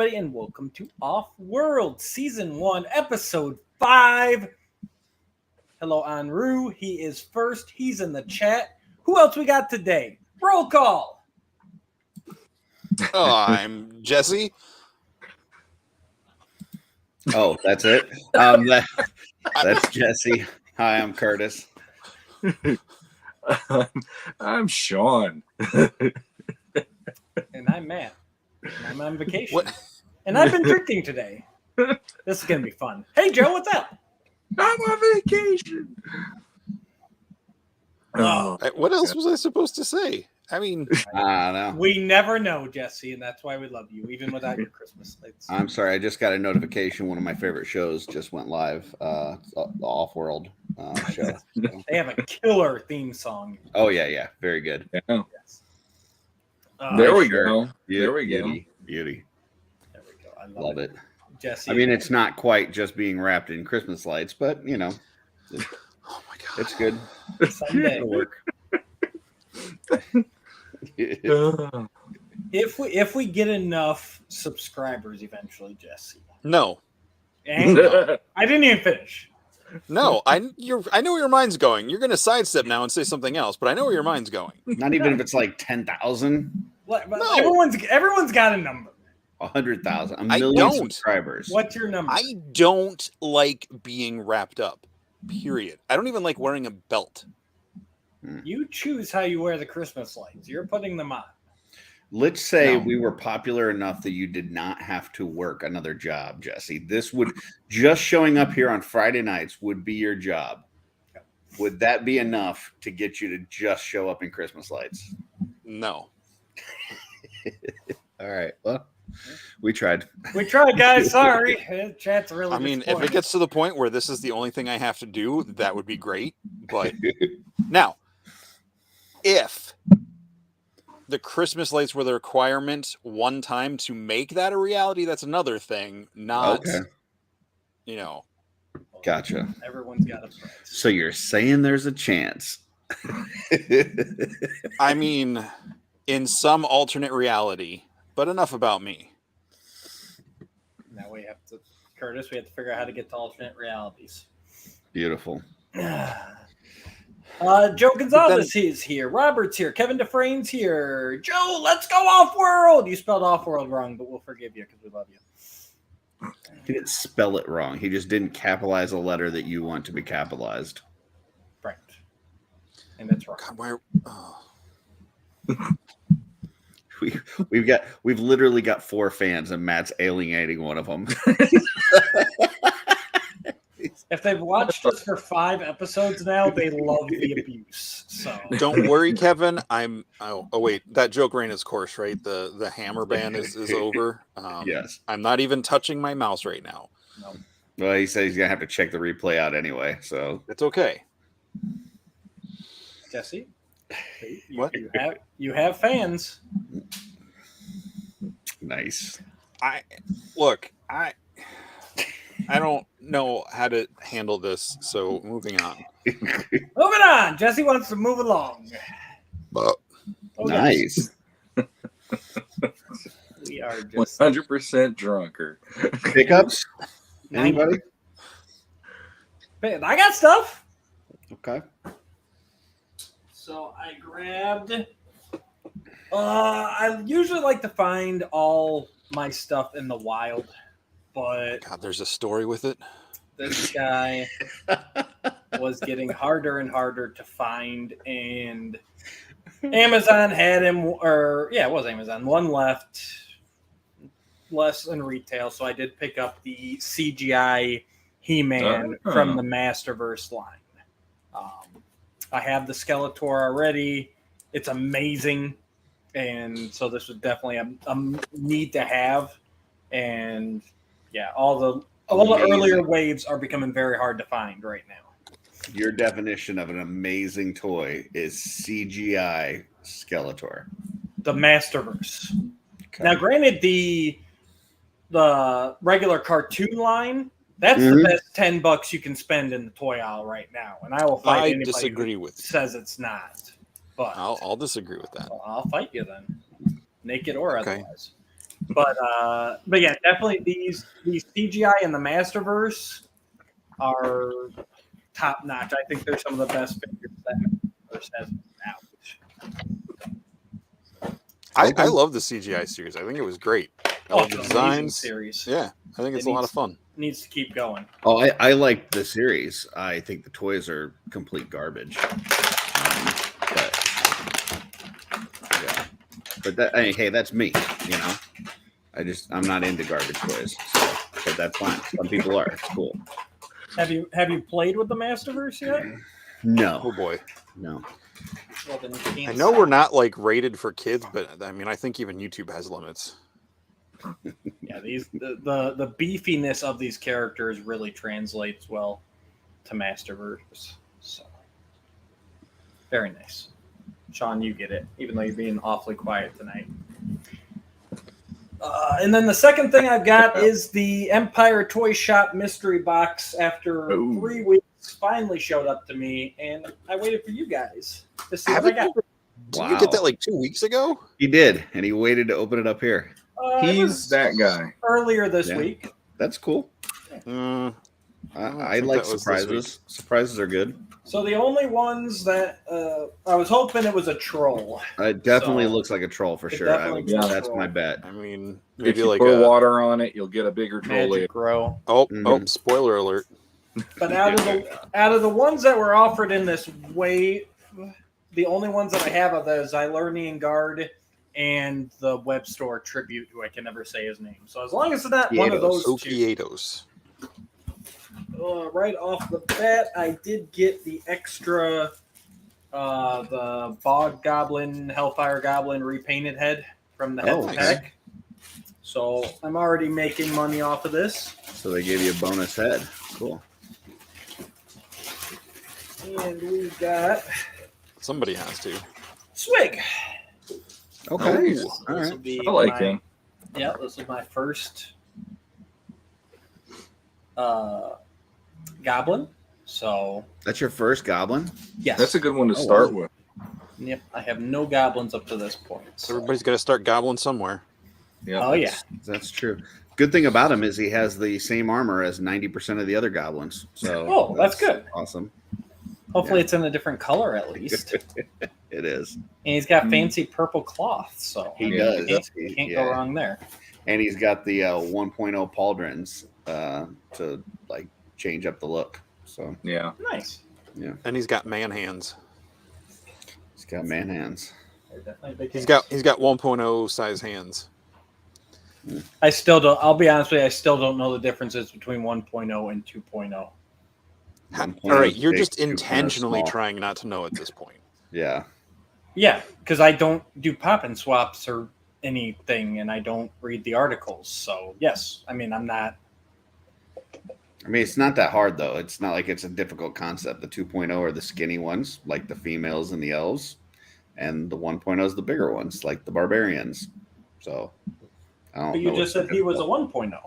everybody, and welcome to OffWorld Season 1, Episode 5. Hello, Anru. He is first. He's in the chat. Who else we got today? Roll call. Oh, I'm Jesse. Oh, that's it? That's Jesse. Hi, I'm Curtis. I'm Sean. And I'm Matt. And I'm on vacation. What? And I've been drinking today. This is going to be fun. Hey, Joe, what's up? I'm on vacation. Oh, What else was I supposed to say? I mean, I don't know. we never know, Jesse, and that's why we love you, even without your Christmas lights. I'm sorry. I just got a notification. One of my favorite shows just went live. The OffWorld show. They have a killer theme song. Oh, yeah. Very good. Yeah. Yes. There we Sure. go. There we go. Beauty. There we go. I Love it. Jesse. I mean, it's not quite just being wrapped in Christmas lights, but, you know, oh my god, it's good. someday. It'll work. If we get enough subscribers eventually, Jesse. No, And I didn't even finish. no. I know where your mind's going. You're going to sidestep now and say something else, but I know where your mind's going. Not even if it's like 10,000, No. Everyone's got a number. 100,000, a I million don't. subscribers. What's your number? I don't like being wrapped up. Period. I don't even like wearing a belt. You choose how you wear the Christmas lights. You're putting them on. Let's say No. we were popular enough that you did not have to work another job, Jesse. This would just showing up here on Friday nights would be your job. Would that be enough to get you to just show up in Christmas lights? No. All right. Well, we tried. We tried, guys. Sorry. Chat's really I mean, if it disappointed. gets to the point where this is the only thing I have to do, that would be great. But now, if the Christmas lights were the requirement one time to make that a reality, that's another thing. Not, Okay. you know. Gotcha. Everyone's got a price. So you're saying there's a chance. I mean, in some alternate reality, but enough about me. Now we have to, Curtis, we have to figure out how to get to alternate realities. Beautiful. Joe Gonzalez is here. Robert's here. Kevin Dufresne's here. Joe, let's go off-world. You spelled off-world wrong, but we'll forgive you because we love you. He didn't spell it wrong. He just didn't capitalize a letter that you want to be capitalized. Right. And that's wrong. God, why? Oh. We've literally got 4 fans, and Matt's alienating one of them. If they've watched us for 5 episodes now, they love the abuse. So Don't worry, Kevin. Oh wait, that joke ran its course, right? The hammer ban is over. Yes. I'm not even touching my mouse right now. no. Well, he said he's gonna have to check the replay out anyway. So It's okay. Jesse, What? you have fans. nice. I don't know how to handle this, so moving on. Moving on. Jesse wants to move along. But Oh, yes. Nice. We are just 100% drunker. Pickups? Anybody? Man, I got stuff. Okay. So I grabbed. I usually like to find all my stuff in the wild, but God, there's a story with it. this guy was getting harder and harder to find, and Amazon had him, it was Amazon. One left, less in retail, so I did pick up the CGI He-Man from the Masterverse line. I have the Skeletor already. It's amazing, and so this was definitely a need to have. And yeah, all the earlier waves are becoming very hard to find right now. Your definition of an amazing toy is CGI Skeletor. The Masterverse. Okay. Now, granted, the regular cartoon line, that's the best $10 you can spend in the toy aisle right now, and I will fight I anybody disagree who with you. says it's not. But I'll disagree with that. I'll fight you then, naked or Okay. otherwise. But yeah, definitely these CGI in the Masterverse are top notch. I think they're some of the best figures that Masterverse has out. I love the CGI series. I think it was great. I love the It's an amazing designs. series. Yeah, I think it's a lot of fun. Needs to keep going. Oh, I like the series. I think the toys are complete garbage. But that, hey, that's me. You know, I'm not into garbage toys, but that's fine. Some people are. It's cool. Have you played with the Masterverse yet? No. Oh boy. No. Well, then you can't I know we're not like rated for kids, but I mean, I think even YouTube has limits. Yeah, the beefiness of these characters really translates well to Masterverse. So very nice. Sean, you get it, even though you're being awfully quiet tonight. And then the second thing I've got is the Empire Toy Shop mystery box. After 3 weeks, finally showed up to me, and I waited for you guys to see what I got. Did you get that like 2 weeks ago? He did, and he waited to open it up here. He's that guy. Earlier this week. That's cool. I like surprises. Surprises are good. So the only ones that I was hoping it was a troll. It definitely looks like a troll for sure. That's my bet. I mean, If maybe you like pour water on it, you'll get a bigger troll. Magic Grow. Oh, spoiler alert. But out of the ones that were offered in this wave, the only ones that I have are the Xylernian Guard and the web store tribute, who I can never say his name. So as long as it's not one of those two. Okietos. Right off the bat, I did get the extra, the Bog Goblin, Hellfire Goblin repainted head from the head pack. So I'm already making money off of this. So they gave you a bonus head. Cool. And we got... Somebody has to. Swig. Okay. All right. I like him. Yeah, this is my first goblin. So that's your first goblin? Yes. That's a good one to start with. Yep. I have no goblins up to this point. So everybody's got to start goblin somewhere. Yeah. Oh, yeah. That's true. Good thing about him is he has the same armor as 90% of the other goblins. So that's good. Awesome. Hopefully it's in a different color at least. It is. And he's got fancy purple cloth, so he does. Can't go wrong there. And he's got the 1.0 pauldrons to like change up the look. So yeah, nice. Yeah, and he's got man hands. He's got man hands. He's got 1.0 size hands. I still don't. I'll be honest with you. I still don't know the differences between 1.0 and 2.0. All right, you're just intentionally trying not to know at this point. Yeah. Yeah, because I don't do pop and swaps or anything, and I don't read the articles. So yes, I mean I'm not. I mean, it's not that hard though. It's not like it's a difficult concept. The 2.0 are the skinny ones, like the females and the elves, and the 1.0 is the bigger ones, like the barbarians. So I don't know. But you just said he was a 1.0.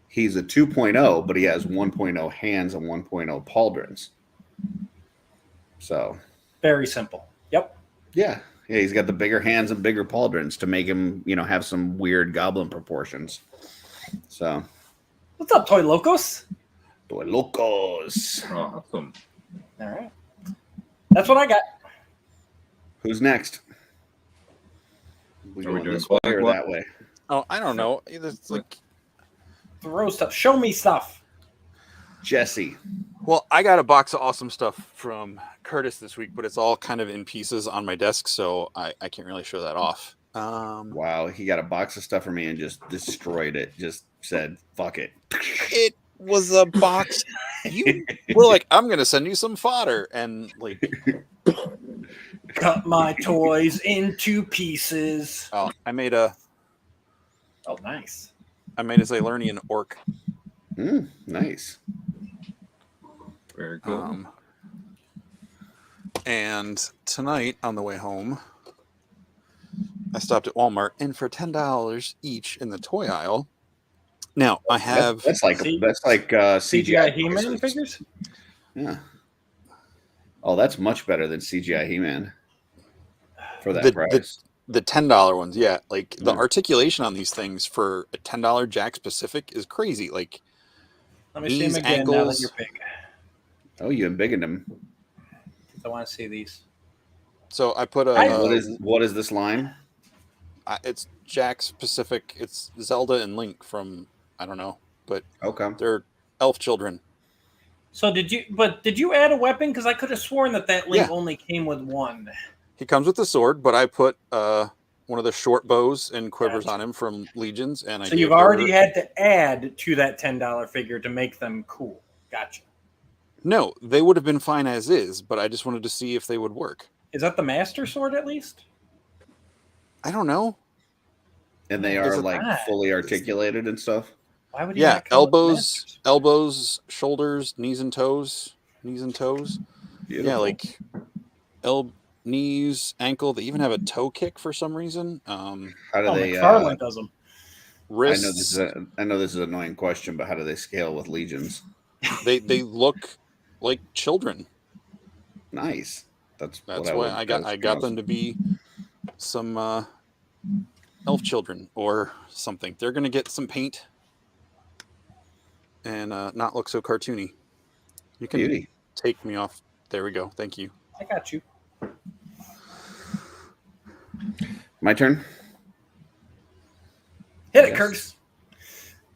He's a 2.0, but he has 1.0 hands and 1.0 pauldrons. So very simple. Yep. Yeah. Yeah, he's got the bigger hands and bigger pauldrons to make him, have some weird goblin proportions. So what's up, Toy Locos? Toy Locos. Awesome. All right. That's what I got. Who's next? Are we doing this way or that way? Oh, I don't know. It's like throw stuff. Show me stuff. Jesse. Well, I got a box of awesome stuff from Curtis this week, but it's all kind of in pieces on my desk, so I can't really show that off. Wow, he got a box of stuff for me and just destroyed it. Just said, fuck it. It was a box. You were like, I'm going to send you some fodder. And like, cut my toys into pieces. Oh, I made a. Oh, nice. I made a Xylernian orc. Nice. Very cool. And tonight on the way home, I stopped at Walmart, and for $10 each in the toy aisle. Now I have that's like CGI He-Man figures. Yeah. Oh, that's much better than CGI He-Man for that price. The $10 ones, yeah. Like the Yeah. articulation on these things for a $10 Jack Pacific is crazy. Like Let me see knees, them again now that ankles. you're big. Oh, you embiggened them. I want to see these. So I put a What is this line? it's Jack's Pacific. It's Zelda and Link from I don't know, but Okay. they're elf children. So did you add a weapon? Because I could have sworn that Link Yeah. only came with one. He comes with the sword, but I put one of the short bows and quivers Gotcha. on him from Legions, and I So you've gave already her... had to add to that $10 figure to make them cool. Gotcha. No, they would have been fine as is, but I just wanted to see if they would work. Is that the Master Sword at least? I don't know. And they Is are it like not? fully articulated and stuff. Why would you Yeah, not come with the Master Sword? elbows, shoulders, knees and toes. Beautiful. Yeah, like knees, ankle. They even have a toe kick for some reason. How do they? McFarlane does them. Wrists. I know this is an annoying question, but how do they scale with legions? They look like children. Nice. That's why I got them to be some elf children or something. They're gonna get some paint and not look so cartoony. You can Beauty. take me off. There we go. Thank you. I got you. My turn. Hit it, Curtis.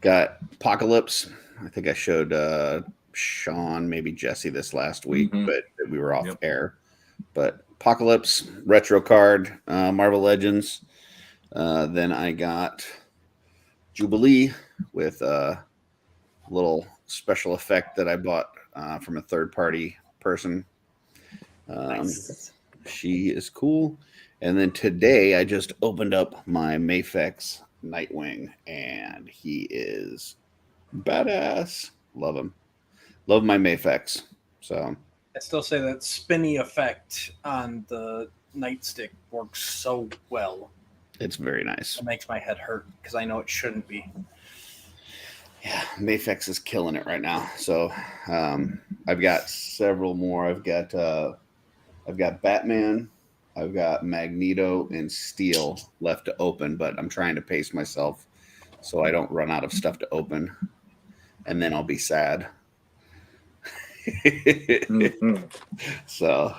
Got Apocalypse. I think I showed Sean, maybe Jesse this last week, but we were off air. But Apocalypse, retro card, Marvel Legends. Then I got Jubilee with a little special effect that I bought from a third-party person. Nice. She is cool. And then today I just opened up my Mafex Nightwing, and he is badass. Love him. Love my Mafex. So I still say that spinny effect on the nightstick works so well. it's very nice. It makes my head hurt because I know it shouldn't be. Yeah, Mafex is killing it right now. So I've got several more. I've got Batman, I've got Magneto and Steel left to open, but I'm trying to pace myself so I don't run out of stuff to open, and then I'll be sad. So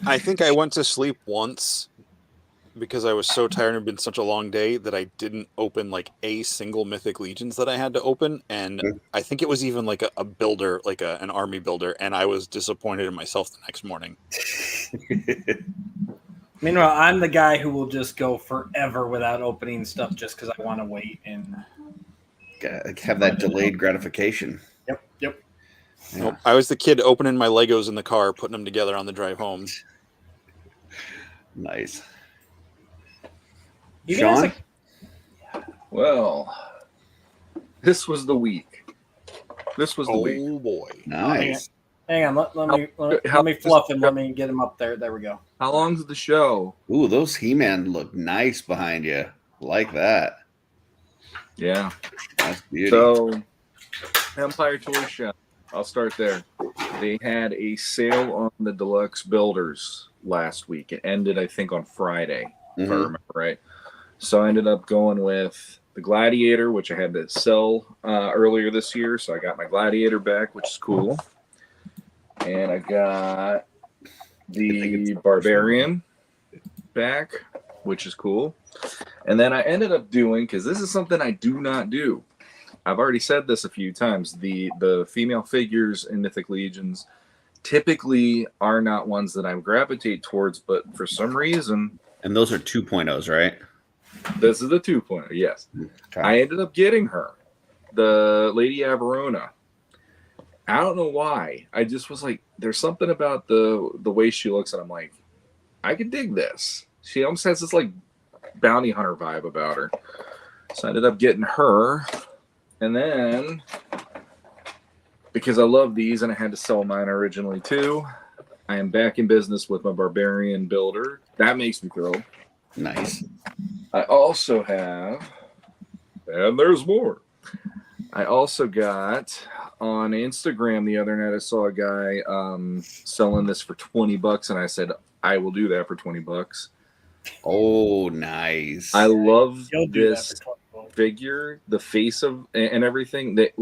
I think I went to sleep once because I was so tired and it had been such a long day that I didn't open like a single Mythic Legions that I had to open. And I think it was even like a builder, like an army builder. And I was disappointed in myself the next morning. Meanwhile, I'm the guy who will just go forever without opening stuff just because I want to wait and have that delayed gratification. Yep. Yeah. Nope. I was the kid opening my Legos in the car, putting them together on the drive home. Nice. You Sean? guys Well, this was the week. Oh boy. Nice. hang on, let me fluff him. Let me get him up there. There we go. How long's the show? Ooh, those He-Man look nice behind you. Like that. Yeah. That's beauty. So, Empire Toy Shop. I'll start there. They had a sale on the deluxe builders last week. It ended, I think, on Friday, if I remember right. So I ended up going with the Gladiator, which I had to sell earlier this year. So I got my Gladiator back, which is cool. And I got the Barbarian back, which is cool. And then I ended up doing, because this is something I do not do. I've already said this a few times. The female figures in Mythic Legions typically are not ones that I gravitate towards, but for some reason... And those are 2.0s, right? This is the 2.0, yes. Okay. I ended up getting her, the Lady Averona. I don't know why. I just was like, there's something about the way she looks, and I'm like, I could dig this. She almost has this like bounty hunter vibe about her. So I ended up getting her. And then, because I love these and I had to sell mine originally too, I am back in business with my Barbarian builder. That makes me thrilled. Nice. I also have, and there's more. I also got on Instagram the other night, I saw a guy selling this for $20, and I said, I will do that for $20. Oh, nice. I love You'll do that this for 20 bucks. figure, the face of and everything. That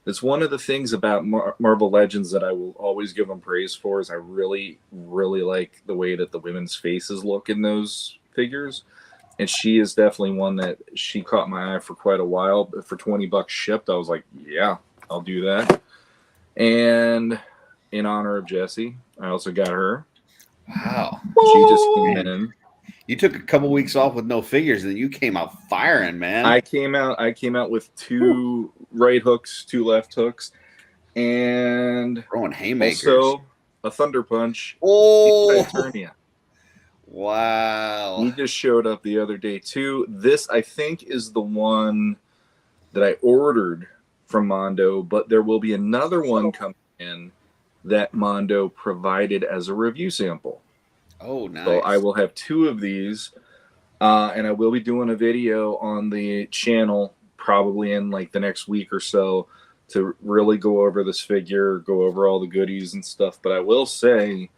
it's one of the things about Marvel Legends that I will always give them praise for. Is I really, really like the way that the women's faces look in those figures, and she is definitely one that she caught my eye for quite a while. But for $20 shipped, I was like, yeah, I'll do that. And in honor of Jessie, I also got her. Wow. She just came in. You took a couple weeks off with no figures, and you came out firing, man. I came out with 2 right hooks, 2 left hooks, and throwing haymakers. also a Thunder Punch. Oh, Eternia. Wow. He just showed up the other day too. This, I think, is the one that I ordered from Mondo, but there will be another one coming in that Mondo provided as a review sample. Oh, nice. So I will have 2 of these, and I will be doing a video on the channel probably in like the next week or so to really go over this figure, go over all the goodies and stuff. But I will say,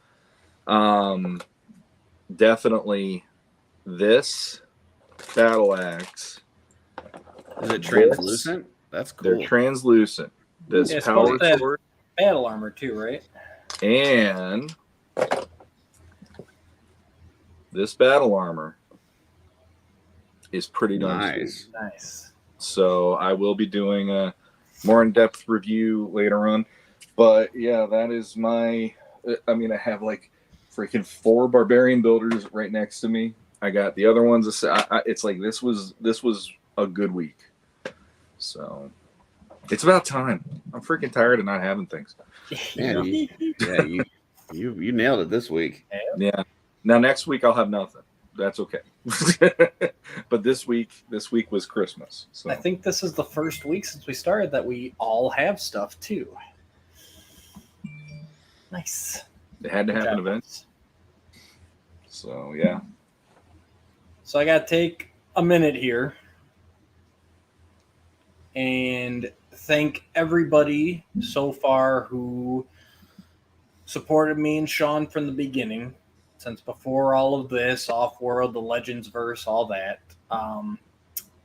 definitely this battle axe. Is it translucent? That's cool. They're translucent. This Yeah, it's power supposed to have sword battle armor too, right? and this battle armor is pretty darn Nice. sweet. Nice. So I will be doing a more in-depth review later on. But yeah, that is my. I mean, I have like freaking 4 barbarian builders right next to me. I got the other ones. It's like this was a good week. So it's about time. I'm freaking tired of not having things. Man, you nailed it this week. Yeah. Now next week I'll have nothing. That's okay. But this week was Christmas. So I think this is the first week since we started that we all have stuff too. Nice. they had to have an event. So yeah. So I got to take a minute here and thank everybody so far who supported me and Sean from the beginning, since before all of this, OffWorld, the Legends verse, all that.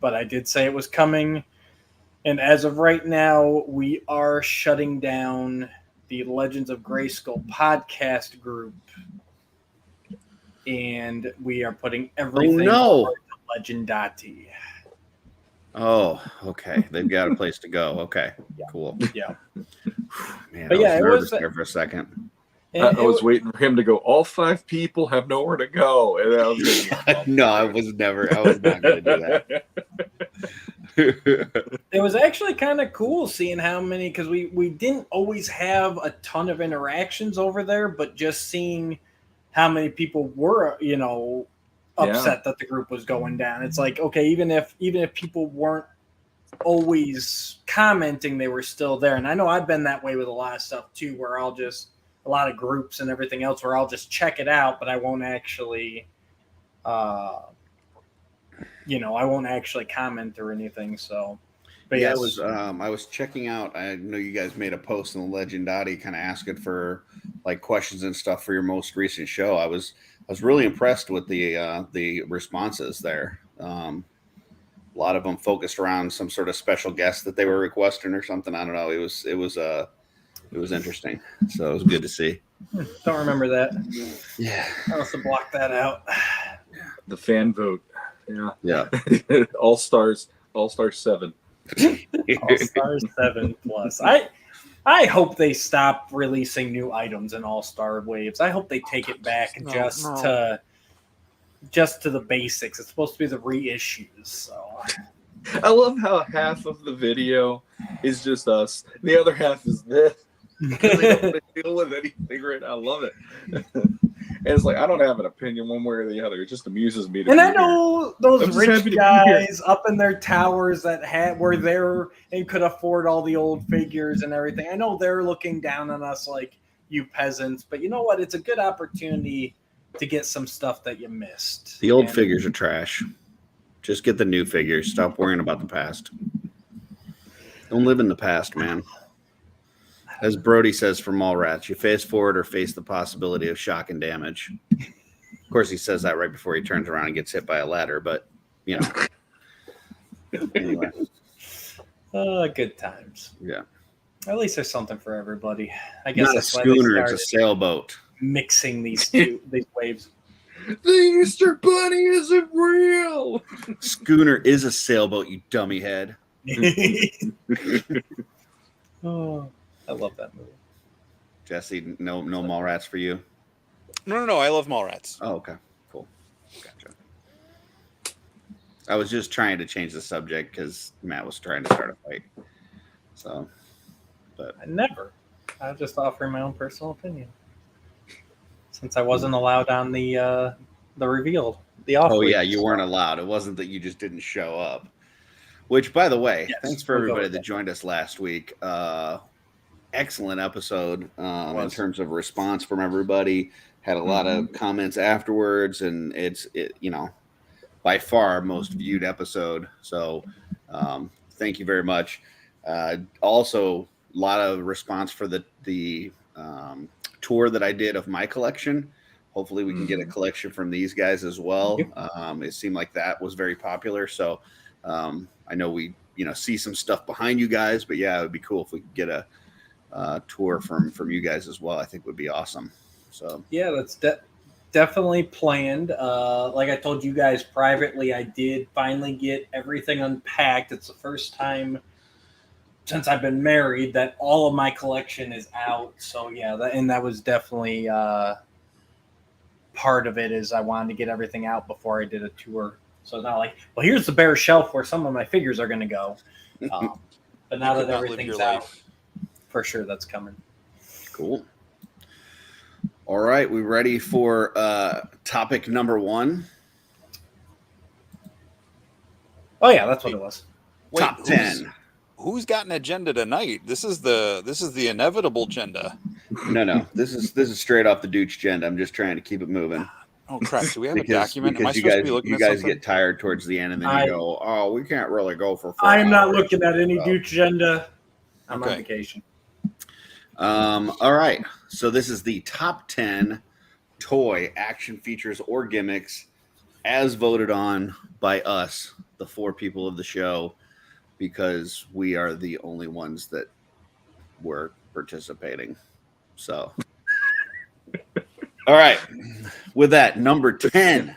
But I did say it was coming, and as of right now, we are shutting down the Legends of Grayskull podcast group, and we are putting everything over to Legendati. Oh, okay. They've got a place to go. Okay, cool. Yeah. Man, But I yeah, was it nervous was- there for a second. I was waiting for him to go. All 5 people have nowhere to go, and I was No, I was not going to do that. It was actually kind of cool seeing how many, because we didn't always have a ton of interactions over there, but just seeing how many people were, upset that the group was going down. It's like, okay, even if people weren't always commenting, they were still there. And I know I've been that way with a lot of stuff too, where I'll just, a lot of groups and everything else, where I'll just check it out, but I won't actually I won't actually comment or anything. So, but yeah, yes. I was checking out. I know you guys made a post in the Legendati, kind of asking for like questions and stuff for your most recent show. I was really impressed with the responses there. A lot of them focused around some sort of special guest that they were requesting or something. I don't know. It was interesting. So it was good to see. Don't remember that. Yeah. I must have blocked that out. the fan vote. Yeah. Yeah. All Stars 7. All-Star 7 plus. I hope they stop releasing new items in All-Star Waves. I hope they take it back to the basics. It's supposed to be the reissues. So I love how half of the video is just us. The other half is this. They don't want to deal with anything right now. I love it. And it's like, I don't have an opinion one way or the other. It just amuses me to and be I know I'm those just rich happy to be here. guys up in their towers that were there and could afford all the old figures and everything. I know they're looking down on us like, you peasants, but you know what? It's a good opportunity to get some stuff that you missed. The old And figures are trash. Just get the new figures. Stop worrying about the past. Don't live in the past, man. As Brody says from Mallrats, you face forward or face the possibility of shock and damage. Of course, he says that right before he turns around and gets hit by a ladder, but, you know. Anyway. Good times. Yeah. At least there's something for everybody. I guess Not a that's why they schooner, it's a started sailboat. mixing these waves. The Easter Bunny isn't real. Schooner is a sailboat, you dummy head. Oh, I love that movie. Jesse, no Mallrats for you? No. I love Mallrats. Oh, okay. Cool. Gotcha. I was just trying to change the subject because Matt was trying to start a fight. So, but I never. I was just offering my own personal opinion. Since I wasn't allowed on the reveal. Oh yeah, you weren't allowed. It wasn't that you just didn't show up. Which, by the way, yes, thanks for everybody that joined us last week. Excellent episode in terms of response from everybody. Had a lot of comments afterwards, and it's by far our most viewed episode. So thank you very much. Also, a lot of response for the tour that I did of my collection. Hopefully we can get a collection from these guys as well. It seemed like that was very popular. So I know we see some stuff behind you guys, but yeah, it would be cool if we could get a tour from you guys as well. I think would be awesome. So yeah, that's definitely planned. Like I told you guys privately, I did finally get everything unpacked. It's the first time since I've been married that all of my collection is out. So yeah, that was definitely part of it. Is I wanted to get everything out before I did a tour. So it's not like, well, here's the bare shelf where some of my figures are going to go. But now that everything's out, for sure that's coming. Cool. All right, we ready for topic number 1? Oh yeah, that's what it was. Wait, Top 10. Who's got an agenda tonight? This is the inevitable agenda. No. This is straight off the Dooch agenda. I'm just trying to keep it moving. Oh crap! Do we have a document? Am I Because supposed to be looking at something? you guys get tired towards the end, and then you go, "Oh, we can't really go for 4 I'm not hours." looking at any Dooch agenda. I'm Okay. on vacation. All right. So this is the top 10 toy action features or gimmicks as voted on by us, the 4 people of the show, because we are the only ones that were participating. So, all right. With that, number 10.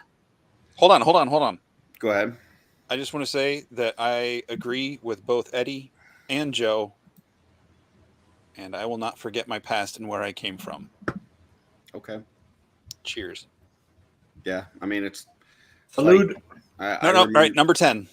Hold on. Go ahead. I just want to say that I agree with both Eddie and Joe, and I will not forget my past and where I came from. Okay. Cheers. Yeah. I mean, it's Salute. Like, All right, number 10.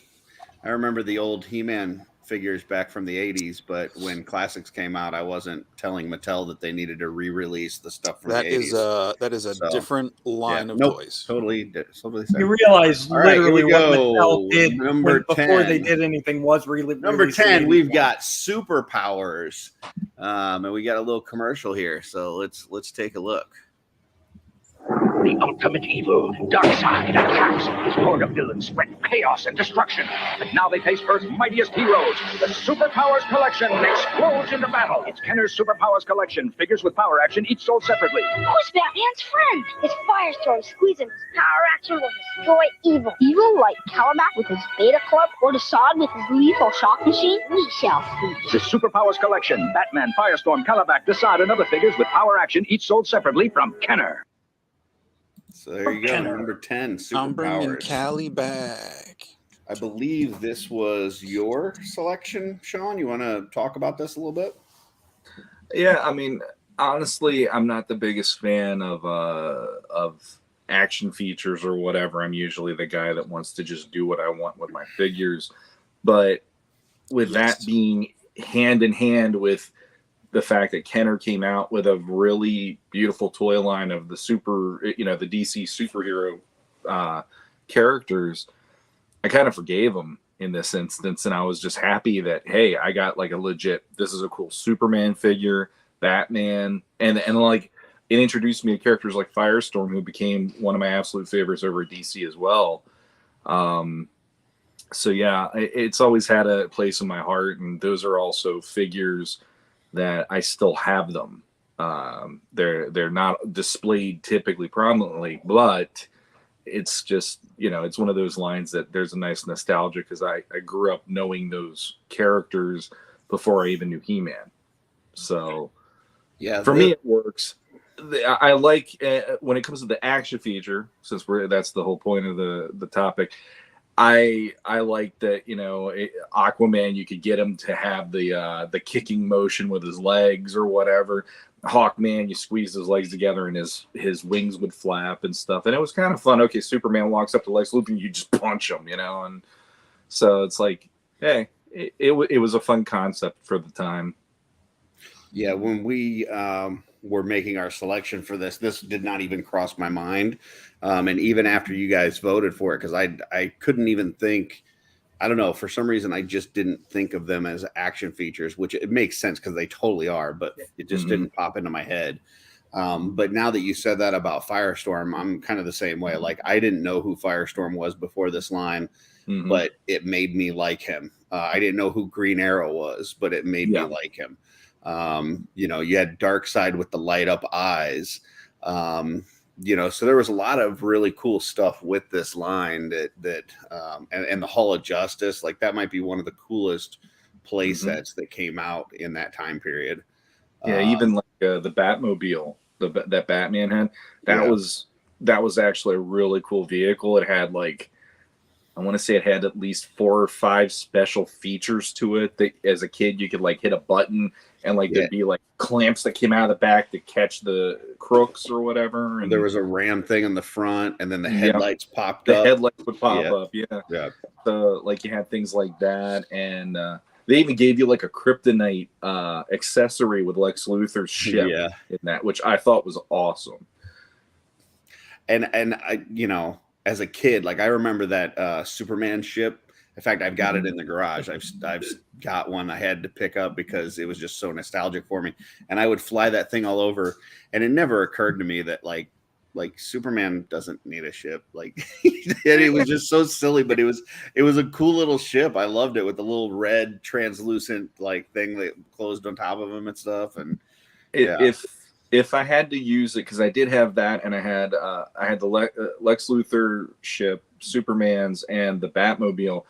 I remember the old He-Man figures back from the 80s, but when classics came out, I wasn't telling Mattel that they needed to re-release the stuff from the 80s. That is a different line of toys. Totally You separate. realize literally what Mattel did Number before 10. they did anything was release. Number 10, we've got superpowers. And we got a little commercial here, so let's take a look. The ultimate evil, Darkseid, attacks. His horde of villains spread chaos and destruction. But now they face Earth's mightiest heroes. The Superpowers Collection explodes into battle. It's Kenner's Superpowers Collection. Figures with power action, each sold separately. Who's Batman's friend? His Firestorm squeeze him. His power action will destroy evil. Evil like Calabac with his Beta Club or Desaad with his lethal shock machine? We shall see. The Superpowers Collection. Batman, Firestorm, Calabac, Desaad, and other figures with power action, each sold separately from Kenner. So there you go, number 10, I'm bringing superpowers. Callie back. I believe this was your selection, Sean. You want to talk about this a little bit? Yeah, I mean, honestly, I'm not the biggest fan of action features or whatever. I'm usually the guy that wants to just do what I want with my figures. But with that being hand in hand with the fact that Kenner came out with a really beautiful toy line of the the DC superhero characters, I kind of forgave him in this instance. And I was just happy that, hey, I got like a legit, this is a cool Superman figure, Batman. And like, it introduced me to characters like Firestorm, who became one of my absolute favorites over at DC as well. So yeah, it's always had a place in my heart. And those are also figures that I still have them. They're not displayed typically prominently, but it's just, it's one of those lines that there's a nice nostalgia because I grew up knowing those characters before I even knew He-Man. So Yeah, for me, it works. I like when it comes to the action feature, since that's the whole point of the topic. I like that, Aquaman, you could get him to have the kicking motion with his legs or whatever. Hawkman, you squeeze his legs together and his wings would flap and stuff. And it was kind of fun. Okay, Superman walks up to Lex Luthor and you just punch him, and so it's like, hey, it was a fun concept for the time. Yeah, when we were making our selection for this did not even cross my mind. And even after you guys voted for it, because I couldn't even think, I don't know, for some reason I just didn't think of them as action features, which it makes sense because they totally are, but it just didn't pop into my head. But now that you said that about Firestorm, I'm kind of the same way. Like, I didn't know who Firestorm was before this line, but it made me like him. I didn't know who Green Arrow was, but it made me like him. You had Darkseid with the light up eyes. So there was a lot of really cool stuff with this line that and the Hall of Justice, like that might be one of the coolest play sets that came out in that time period. Yeah, even like the Batmobile that Batman had, that was actually a really cool vehicle. It had I want to say it had at least 4 or 5 special features to it that as a kid you could hit a button and there'd be clamps that came out of the back to catch the crooks or whatever. And there was a ram thing in the front, and then the headlights popped up. The headlights would pop up, yeah. So you had things like that, and they even gave you a kryptonite accessory with Lex Luthor's ship in that, which I thought was awesome. And I, as a kid, I remember that Superman ship. In fact, I've got it in the garage. I've got one I had to pick up because it was just so nostalgic for me. And I would fly that thing all over. And it never occurred to me that Superman doesn't need a ship. It was just so silly, but it was a cool little ship. I loved it with the little red translucent thing that closed on top of him and stuff. And if I had to use it, because I did have that, and I had the Lex Luthor ship, Superman's, and the Batmobile.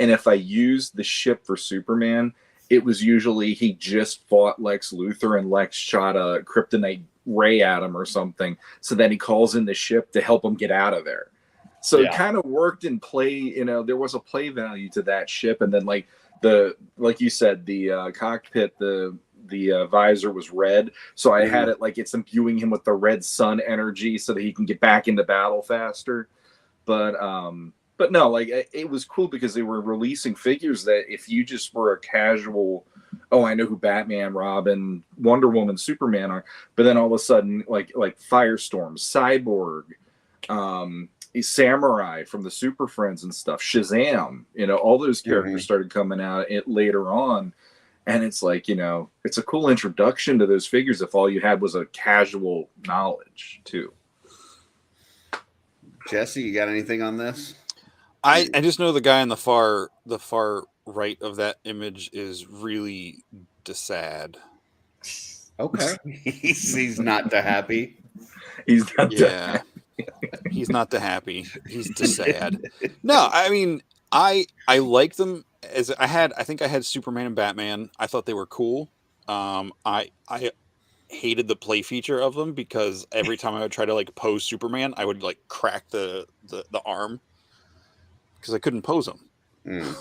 And if I used the ship for Superman, it was usually he just fought Lex Luthor and Lex shot a kryptonite ray at him or something. So then he calls in the ship to help him get out of there. So it kind of worked in play. There was a play value to that ship. And then like you said, the cockpit, the visor was red. So I had it it's imbuing him with the red sun energy so that he can get back into battle faster. But no, it was cool because they were releasing figures that if you just were a casual, I know who Batman, Robin, Wonder Woman, Superman are, but then all of a sudden, like Firestorm, Cyborg, Samurai from the Super Friends and stuff, Shazam, all those characters started coming out later on. And it's it's a cool introduction to those figures if all you had was a casual knowledge too. Jesse, you got anything on this? I just know the guy on the far right of that image is really sad. Okay. he's not too happy. He's not happy. He's not too happy. He's just sad. No, I mean, I like them as I think I had Superman and Batman. I thought they were cool. I hated the play feature of them because every time I would try to pose Superman, I would crack the arm because I couldn't pose him.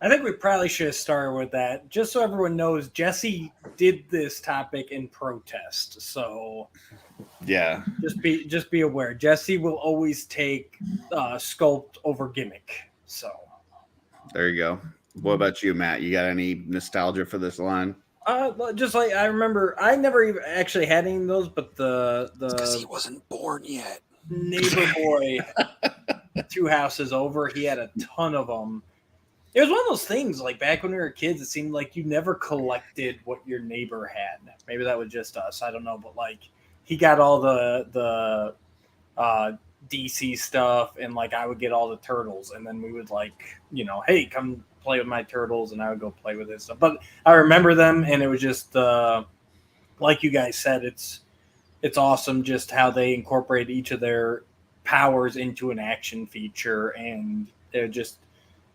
I think we probably should have started with that, just so everyone knows. Jesse did this topic in protest, so just be aware. Jesse will always take sculpt over gimmick. So there you go. What about you, Matt? You got any nostalgia for this line? Just I remember, I never even actually had any of those, but because he wasn't born yet. Neighbor boy, 2 houses over, he had a ton of them. It was one of those things, back when we were kids, it seemed like you never collected what your neighbor had. Maybe that was just us, I don't know, but he got all the DC stuff, and I would get all the Turtles, and then we would hey, come play with my Turtles, and I would go play with this stuff. But I remember them, and it was just like you guys said, it's awesome just how they incorporate each of their powers into an action feature, and they're just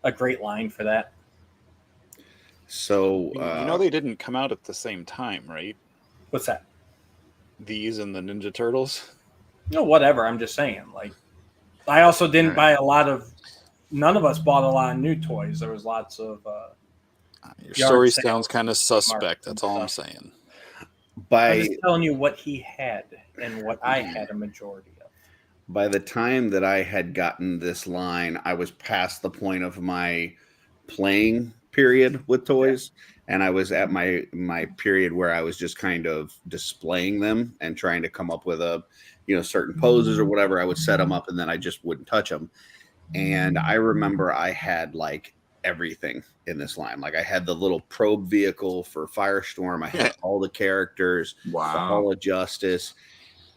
a great line for that. So they didn't come out at the same time, right? What's that? These and the Ninja Turtles. No, whatever. I'm just saying. Like, I also didn't buy a lot of. None of us bought a lot of new toys. There was lots of. Your story sounds kind of suspect. That's all I'm saying. I'm just telling you what he had and what I had a majority of. By the time that I had gotten this line, I was past the point of my playing period with toys, and I was at my period where I was just kind of displaying them and trying to come up with certain poses or whatever. I would set them up and then I just wouldn't touch them. And I remember I had like everything in this line. Like I had the little probe vehicle for Firestorm. I had all the characters, all of Justice.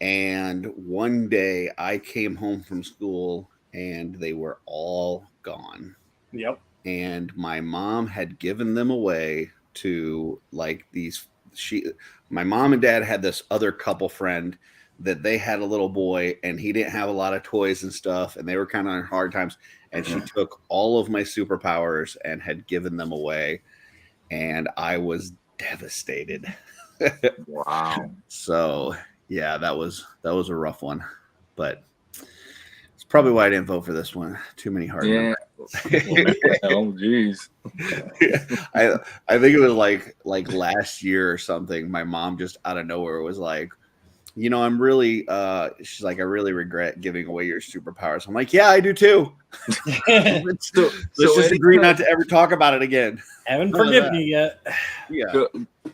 And one day I came home from school and they were all gone. Yep. And my mom had given them away to like these. My mom and dad had this other couple friend that they had a little boy and he didn't have a lot of toys and stuff. And they were kind of on hard times. And she took all of my superpowers and had given them away. And I was devastated. Wow. So yeah, that was a rough one, but it's probably why I didn't vote for this one. Too many hard numbers. Oh, geez. I think it was like last year or something. My mom just out of nowhere was like, I'm really, she's like, I really regret giving away your superpowers. I'm like, yeah, I do too. Let's just agree not to ever talk about it again. Haven't forgiven you yet. Yeah.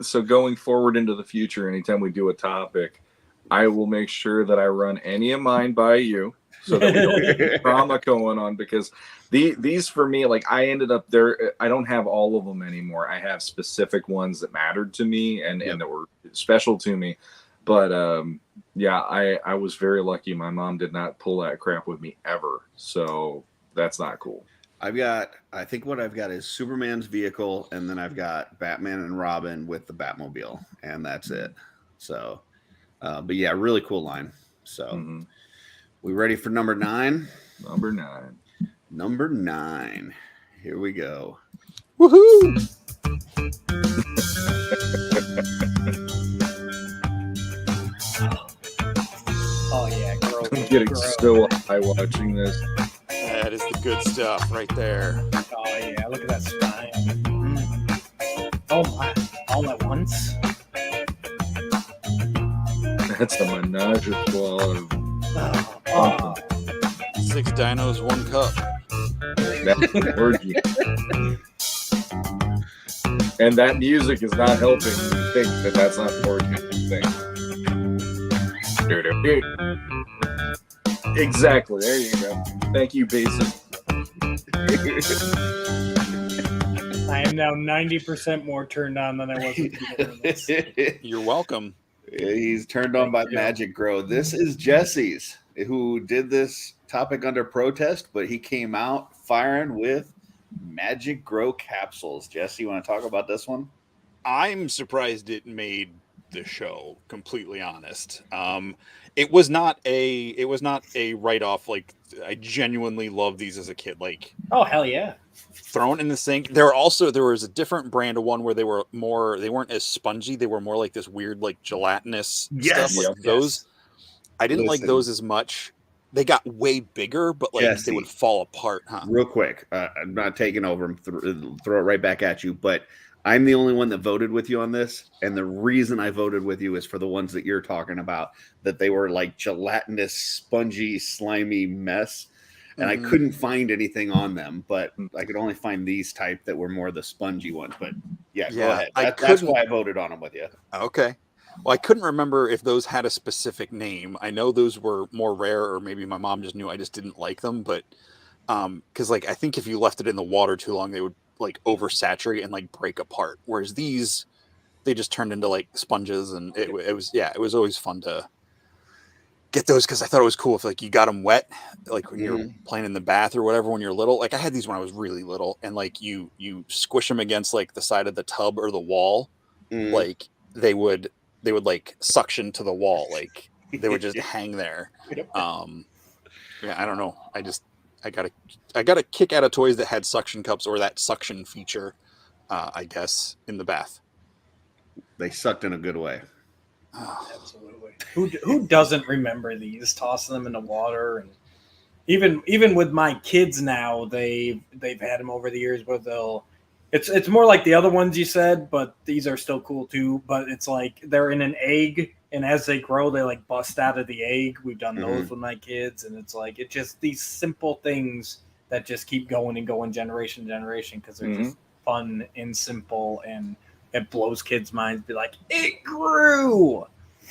So going forward into the future, anytime we do a topic, I will make sure that I run any of mine by you so that we don't have drama going on, because these for me, like I ended up there. I don't have all of them anymore. I have specific ones that mattered to me and that were special to me. But I was very lucky. My mom did not pull that crap with me ever. So that's not cool. I think what I've got is Superman's vehicle, and then I've got Batman and Robin with the Batmobile, and that's it. So, but yeah, really cool line. So, we ready for number 9? Number 9. Here we go. Woohoo! Oh yeah, I'm getting so high watching this. That is the good stuff right there. Oh yeah, look at that spine. Oh my, all at once. That's a menage a trois. 6 dinos, 1 cup. That's an orgy. And that music is not helping you think that that's not an orgy thing. Exactly. There you go. Thank you, Basin. I am now 90% more turned on than I was at the beginning of this. You're welcome. He's turned on by Magic Grow. This is Jesse's, who did this topic under protest, but he came out firing with Magic Grow capsules. Jesse, you want to talk about this one? I'm surprised it made the show, completely honest. It was not a write-off. Like, I genuinely loved these as a kid. Like, oh hell yeah, thrown in the sink. There was a different brand of one where they weren't as spongy. They were more like this weird, like gelatinous stuff. Like those, I didn't like those as much. They got way bigger, but like they would fall apart, huh? Real quick, I'm not taking over and throw it right back at you, but I'm the only one that voted with you on this, and the reason I voted with you is for the ones that you're talking about, that they were like gelatinous, spongy, slimy mess, and I couldn't find anything on them, but I could only find these type that were more the spongy ones. But yeah, go ahead. That's why I voted on them with you. Okay. Well, I couldn't remember if those had a specific name. I know those were more rare, or maybe my mom just knew I just didn't like them. But because like I think if you left it in the water too long, they would like oversaturate and like break apart. Whereas these, they just turned into like sponges, and it was always fun to get those because I thought it was cool if like you got them wet, like when you're playing in the bath or whatever when you're little. Like I had these when I was really little, and like you squish them against like the side of the tub or the wall, like they would they would like suction to the wall, like they would just hang there. Yep. Yeah, I don't know. I got a kick out of toys that had suction cups or that suction feature, I guess, in the bath. They sucked in a good way. Absolutely. Who doesn't remember these? Tossing them in the water, and even with my kids now, they've had them over the years where they'll. It's more like the other ones you said, but these are still cool too. But it's like they're in an egg, and as they grow, they like bust out of the egg. We've done those with my kids, and it's like it's just these simple things that just keep going and going generation to generation because they're just fun and simple, and it blows kids' minds. Be like, it grew.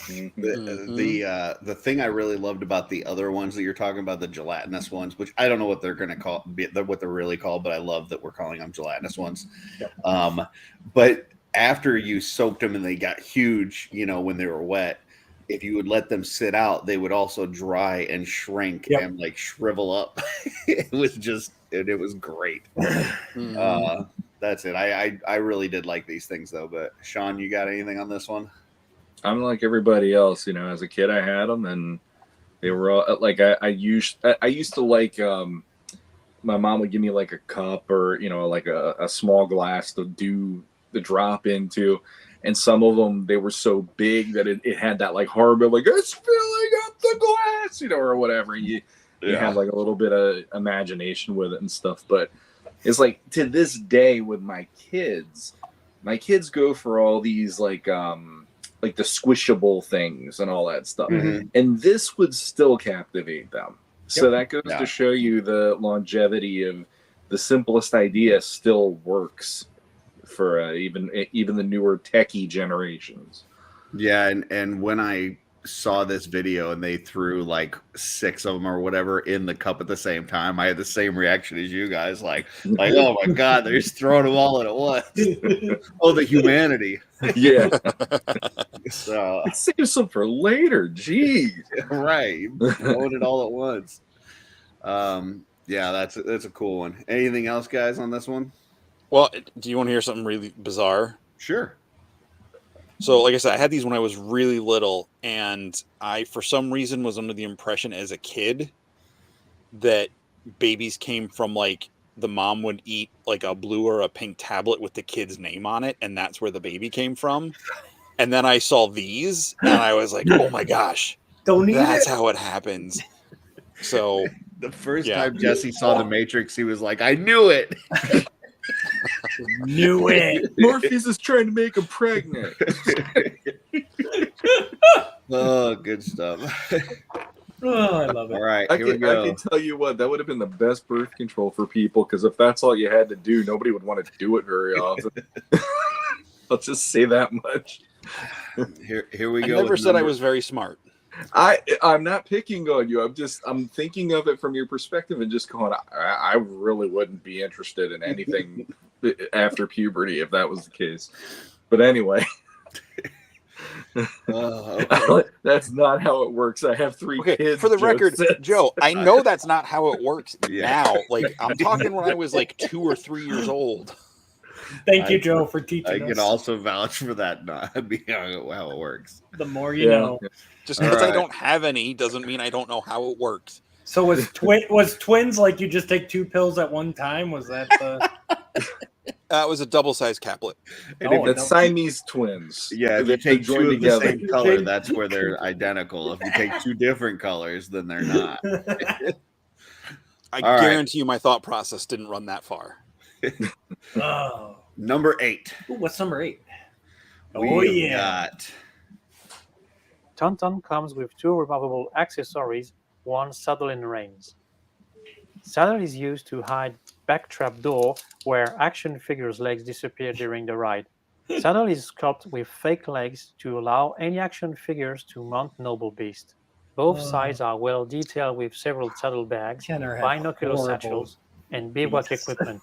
The thing I really loved about the other ones that you're talking about, the gelatinous ones, which I don't know what they're going to call, what they're really called, but I love that we're calling them gelatinous ones. Yep. But after you soaked them and they got huge, when they were wet, if you would let them sit out, they would also dry and shrink and like shrivel up. It was great. That's it. I really did like these things though. But Sean, you got anything on this one? I'm like everybody else, as a kid, I had them, and they were all like I used to like. My mom would give me like a cup or like a small glass to do the drop into, and some of them they were so big that it had that like horrible like it's filling up the glass, or whatever. You have like a little bit of imagination with it and stuff, but it's like to this day with my kids go for all these like the squishable things and all that stuff. And this would still captivate them. So that goes to show you the longevity of the simplest idea still works for even the newer techie generations. Yeah, and when I saw this video and they threw like 6 of them or whatever in the cup at the same time, I had the same reaction as you guys, like oh my god, they're just throwing them all in at once. Oh, the humanity. Yeah. So save some for later. Geez. Right. Throwing it all at once. Yeah, that's a cool one. Anything else, guys, on this one? Well, do you want to hear something really bizarre? Sure. So, like I said, I had these when I was really little, and I, for some reason, was under the impression as a kid that babies came from, like, the mom would eat, like, a blue or a pink tablet with the kid's name on it, and that's where the baby came from. And then I saw these, and I was like, oh, my gosh. That's how it happens. So... The first time Jesse saw The Matrix, he was like, I knew it. Knew it. Morpheus is trying to make him pregnant. Oh, good stuff. Oh, I love it. All right, I can tell you what, that would have been the best birth control for people, because if that's all you had to do, nobody would want to do it very often. I'll just say that much. Here we go. I never said I was very smart. I'm not picking on you. I'm thinking of it from your perspective and just going, I really wouldn't be interested in anything after puberty if that was the case. But anyway, okay. That's not how it works. I have 3 kids. For the record, Joe, I know that's not how it works now. Like, I'm talking when I was like 2 or 3 years old. Thank you, Joe, for teaching us. I can also vouch for that not being how it works. The more you know. Just because I don't have any doesn't mean I don't know how it works. So was twins like you just take 2 pills at one time? Was that the... It was a double-sized caplet. That's Siamese twins. Yeah, if you take 2 of the same color, that's where they're identical. If you take 2 different colors, then they're not. I guarantee you my thought process didn't run that far. Oh. Number 8. Ooh, what's number 8? We got... Tauntaun comes with 2 removable accessories, one saddle and reins. Saddle is used to hide backtrap door where action figures' legs disappear during the ride. Saddle is sculpted with fake legs to allow any action figures to mount noble beast. Both sides are well detailed with several saddle bags, binocular satchels, and bivouac equipment.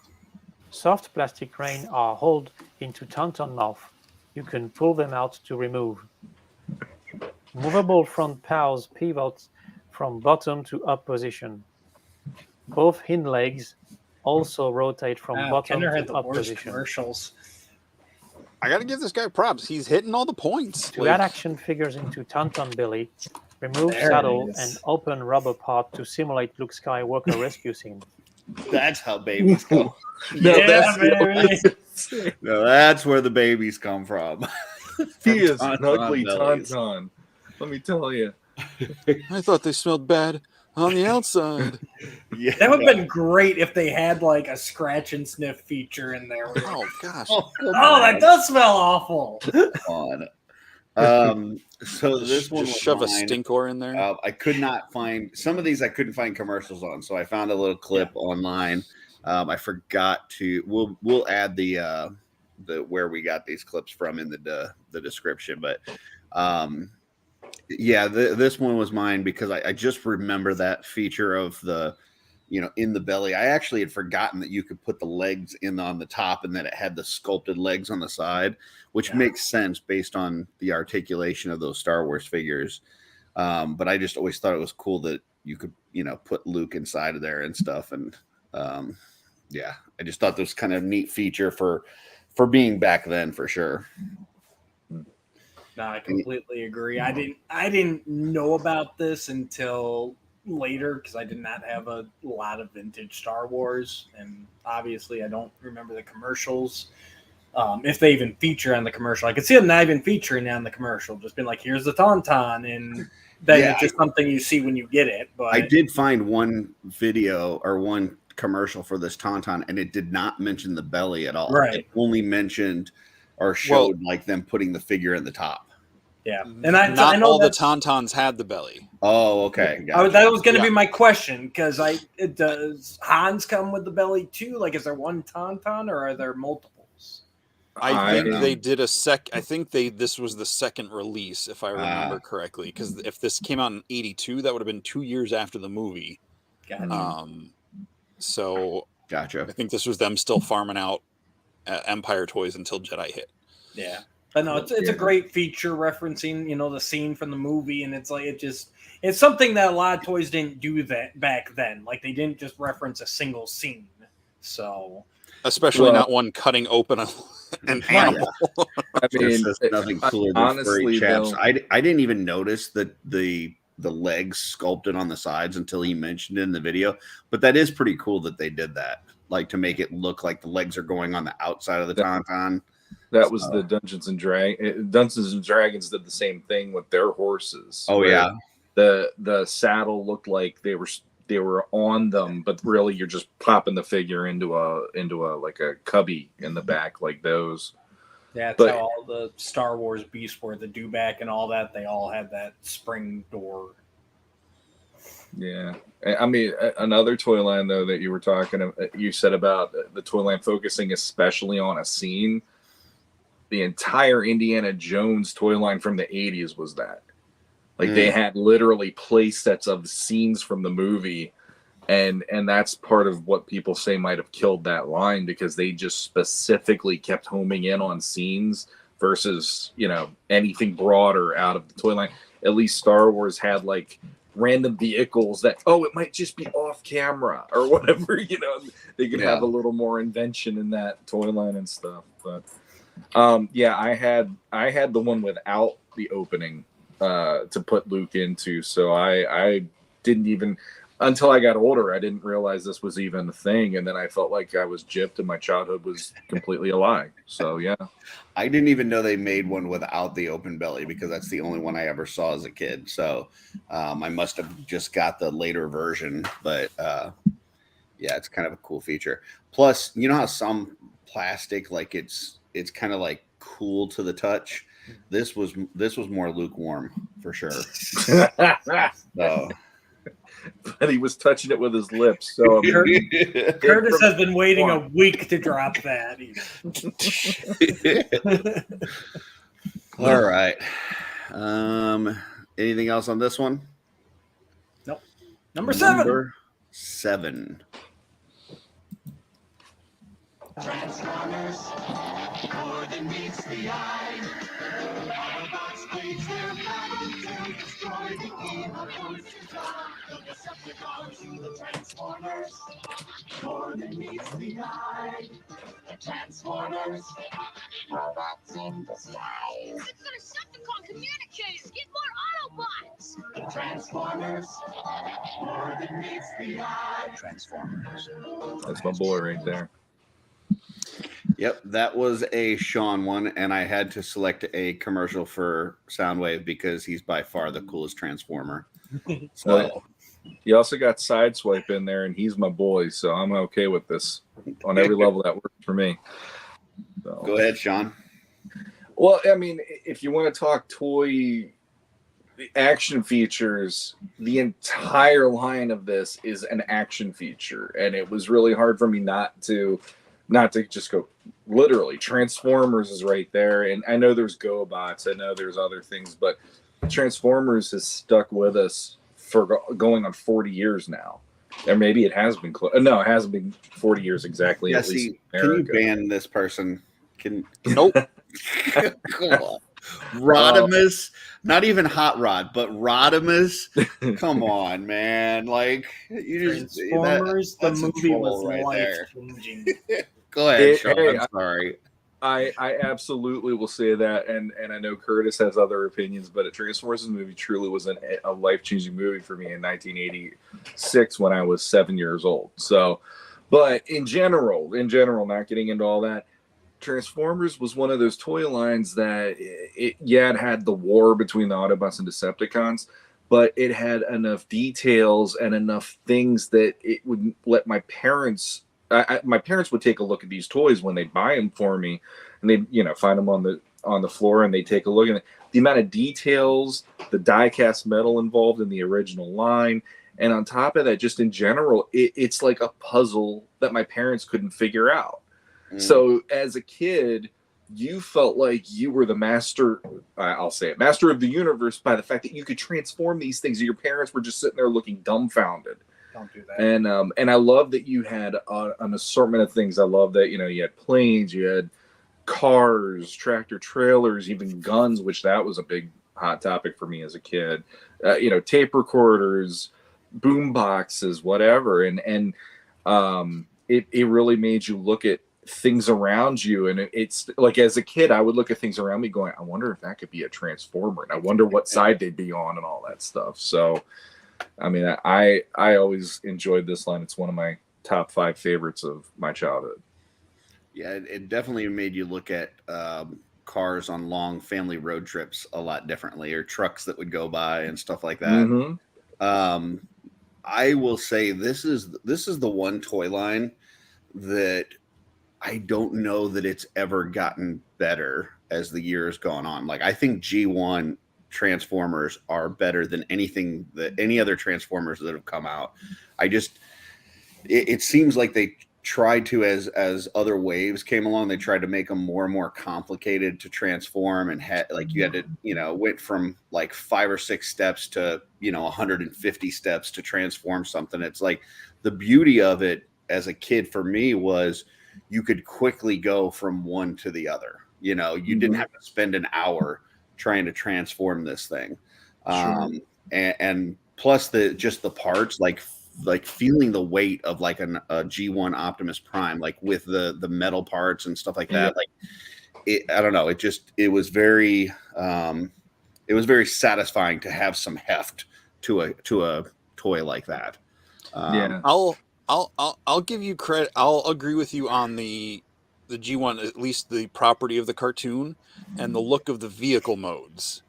Soft plastic reins are hauled into Tauntaun mouth. You can pull them out to remove. Movable front paws pivot from bottom to up position. Both hind legs also rotate from bottom Kenner to had the up worst position. commercials. I got to give this guy props. He's hitting all the points. To add action figures into Tauntaun Billy, remove There it saddle is. and open rubber part to simulate Luke Skywalker rescue scene. That's how babies come. No, Yeah, baby. No, that's where the babies come from. He is Tauntaun an ugly bellies. Tauntaun. Let me tell you. I thought they smelled bad on the outside. Yeah. That would have been great if they had like a scratch and sniff feature in there. Oh gosh. Oh, Oh, that does smell awful. on. So this one Just was shove a mine. stinkor in there. I could not find some of these. I couldn't find commercials on, so I found a little clip online. I forgot to. We'll add the where we got these clips from in the description. But yeah, this one was mine because I just remember that feature of the, in the belly. I actually had forgotten that you could put the legs in on the top and that it had the sculpted legs on the side, which makes sense based on the articulation of those Star Wars figures. But I just always thought it was cool that you could, put Luke inside of there and stuff. And yeah, I just thought this was kind of a neat feature for being back then, for sure. No, I completely agree. I didn't know about this until later because I did not have a lot of vintage Star Wars, and obviously I don't remember the commercials. If they even feature on the commercial, I could see them not even featuring on the commercial, just being like, "Here's the Tauntaun," and then it's just something you see when you get it. But I did find one video or one commercial for this Tauntaun, and it did not mention the belly at all. Right. It only mentioned or showed like them putting the figure in the top. Yeah, and I know all the Tauntauns had the belly. Oh, okay. That was going to be my question because does Hans come with the belly too? Like, is there one Tauntaun or are there multiples? I think they did I think this was the second release, if I remember correctly. Because if this came out in '82, that would have been 2 years after the movie. Gotcha. So Gotcha. I think this was them still farming out Empire toys until Jedi hit. Yeah. But no, it's a great feature referencing, the scene from the movie, and it's like it's something that a lot of toys didn't do that back then. Like they didn't just reference a single scene. So especially not one cutting open an animal. I mean, nothing cooler than honestly, furry chaps. I didn't even notice that the legs sculpted on the sides until he mentioned it in the video. But that is pretty cool that they did that, like to make it look like the legs are going on the outside of the Tauntaun. That was the Dungeons and Dragons did the same thing with their horses. Oh yeah, the saddle looked like they were on them, but really you're just popping the figure into a like a cubby in the back, like those. Yeah, that's how all the Star Wars beasts were. The dewback and all that, they all had that spring door. Yeah, I mean, another toy line though that you were talking, you said about the toy line focusing especially on a scene. The entire Indiana Jones toy line from the 80s was that. Like they had literally play sets of scenes from the movie, and that's part of what people say might have killed that line because they just specifically kept homing in on scenes versus anything broader out of the toy line. At least Star Wars had like random vehicles that it might just be off camera or whatever. They could have a little more invention in that toy line and stuff, but. I had the one without the opening to put Luke into, so I didn't even until I got older I didn't realize this was even a thing, and then I felt like I was gypped and my childhood was completely a lie. So yeah, I didn't even know they made one without the open belly because that's the only one I ever saw as a kid. So I must have just got the later version, but yeah, it's kind of a cool feature. Plus, you know how some plastic like it's kind of like cool to the touch. This was more lukewarm for sure. So. But he was touching it with his lips. So Curtis has been waiting a week to drop that. All right. Anything else on this one? Nope. Number 7. Number 7. Transformers, more than meets the eye. Autobots wage their battle to destroy the evil forces of the You're going to the Transformers, more than meets the eye. The Transformers, robots in disguise. It's the Decepticon communicators! Get more Autobots! The Transformers, more than meets the eye. Transformers. That's my boy right there. Yep, that was a Sean one, and I had to select a commercial for Soundwave because he's by far the coolest Transformer. So You also got Sideswipe in there, and he's my boy, so I'm okay with this on every level. That works for me. So. Go ahead, Sean. Well, I mean, if you want to talk toy action features, the entire line of this is an action feature, and it was really hard for me not to just go literally. Transformers is right there, and I know there's GoBots, I know there's other things, but Transformers has stuck with us for going on 40 years now. Or maybe it has been no, it hasn't been 40 years exactly. At least can you ban this person? Nope. Come on. Rodimus, not even Hot Rod, but Rodimus. Come on, man! Like you just Transformers, the that's a movie troll was right life there. changing. Go ahead, Sean. Hey, I'm sorry. I absolutely will say that, and I know Curtis has other opinions, but a Transformers movie truly was a life-changing movie for me in 1986 when I was 7 years old. So, but in general, not getting into all that, Transformers was one of those toy lines that it had the war between the Autobots and Decepticons, but it had enough details and enough things that it would let my parents. My parents would take a look at these toys when they buy them for me, and they find them on the floor, and they take a look at it. The amount of details, the die-cast metal involved in the original line, and on top of that, just in general, it's like a puzzle that my parents couldn't figure out. So as a kid, you felt like you were the master. I'll say it, master of the universe, by the fact that you could transform these things, and your parents were just sitting there looking dumbfounded. Don't do that. And I love that you had an assortment of things. I love that you had planes, you had cars, tractor trailers, even guns, which that was a big hot topic for me as a kid. Tape recorders, boom boxes, whatever, and it really made you look at things around you. And it's like, as a kid, I would look at things around me going, I wonder if that could be a Transformer, and I wonder what side they'd be on and all that stuff. So I mean, I always enjoyed this line. It's one of my top 5 favorites of my childhood. Yeah, it definitely made you look at cars on long family road trips a lot differently, or trucks that would go by and stuff like that. I will say this is the one toy line that I don't know that it's ever gotten better as the years gone on. Like, I think G1 Transformers are better than any other Transformers that have come out. It seems like they tried to, as other waves came along, they tried to make them more and more complicated to transform, and you had to went from like 5 or 6 steps to 150 steps to transform something. It's like the beauty of it as a kid for me was you could quickly go from one to the other. You didn't have to spend an hour trying to transform this thing. And plus the parts, like feeling the weight of like a G1 Optimus Prime, like with the metal parts and stuff like that. Like I don't know, it was very satisfying to have some heft to a toy like that. I'll give you credit. I'll agree with you on the G1, at least the property of the cartoon and the look of the vehicle modes.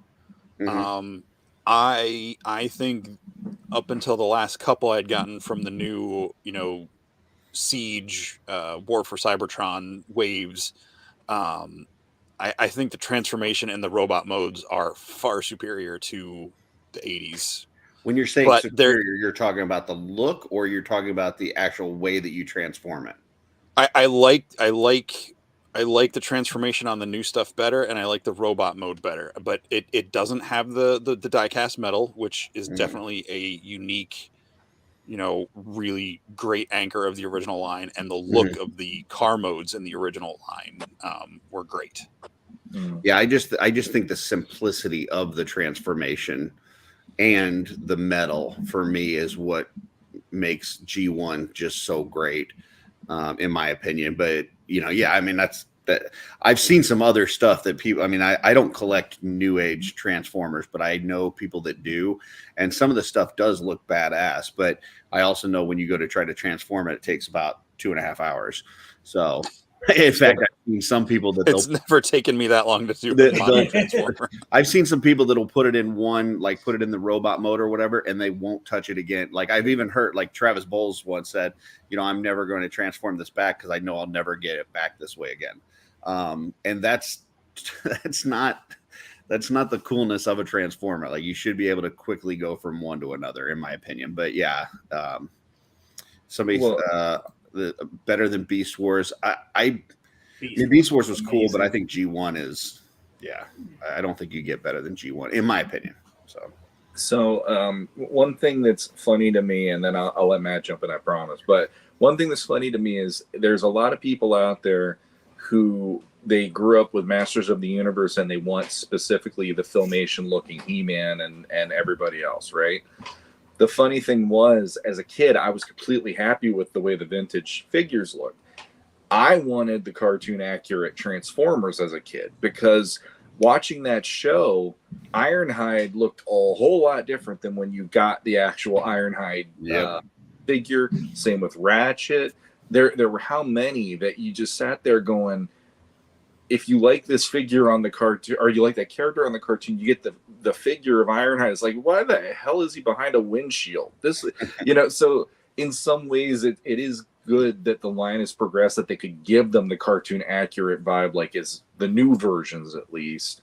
I think up until the last couple I'd gotten from the new, Siege, War for Cybertron waves, I think the transformation and the robot modes are far superior to the 80s. When you're saying superior, you're talking about the look, or you're talking about the actual way that you transform it? I like the transformation on the new stuff better, and I like the robot mode better. But it doesn't have the die-cast metal, which is definitely a unique, really great anchor of the original line, and the look of the car modes in the original line were great. Yeah, I just think the simplicity of the transformation and the metal for me is what makes G1 just so great, in my opinion. But I mean, that I've seen some other stuff that people, I mean, I don't collect new age Transformers, but I know people that do, and some of the stuff does look badass. But I also know when you go to try to transform it, it takes about 2.5 hours. So in fact, I've seen some people that it's never taken me that long to do a modern Transformer. I've seen some people that'll put it in one, like put it in the robot mode or whatever, and they won't touch it again. Like I've even heard, like Travis Bowles once said, I'm never going to transform this back because I know I'll never get it back this way again. And that's not the coolness of a Transformer. Like you should be able to quickly go from one to another, in my opinion. But yeah, better than Beast Wars. Beast Wars was cool, but I think G1 is, I don't think you get better than G1, in my opinion. So one thing that's funny to me, and then I'll let Matt jump in, I promise. But one thing that's funny to me is there's a lot of people out there who they grew up with Masters of the Universe and they want specifically the Filmation looking He-Man and everybody else, right? The funny thing was, as a kid, I was completely happy with the way the vintage figures looked. I wanted the cartoon accurate Transformers as a kid because watching that show, Ironhide looked a whole lot different than when you got the actual Ironhide figure. Same with Ratchet. There were how many that you just sat there going, if you like this figure on the cartoon, or you like that character on the cartoon, you get the figure of Ironhide. It's like, why the hell is he behind a windshield? This, so in some ways it is good that the line has progressed, that they could give them the cartoon accurate vibe, like is the new versions at least.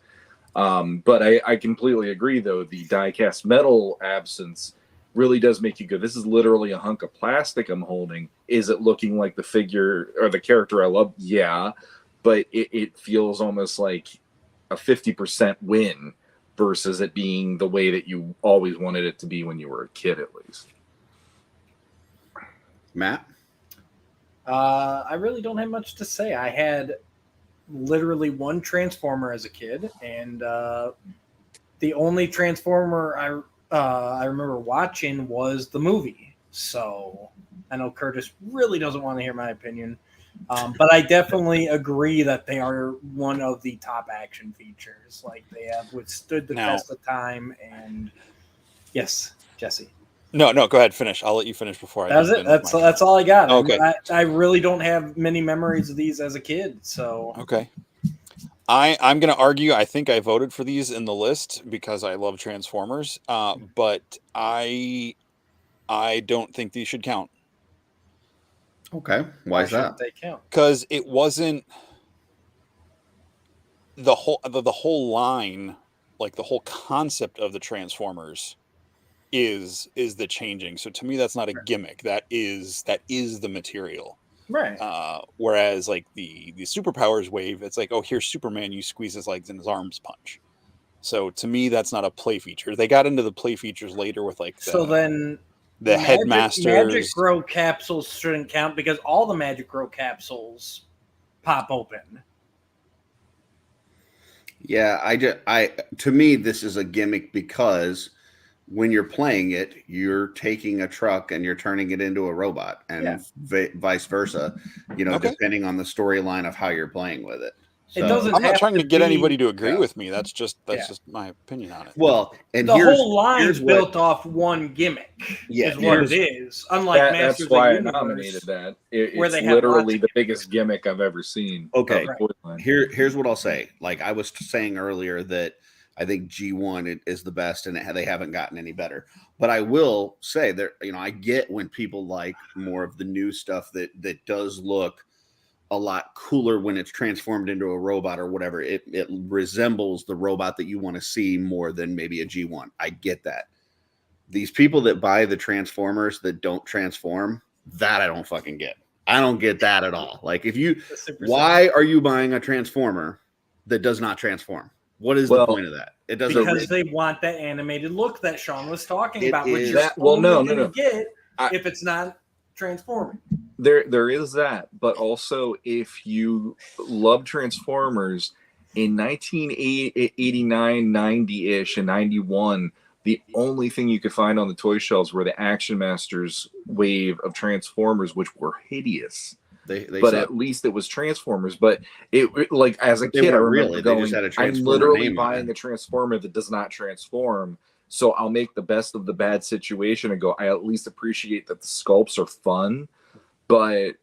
But I completely agree, though, the die-cast metal absence really does make you go, this is literally a hunk of plastic I'm holding. Is it looking like the figure or the character I love? Yeah. But it feels almost like a 50% win versus it being the way that you always wanted it to be when you were a kid, at least. Matt? I really don't have much to say. I had literally one Transformer as a kid, and the only Transformer I remember watching was the movie. So I know Curtis really doesn't want to hear my opinion. But I definitely agree that they are one of the top action features. Like they have withstood the test of time. And yes, Jesse. No, go ahead, finish. I'll let you finish before I. That's it. That's all I got. Okay. I really don't have many memories of these as a kid. So okay. I'm going to argue. I think I voted for these in the list because I love Transformers. But I don't think these should count. Okay, why is that? They count because it wasn't the whole line, like the whole concept of the Transformers is the changing. So to me, that's not a gimmick. That is the material, right? Whereas like the superpowers wave, it's like, oh, here's Superman. You squeeze his legs and his arms punch. So to me, that's not a play feature. They got into the play features later with like the headmasters. Magic Grow capsules shouldn't count because all the Magic Grow capsules pop open. Yeah, to me, this is a gimmick because when you're playing it, you're taking a truck and you're turning it into a robot, and vice versa. Depending on the storyline of how you're playing with it. So, I'm not trying to get anybody to agree with me. That's just my opinion on it. Well, and the whole line's built off one gimmick. Yeah, is what it is. Unlike Masters that's why of the I Universe, nominated that. It's where they have literally the biggest gimmick I've ever seen. Okay, here's what I'll say. Like I was saying earlier that I think G1 is the best, and they haven't gotten any better. But I will say that I get when people like more of the new stuff that does look a lot cooler when it's transformed into a robot or whatever. It resembles the robot that you want to see more than maybe a G1. I get that. These people that buy the Transformers that don't transform, that I don't fucking get. I don't get that at all. Like why are you buying a Transformer that does not transform? What is the point of that? It doesn't, because they want that animated look that Sean was talking about, which is that no. Get if it's not transforming. There is that, but also if you love Transformers in 1989, 90-ish, and 91, The only thing you could find on the toy shelves were the Action Masters wave of Transformers, which were hideous. They but suck. at least it was Transformers. But it like as a kid, I remember really. They going, just had a I'm Transformer literally name on buying it. a Transformer that does not transform. So I'll make the best of the bad situation and go, I at least appreciate that the sculpts are fun. But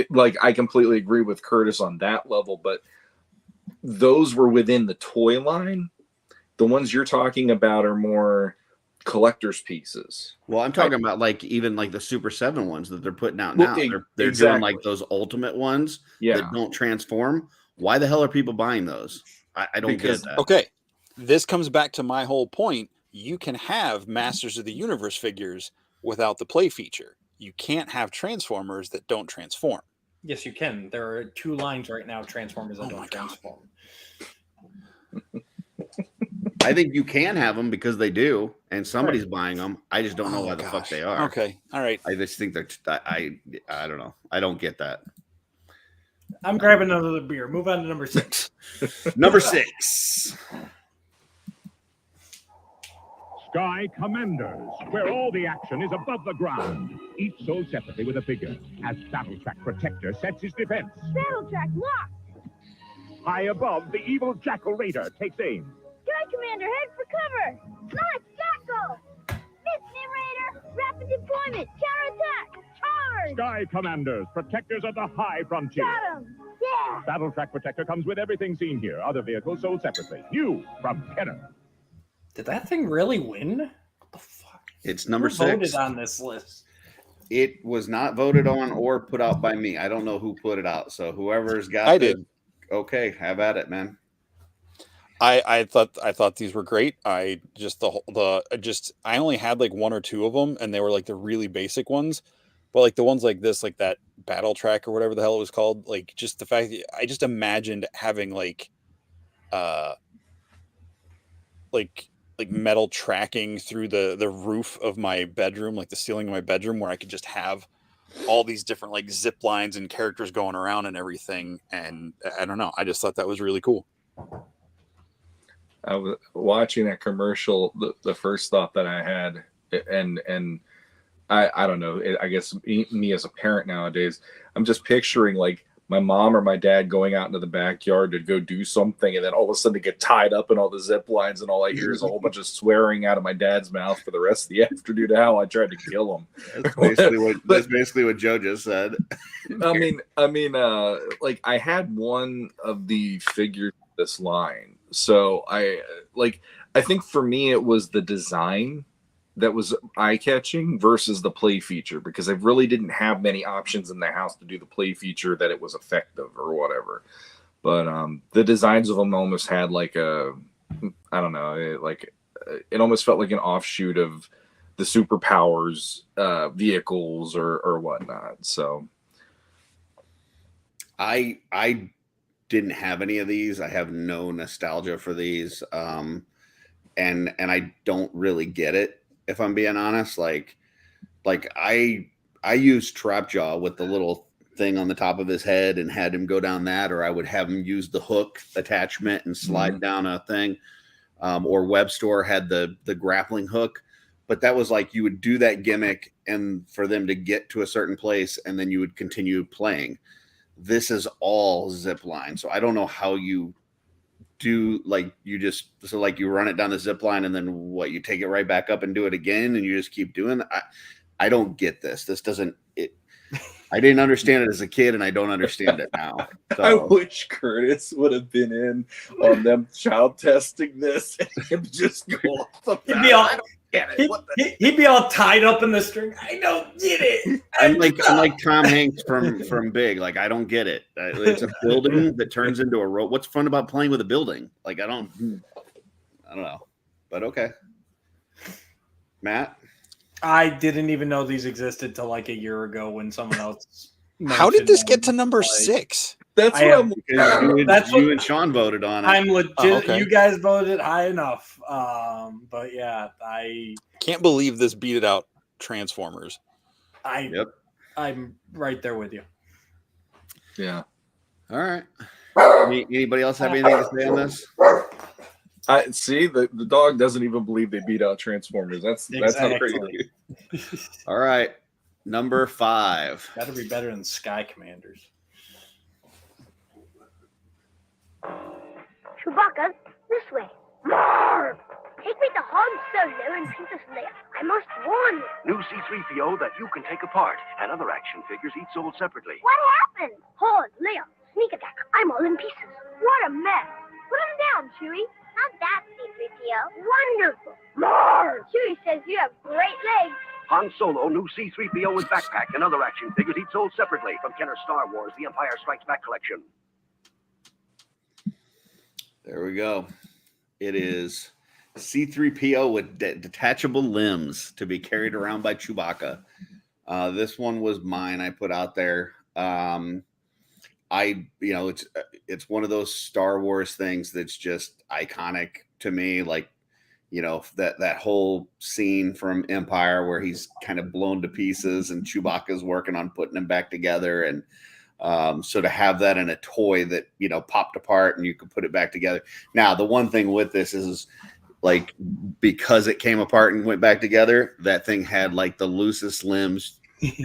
like, I completely agree with Curtis on that level. But those were within the toy line. The ones you're talking about are more collector's pieces. Well, I'm talking about like even like the Super 7 ones that they're putting out now. They're doing like those ultimate ones that don't transform. Why the hell are people buying those? I don't get that. Okay, this comes back to my whole point. You can have Masters of the Universe figures without the play feature. You can't have Transformers that don't transform. Yes, you can. There are 2 lines right now of Transformers that don't transform. I think you can have them because they do, and somebody's buying them. I just don't know why the fuck they are. Okay, all right. I just think they're. I don't know. I don't get that. I'm grabbing another beer. Move on to number 6. Number 6. Sky Commanders, where all the action is above the ground. Each sold separately with a figure, as Battle Track Protector sets his defense. Battle Track locked. High above, the evil Jackal Raider takes aim. Sky Commander, head for cover. Nice Jackal. Miss me, Raider. Rapid deployment. Counterattack. Charge. Sky Commanders, protectors of the high frontier. Got him. Yeah. Battle Track Protector comes with everything seen here. Other vehicles sold separately. New from Kenner. Did that thing really win? What the fuck? It's number Who 6. voted on this list? It was not voted on or put out by me. I don't know who put it out. So whoever's got I did. Okay, have at it, man. I thought these were great. I only had like 1 or 2 of them, and they were like the really basic ones. But like the ones like this, like that Battle Track or whatever the hell it was called, like just the fact that I just imagined having like metal tracking through the roof of my bedroom, like the ceiling of my bedroom, where I could just have all these different like zip lines and characters going around and everything. And I don't know, I just thought that was really cool. I was watching that commercial. The first thought that I had, and I don't know. I guess me as a parent nowadays, I'm just picturing like my mom or my dad going out into the backyard to go do something, and then all of a sudden they get tied up in all the zip lines, and all I hear is a whole bunch of swearing out of my dad's mouth for the rest of the afternoon. How I tried to kill him. That's basically what Joe just said. Like I had one of the figures of this line, so I think for me it was the design that was eye-catching versus the play feature, because I really didn't have many options in the house to do the play feature that it was effective or whatever. But the designs of them almost had like it almost felt like an offshoot of the Superpowers vehicles or whatnot. So I didn't have any of these. I have no nostalgia for these, and I don't really get it. If I'm being honest, like I used Trapjaw with the little thing on the top of his head and had him go down that, or I would have him use the hook attachment and slide down a thing, or Web Store had the grappling hook, but that was like you would do that gimmick and for them to get to a certain place, and then you would continue playing. This is all zip line, so I don't know how you do, like you run it down the zip line and then what, you take it right back up and do it again and you just keep doing it. I don't get this. This doesn't it. I didn't understand it as a kid and I don't understand it now. So. I wish Curtis would have been in on them child testing this and him just go off the bat. He'd be all tied up in the string. I don't get it. I'm like Tom Hanks from Big. Like I don't get it. It's a building that turns into a rope. What's fun about playing with a building? Like I don't know. But okay, Matt. I didn't even know these existed till like a year ago when someone else. How did this get to number 6? That's what you and Sean voted on it. I'm legit. Oh, okay. You guys voted high enough. But yeah, I can't believe this beat it out. Transformers. I'm right there with you. Yeah. All right. Anybody else have anything to say on this? I see the dog doesn't even believe they beat out Transformers. That's how crazy. All right, number 5. Got to be better than Sky Commanders. Chewbacca, this way. Marv! Take me to Han Solo and Princess Leia. I must warn you. New C-3PO that you can take apart, and other action figures each sold separately. What happened? Han, Leia, sneak attack. I'm all in pieces. What a mess. Put him down, Chewie. How's that, C-3PO? Wonderful. Marv! Chewie says you have great legs. Han Solo, new C-3PO with backpack, and other action figures each sold separately from Kenner Star Wars, The Empire Strikes Back collection. There we go. It is C-3PO with detachable limbs to be carried around by Chewbacca. This one was mine. I put out there. It's one of those Star Wars things that's just iconic to me. Like, that whole scene from Empire where he's kind of blown to pieces and Chewbacca's working on putting them back together. And so to have that in a toy that, popped apart and you could put it back together. Now, the one thing with this is like, because it came apart and went back together, that thing had like the loosest limbs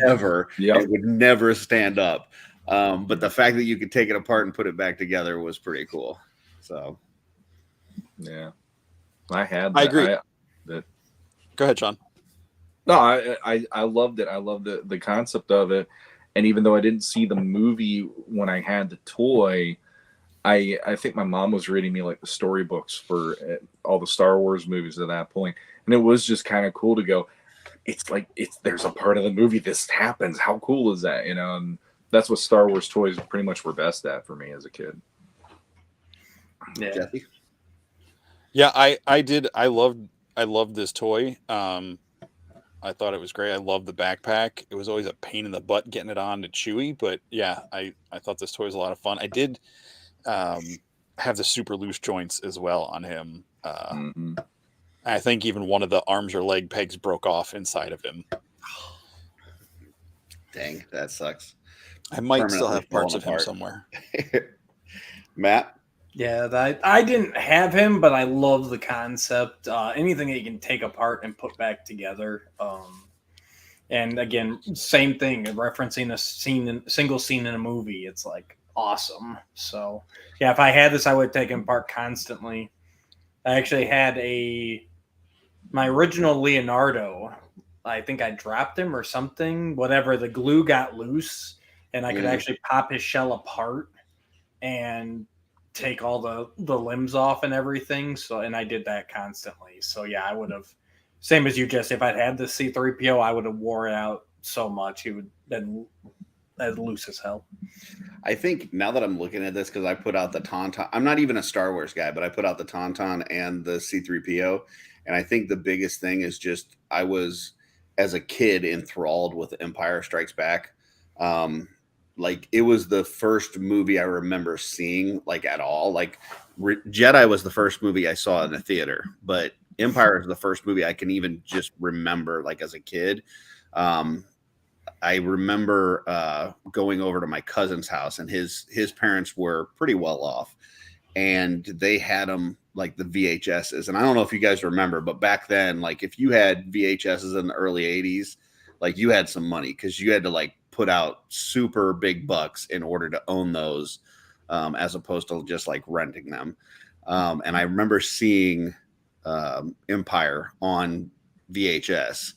ever. It would never stand up. But the fact that you could take it apart and put it back together was pretty cool. So, yeah, I agree. Go ahead, Sean. No, I loved it. I loved the concept of it. And even though I didn't see the movie when I had the toy, I think my mom was reading me like the storybooks for all the Star Wars movies at that point. And it was just kind of cool to go, there's a part of the movie this happens. How cool is that? And that's what Star Wars toys pretty much were best at for me as a kid. Yeah. Jesse? Yeah, I loved this toy. I thought it was great. I loved the backpack. It was always a pain in the butt getting it on to Chewie, but yeah, I thought this toy was a lot of fun. I did have the super loose joints as well on him. I think even one of the arms or leg pegs broke off inside of him. Dang, that sucks. I might still have parts of him somewhere. Matt? Yeah, I didn't have him, but I love the concept. Anything that you can take apart and put back together. And again, same thing, referencing single scene in a movie. It's like awesome. So yeah, if I had this, I would take him apart constantly. I actually had my original Leonardo. I think I dropped him or something. Whatever, the glue got loose, and I could actually pop his shell apart and take all the limbs off and everything. So, and I did that constantly. So yeah, I would have, same as you, Jesse, if I'd had the C-3PO, I would have wore it out so much. He would been as loose as hell. I think now that I'm looking at this, because I put out the Tauntaun, I'm not even a Star Wars guy, but I put out the Tauntaun and the C-3PO. And I think the biggest thing is just, I was, as a kid, enthralled with Empire Strikes Back. Like, it was the first movie I remember seeing, like, at all. Like, Jedi was the first movie I saw in the theater, but Empire is the first movie I can even just remember, like, as a kid. I remember going over to my cousin's house, and his parents were pretty well off, and they had them, like, the VHSs. And I don't know if you guys remember, but back then, like, if you had VHSs in the early 80s, like, you had some money, because you had to, like, put out super big bucks in order to own those, as opposed to just like renting them. And I remember seeing Empire on VHS,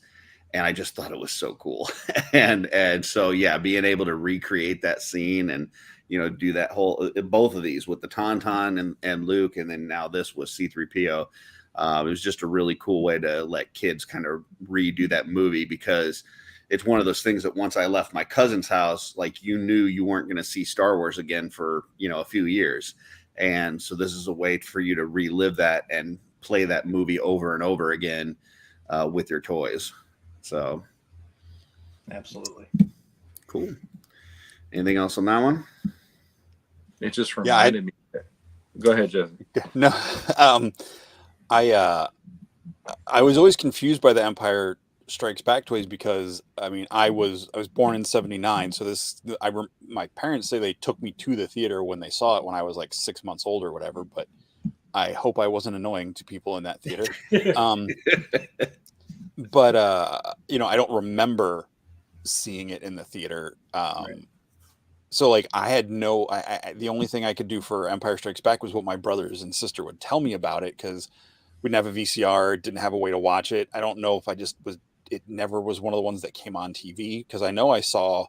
and I just thought it was so cool. and so, yeah, being able to recreate that scene and, do that whole, both of these with the Tauntaun and Luke, and then now this was C-3PO. It was just a really cool way to let kids kind of redo that movie, because it's one of those things that once I left my cousin's house, like, you knew you weren't going to see Star Wars again for, a few years. And so this is a way for you to relive that and play that movie over and over again with your toys. So. Absolutely. Cool. Anything else on that one? It just reminded me. Go ahead, Jeff. No, I was always confused by the Empire Strikes Back toys, because I was born in 79, so my parents say they took me to the theater when they saw it when I was like 6 months old or whatever, but I hope I wasn't annoying to people in that theater. But you know, I don't remember seeing it in the theater. So like I had no, the only thing I could do for Empire Strikes Back was what my brothers and sister would tell me about it, because we didn't have a VCR, didn't have a way to watch it. I don't know if it never was one of the ones that came on TV, because I know I saw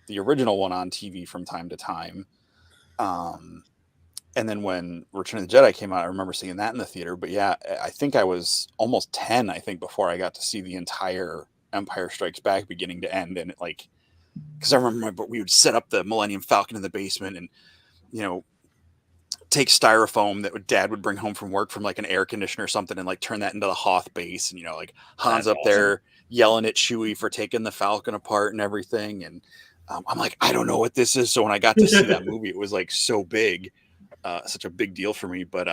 the original one on TV from time to time. And then when Return of the Jedi came out, I remember seeing that in the theater. But yeah, I think I was almost 10, I think, before I got to see the entire Empire Strikes Back beginning to end. And it, like, because I remember we would set up the Millennium Falcon in the basement and, you know, take styrofoam that Dad would bring home from work from like an air conditioner or something and like turn that into the Hoth base. And, you know, like Han's up there yelling at Chewie for taking the Falcon apart and everything. And I'm like, I don't know what this is. So when I got to see that movie, it was like so big. Such a big deal for me, but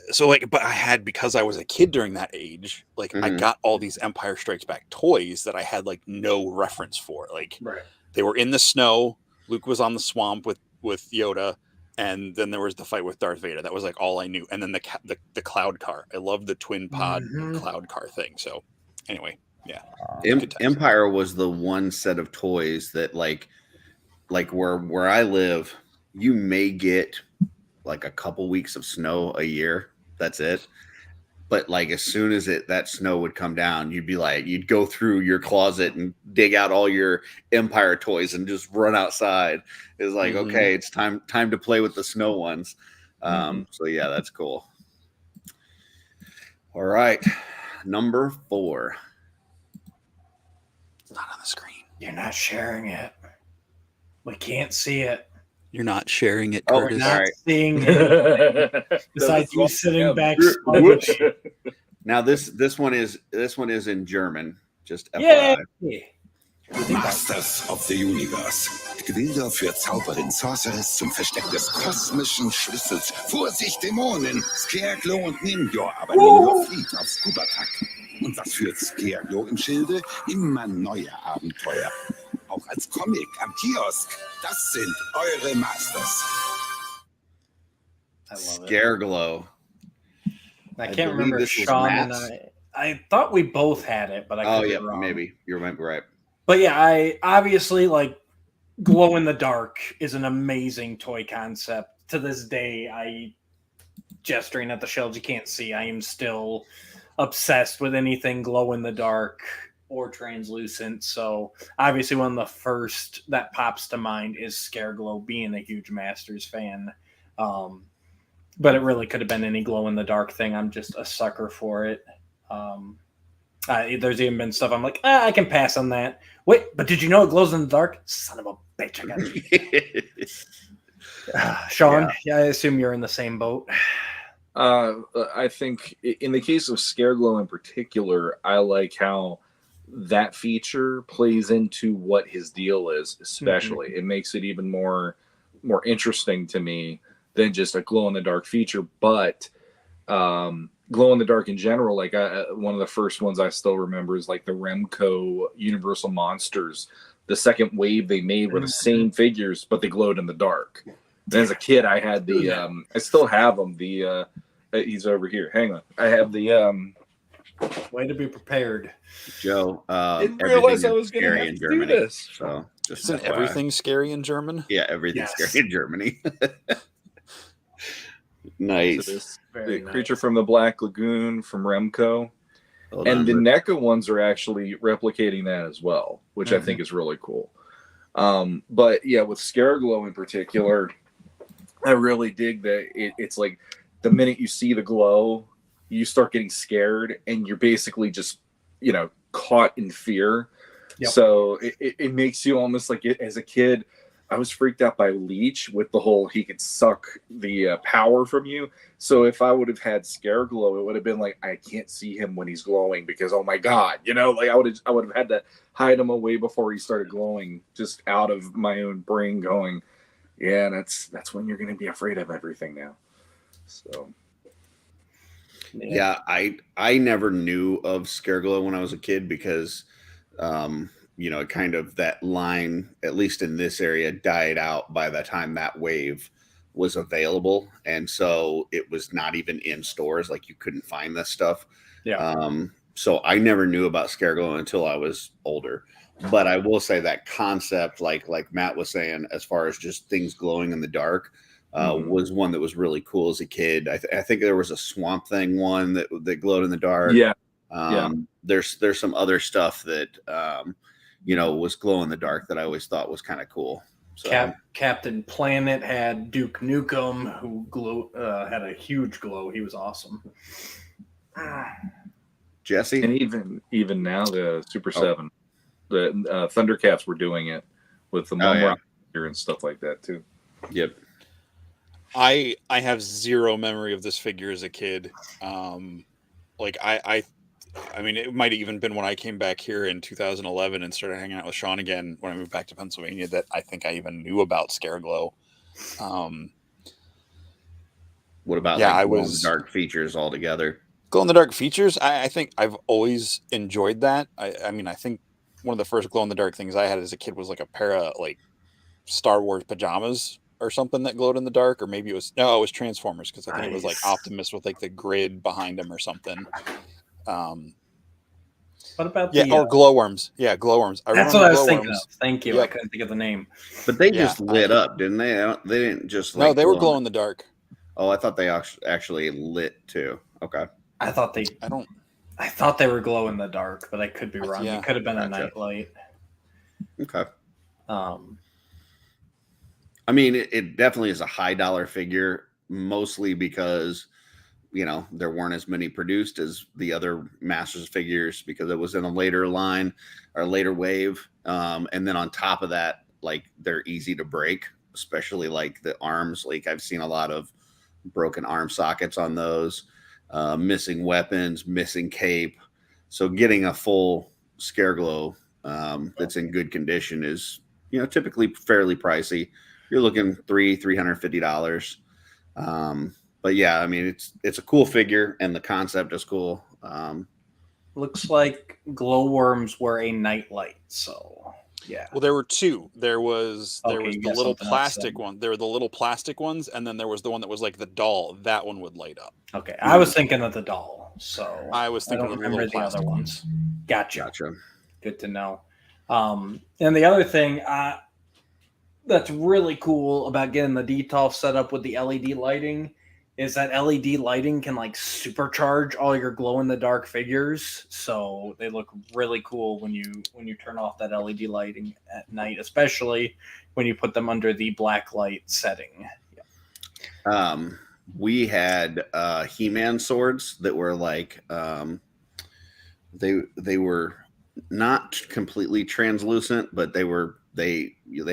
so like, but I had, because I was a kid during that age, like I got all these Empire Strikes Back toys that I had like no reference for. Like they were in the snow. Luke was on the swamp with Yoda, and then there was the fight with Darth Vader. That was like all I knew. And then the cloud car. I love the twin pod cloud car thing. So anyway, yeah. Empire was the one set of toys that like where I live, you may get like a couple weeks of snow a year. That's it. But like as soon as that snow would come down, you'd go through your closet and dig out all your Empire toys and just run outside. It's like, okay, it's time to play with the snow ones. So yeah, that's cool. All right. Number 4. It's not on the screen. You're not sharing it. We can't see it. You're not sharing it, Curtis. We're not seeing it. Besides you sitting back. Now this one is in German. Just FYI. Masters of the Universe. Gebilde für Zauberin Sorceress zum Versteck des kosmischen Schlüssels. Vorsicht, Dämonen! Scareglow und Ninjo, aber Ninjo flieht auf Scuba-Takt. Und was führt Scareglow im Schilde? Immer neue Abenteuer. Auch als Comic am Kiosk. Das sind eure Masters. I love Scareglow. I can't remember Sean and I thought we both had it, but I could be wrong. Maybe you're right. But yeah, I obviously like glow in the dark is an amazing toy concept. To this day, I gesturing at the shelves you can't see. I am still obsessed with anything glow in the dark or translucent. So obviously one of the first that pops to mind is Scareglow, being a huge Masters fan. But it really could have been any glow in the dark thing. I'm just a sucker for it. There's even been stuff I'm like, I can pass on that. Wait, but did you know it glows in the dark? Son of a bitch, I got you. Sean, I assume you're in the same boat. I think in the case of Scareglow in particular, I like how that feature plays into what his deal is, especially. It makes it even more interesting to me than just a glow-in-the-dark feature, but glow-in-the-dark in general, like one of the first ones I still remember is like the Remco Universal Monsters. The second wave they made were the same figures, but they glowed in the dark. And as a kid, I had the I still have them. He's over here. Hang on. I have the way to be prepared, Joe. Didn't realize I was going to have to do this. So isn't everything scary in German? Yeah, everything's scary in Germany. Nice. So the Creature from the Black Lagoon from Remco. And the NECA ones are actually replicating that as well, which I think is really cool. But yeah, with Scareglow in particular, I really dig that it's like the minute you see the glow, you start getting scared and you're basically just, caught in fear. Yep. So it makes you almost like as a kid, I was freaked out by Leech with the whole he could suck the power from you. So if I would have had Scareglow, it would have been like I can't see him when he's glowing because oh my god, like I would have had to hide him away before he started glowing, just out of my own brain going, yeah, that's when you're going to be afraid of everything now. So yeah, I never knew of Scareglow when I was a kid because kind of that line, at least in this area, died out by the time that wave was available, and so it was not even in stores. Like you couldn't find this stuff. Yeah. So I never knew about Scareglow until I was older. But I will say that concept, like Matt was saying, as far as just things glowing in the dark, was one that was really cool as a kid. I think there was a Swamp Thing one that glowed in the dark. Yeah. There's some other stuff that was glow in the dark that I always thought was kind of cool. So. Captain Planet had Duke Nukem, who had a huge glow. He was awesome. Jesse, and even now the Super 7, the Thundercats were doing it with the Mum Rocker and stuff like that too. Yep. I have zero memory of this figure as a kid. Like I mean, it might have even been when I came back here in 2011 and started hanging out with Sean again when I moved back to Pennsylvania that I think I even knew about Scareglow. What about dark features altogether? Glow in the dark features. I think I've always enjoyed that. I mean, I think one of the first glow in the dark things I had as a kid was like a pair of like Star Wars pajamas or something that glowed in the dark, or maybe it was Transformers, because I think it was like Optimus with like the grid behind him or something. What about or glowworms? Yeah, glowworms. That's what I was thinking of. Thank you. Yep. I couldn't think of the name. But they just lit up, didn't they? They didn't just no. They were glow in the dark. Oh, I thought they actually lit too. Okay. I thought they were glow in the dark, but I could be wrong. It could have been a nightlight. Okay. I mean, it definitely is a high dollar figure, mostly because there weren't as many produced as the other Masters figures because it was in a later line or later wave. And then on top of that, like they're easy to break, especially like the arms. Like I've seen a lot of broken arm sockets on those, missing weapons, missing cape. So getting a full Scareglow that's in good condition is, typically fairly pricey. You're looking $350. But yeah, I mean, it's a cool figure and the concept is cool. Looks like glowworms were a nightlight. So yeah. Well, there were two. There was the little plastic one. There were the little plastic ones, and then there was the one that was like the doll. That one would light up. Okay, I was thinking of the doll. So I was thinking of the little plastic other ones. Gotcha. Gotcha. Good to know. And the other thing that's really cool about getting the DTOF set up with the LED lighting is that LED lighting can like supercharge all your glow in the dark figures, so they look really cool when you turn off that LED lighting at night, especially when you put them under the black light setting. Yeah. We had He-Man swords that were like they were not completely translucent, but they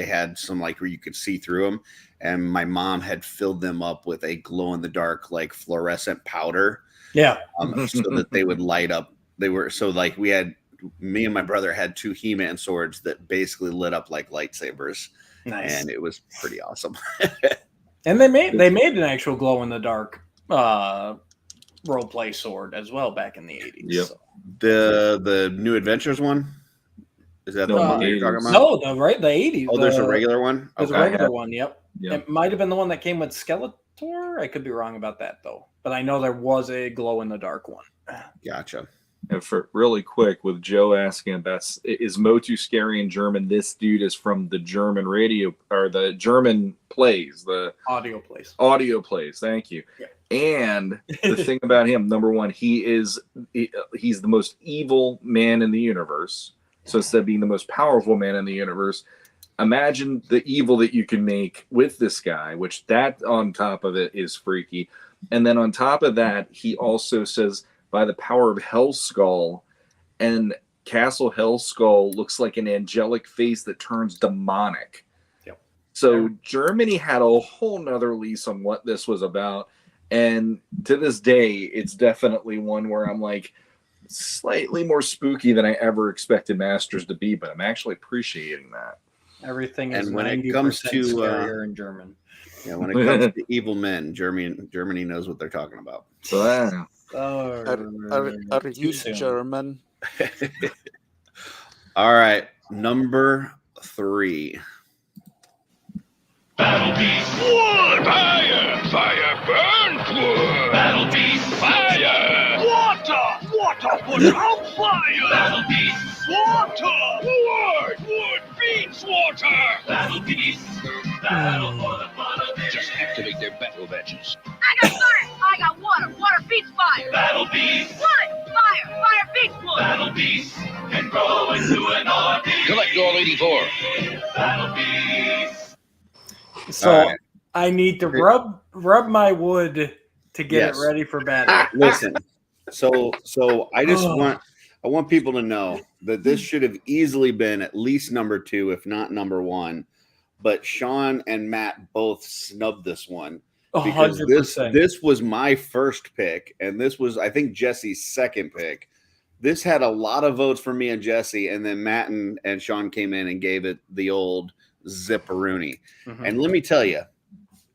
had some like where you could see through them, and my mom had filled them up with a glow in the dark like fluorescent powder. Yeah. So that they would light up. Me and my brother had two He-Man swords that basically lit up like lightsabers. Nice. And it was pretty awesome. And they made an actual glow in the dark role play sword as well back in the 80s. Yep. So. The New Adventures one? Is that the one you're talking about? No, the 80s. Oh, there's a regular one? There's a regular one, yep. It might have been the one that came with Skeletor. I could be wrong about that, though. But I know there was a glow-in-the-dark one. Gotcha. And for really quick, with Joe asking about, is Motu scary in German? This dude is from the German radio, or the German plays. The audio plays. Audio plays, thank you. Yeah. And the thing about him, number one, he's the most evil man in the universe. So instead of being the most powerful man in the universe, imagine the evil that you can make with this guy, which that on top of it is freaky. And then on top of that, he also says, by the power of Hellskull, and Castle Hellskull looks like an angelic face that turns demonic. Yep. So Germany had a whole nother lease on what this was about. And to this day, it's definitely one where I'm like, slightly more spooky than I ever expected Masters to be, but I'm actually appreciating that. Everything is, and when it comes to scarier in German. Yeah, when it comes to evil men, Germany knows what they're talking about. So are you German? All right, number 3. Battle Beast. Wood. Fire. Fire burns wood. Battle Beast. Fire. Water. Water puts out fire. Battle Beast. Water. Wood. Wood beats water. Battle Beast. Battle for the fun of it. Just activate their battle badges. I got fire. I got water. Water beats fire. Battle Beast. Wood. Fire. Fire beats wood. Battle Beast can grow into an RD. Collect all 84. Battle Beast. So Alright. I need to rub my wood to get Yes. it ready for battle. Listen, so I just want people to know that this should have easily been at least number 2, if not number 1. But Sean and Matt both snubbed this one because 100%. this was my first pick, and this was, I think, Jesse's second pick. This had a lot of votes for me and Jesse, and then Matt and Sean came in and gave it the old zipperoonie. Mhm. And let me tell you,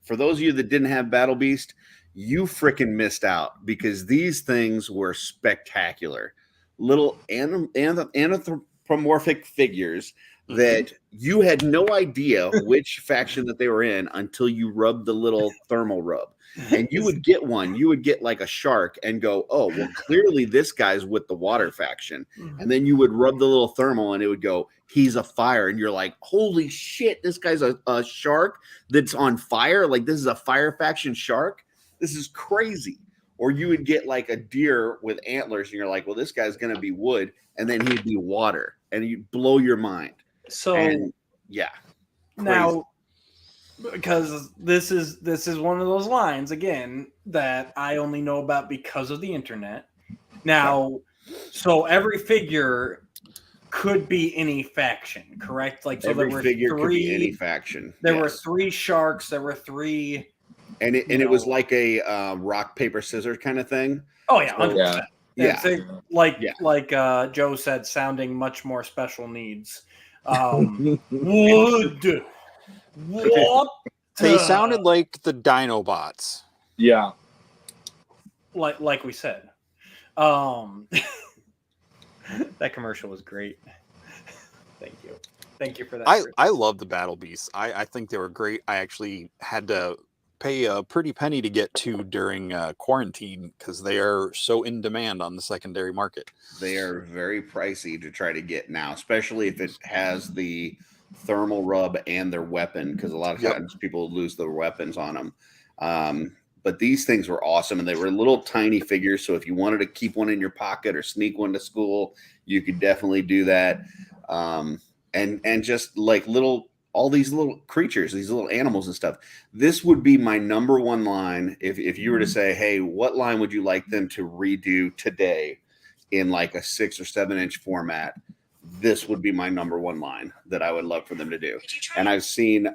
for those of you that didn't have Battle Beast, you freaking missed out because these things were spectacular. Little anthropomorphic figures that you had no idea which faction that they were in until you rubbed the little thermal rub. And you would get one, you would get like a shark and go, oh, well, clearly this guy's with the water faction. And then you would rub the little thermal and it would go, he's a fire. And you're like, holy shit, this guy's a shark that's on fire. Like, this is a fire faction shark. This is crazy. Or you would get like a deer with antlers and you're like, well, this guy's going to be wood. And then he'd be water and you'd blow your mind. So And yeah. now, because this is one of those lines again that I only know about because of the internet. Now, so every figure could be any faction, correct? Like, so Every there were figure could be any three. faction. There were Yes. 3 sharks. There were 3. And it was like a rock, paper, scissors kind of thing. Oh yeah, So- 100%. Yeah. It's like Yeah. Joe said, sounding much more special needs. Wood. What? They sounded like the Dinobots. Yeah. like we said. That commercial was great. Thank you for that. I love the Battle Beasts. I think they were great. I actually had to pay a pretty penny to get 2 during quarantine because they are so in demand on the secondary market. They are very pricey to try to get now, especially if it has the thermal rub and their weapon, because a lot of times people lose their weapons on them. But these things were awesome, and they were little tiny figures. So if you wanted to keep one in your pocket or sneak one to school, you could definitely do that. And just like all these little creatures, these little animals and stuff. This would be my number 1 line if you were to say, hey, what line would you like them to redo today in like a 6 or 7 inch format? This would be my number 1 line that I would love for them to do. And I've seen,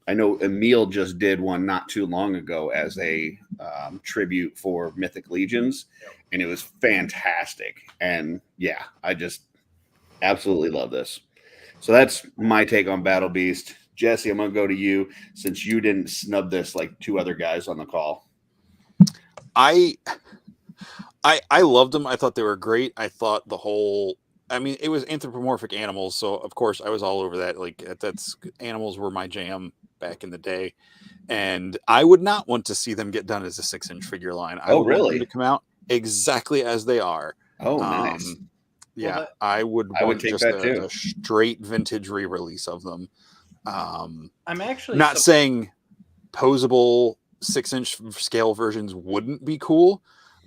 I know Emil just did one not too long ago as a tribute for Mythic Legions, and it was fantastic. And yeah, I just absolutely love this. So that's my take on Battle Beast. Jesse, I'm going to go to you since you didn't snub this like 2 other guys on the call. I loved them. I thought they were great. I thought it was anthropomorphic animals, so of course I was all over that. Like, that's animals were my jam back in the day, and I would not want to see them get done as a 6-inch figure line. I would want them to come out exactly as they are. Oh, nice. Yeah, I would take just that too. a straight vintage re-release of them. I'm actually not saying posable 6-inch scale versions wouldn't be cool,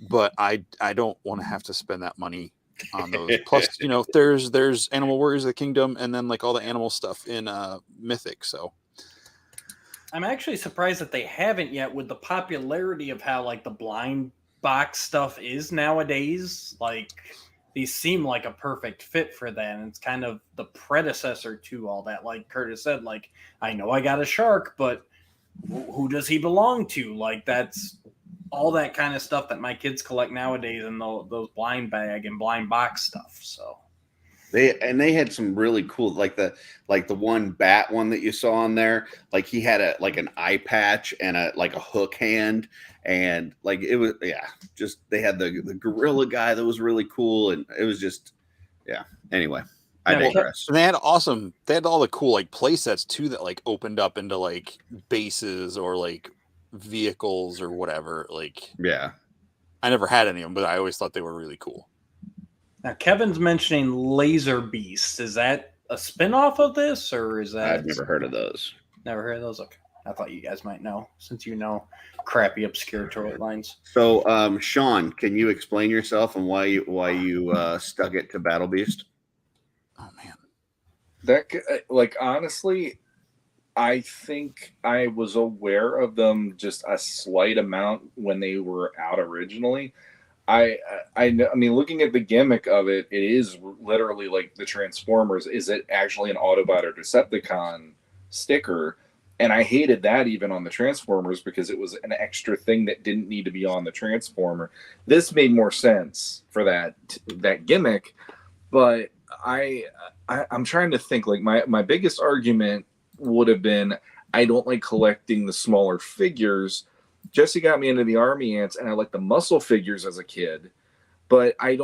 but I don't want to have to spend that money on those. Plus, there's Animal Warriors of the Kingdom, and then like all the animal stuff in Mythic. So I'm actually surprised that they haven't yet, with the popularity of how like the blind box stuff is nowadays. Like, these seem like a perfect fit for that, and it's kind of the predecessor to all that. Like Curtis said, like, I know I got a shark, but who does he belong to? Like, that's all that kind of stuff that my kids collect nowadays, and those blind bag and blind box stuff. So they had some really cool, like the one bat one that you saw on there. Like, he had an eye patch and a hook hand, and like it was just they had the gorilla guy that was really cool, and it was just anyway. I Yeah, well, digress. And they had all the cool like play sets too that like opened up into like bases or like vehicles or whatever. Like Yeah. I never had any of them, but I always thought they were really cool. Now, Kevin's mentioning Laser Beast. Is that a spin-off of this, or is that... I've never heard of those. Never heard of those? Okay. I thought you guys might know, since you know crappy, obscure toy lines. So, Sean, can you explain yourself and why you stuck it to Battle Beast? Oh man, That like honestly, I think I was aware of them just a slight amount when they were out originally. I mean, looking at the gimmick of it, it is literally like the Transformers. Is it actually an Autobot or Decepticon sticker? And I hated that even on the Transformers because it was an extra thing that didn't need to be on the Transformer. This made more sense for that gimmick, but I'm trying to think. Like my biggest argument would have been I don't like collecting the smaller figures. Jesse got me into the Army Ants, and I like the muscle figures as a kid, but I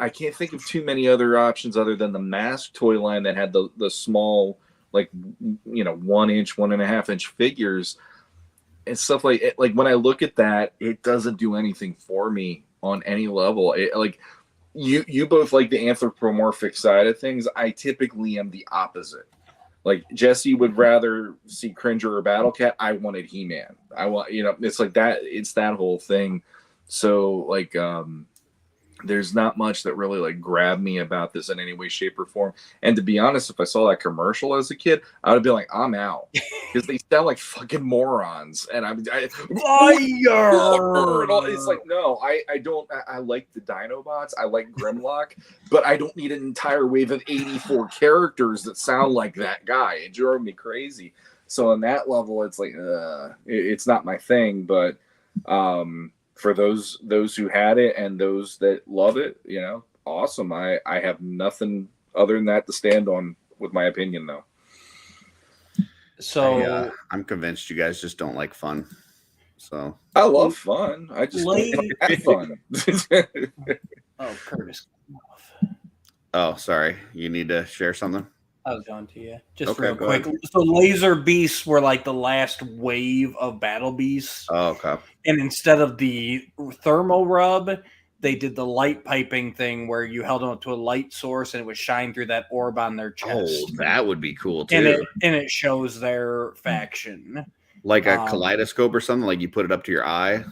can't think of too many other options other than the Mask toy line that had the small, like, 1 inch, 1.5 inch figures and stuff like it. Like when I look at that, it doesn't do anything for me on any level. Like you both like the anthropomorphic side of things. I typically am the opposite. Like Jesse would rather see Cringer or Battle Cat. I wanted He-Man. I want, it's like that. It's that whole thing. So like, there's not much that really like grabbed me about this in any way, shape, or form. And to be honest, if I saw that commercial as a kid, I would be like, I'm out because they sound like fucking morons. And it's like, no, I don't. I like the Dinobots. I like Grimlock, but I don't need an entire wave of 84 characters that sound like that guy. It drove me crazy. So on that level, it's like, it's not my thing, but, for those who had it and those that love it, awesome. I have nothing other than that to stand on with my opinion, though. So I'm convinced you guys just don't like fun. So I love fun. I just don't have fun. Oh, Curtis. Oh, sorry. You need to share something? I was going to you. Just Okay, real go quick. ahead. So Laser Beasts were like the last wave of Battle Beasts. Oh, okay. And instead of the thermal rub, they did the light piping thing where you held them to a light source and it would shine through that orb on their chest. Oh, that would be cool too. And it shows their faction. Like a kaleidoscope or something, like you put it up to your eye.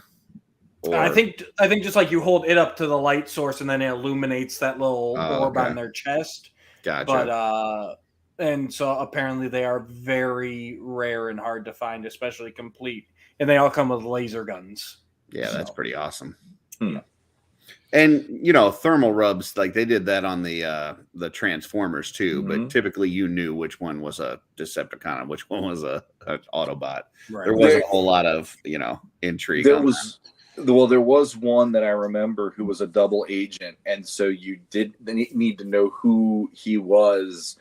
Or... I think just like you hold it up to the light source and then it illuminates that little orb on their chest. Gotcha. But and so apparently they are very rare and hard to find, especially complete. And they all come with laser guns. Yeah, that's pretty awesome. Hmm. And thermal rubs, like they did that on the Transformers too. Mm-hmm. But typically, you knew which one was a Decepticon and which one was an Autobot. Right. There wasn't a whole lot of intrigue. There was one that I remember who was a double agent, and so you did need to know who he was,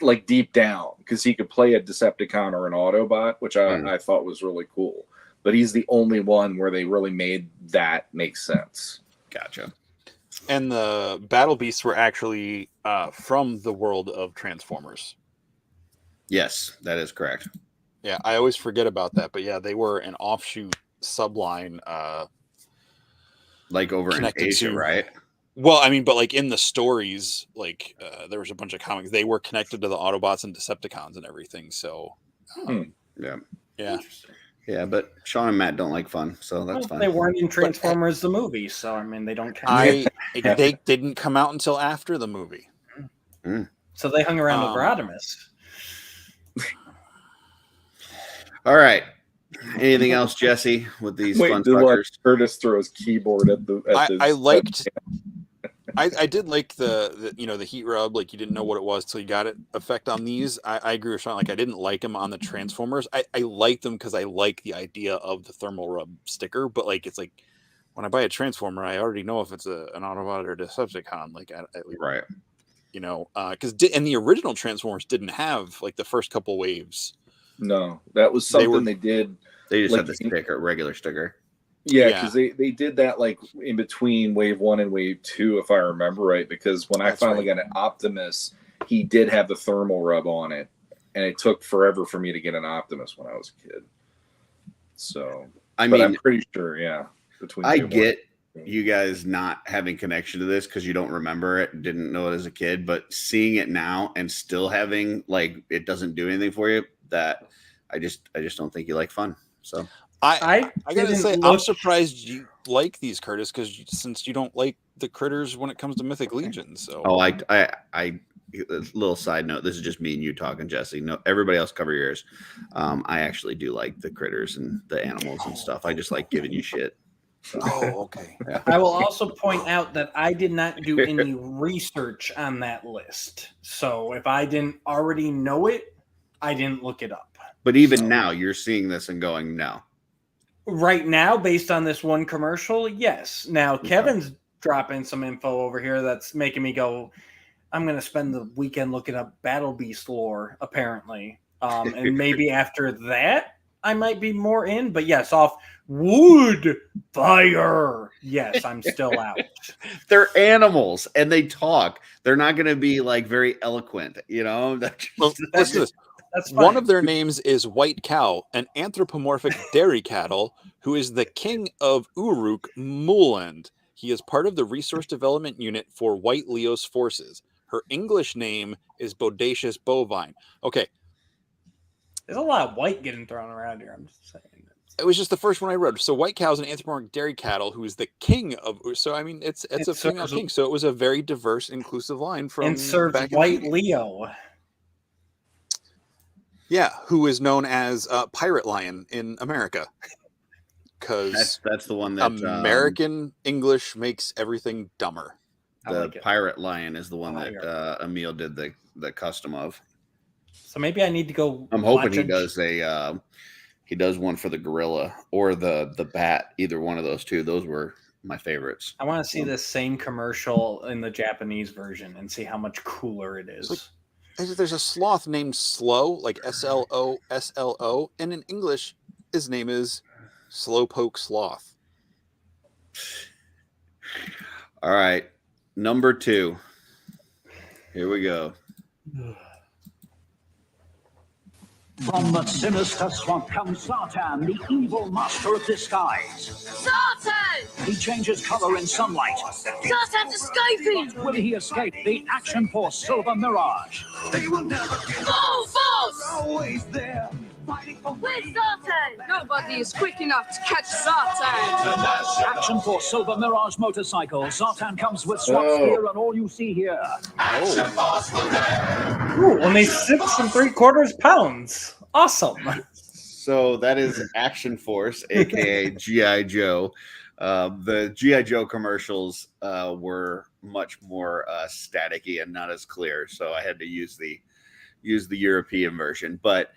like deep down, because he could play a Decepticon or an Autobot, which I thought was really cool. But he's the only one where they really made that make sense. Gotcha. And the Battle Beasts were actually from the world of Transformers. Yes, that is correct. Yeah, I always forget about that, but yeah, they were an offshoot subline, like over in Asia, right? Well, I mean, but like in the stories, like there was a bunch of comics. They were connected to the Autobots and Decepticons and everything. So, yeah. But Sean and Matt don't like fun, so that's fine. They weren't in Transformers the movie, so I mean, they don't count. They didn't come out until after the movie, so they hung around with Rodimus. All right. Anything else, Jesse, with these fun fuckers? Curtis throws keyboard at the. I did like the heat rub, like you didn't know what it was till you got it effect on these. I agree with Sean. Like I didn't like them on the Transformers. I like them because I like the idea of the thermal rub sticker. But like it's like when I buy a Transformer, I already know if it's an Autobot or a Decepticon. Like right, because and the original Transformers didn't have like the first couple waves. No, that was something they did. They just had the sticker, regular sticker. Yeah, because they did that like in between wave 1 and wave 2, if I remember right. Because when I finally got an Optimus, he did have the thermal rub on it, and it took forever for me to get an Optimus when I was a kid. So, I'm pretty sure, yeah. I get you guys not having connection to this because you don't remember it, didn't know it as a kid, but seeing it now and still having like it doesn't do anything for you. That I just don't think you like fun. So I gotta say, I'm surprised you like these, Curtis, because since you don't like the critters when it comes to Mythic Legion. So I a little side note. This is just me and you talking, Jesse. No, everybody else cover yours. I actually do like the critters and the animals and stuff. I just like giving you shit. So. Oh, okay. Yeah. I will also point out that I did not do any research on that list. So if I didn't already know it, I didn't look it up. But even now, you're seeing this and going, no. Right now, based on this one commercial, yes. Now, Kevin's dropping some info over here that's making me go, I'm going to spend the weekend looking up Battle Beast lore, apparently. And maybe after that, I might be more in. But yes, off wood, fire. Yes, I'm still out. They're animals and they talk. They're not going to be like very eloquent, you know? Well, listen to this. That's fine. One of their names is White Cow, an anthropomorphic dairy cattle who is the king of Uruk Muland. He is part of the resource development unit for White Leo's forces. Her English name is Bodacious Bovine. Okay. There's a lot of white getting thrown around here. I'm just saying. It was just the first one I read. So White Cow is an anthropomorphic dairy cattle who is the king of. So I mean, it's a female king. So it was a very diverse, inclusive line from. And serves White Leo. Yeah, who is known as Pirate Lion in America. Because that's the one that American English makes everything dumber. The Pirate Lion is the one that Emil did the custom of. So maybe I need to go. I'm hoping he does he does one for the gorilla or the bat. Either one of those two. Those were my favorites. I want to see this same commercial in the Japanese version and see how much cooler it is. There's a sloth named Slow, like SLO, and in English, his name is Slowpoke Sloth. All right, number 2. Here we go. From the sinister swamp comes Zartan, the evil master of disguise. Zartan! He changes color in sunlight. Zartan's escaping! Will he escape the Action Force Silver Mirage? They will never give up. Force! Always there. Where's Zartan? Nobody is quick enough to catch Zartan. Action Force Silver Mirage motorcycle. Zartan comes with SWAT gear and all you see here. Ooh, only 6 3/4 pounds. Awesome. So that is Action Force, aka G.I. Joe. The G.I. Joe commercials were much more staticky and not as clear, so I had to use the European version. But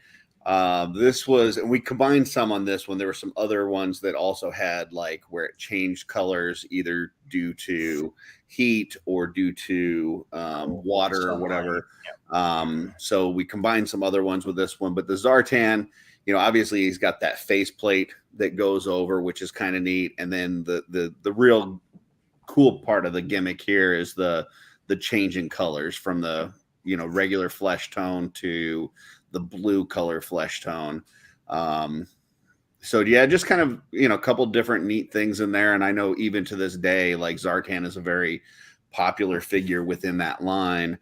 this was, and we combined some on this one. There were some other ones that also had like where it changed colors either due to heat or due to water or whatever. So we combined some other ones with this one. But the Zartan, you know, obviously he's got that faceplate that goes over, which is kind of neat. And then the real cool part of the gimmick here is the changing colors from the, you know, regular flesh tone to the blue color flesh tone. So yeah, just kind of, you know, a couple different neat things in there. And I know even to this day, like Zartan is a very popular figure within that line.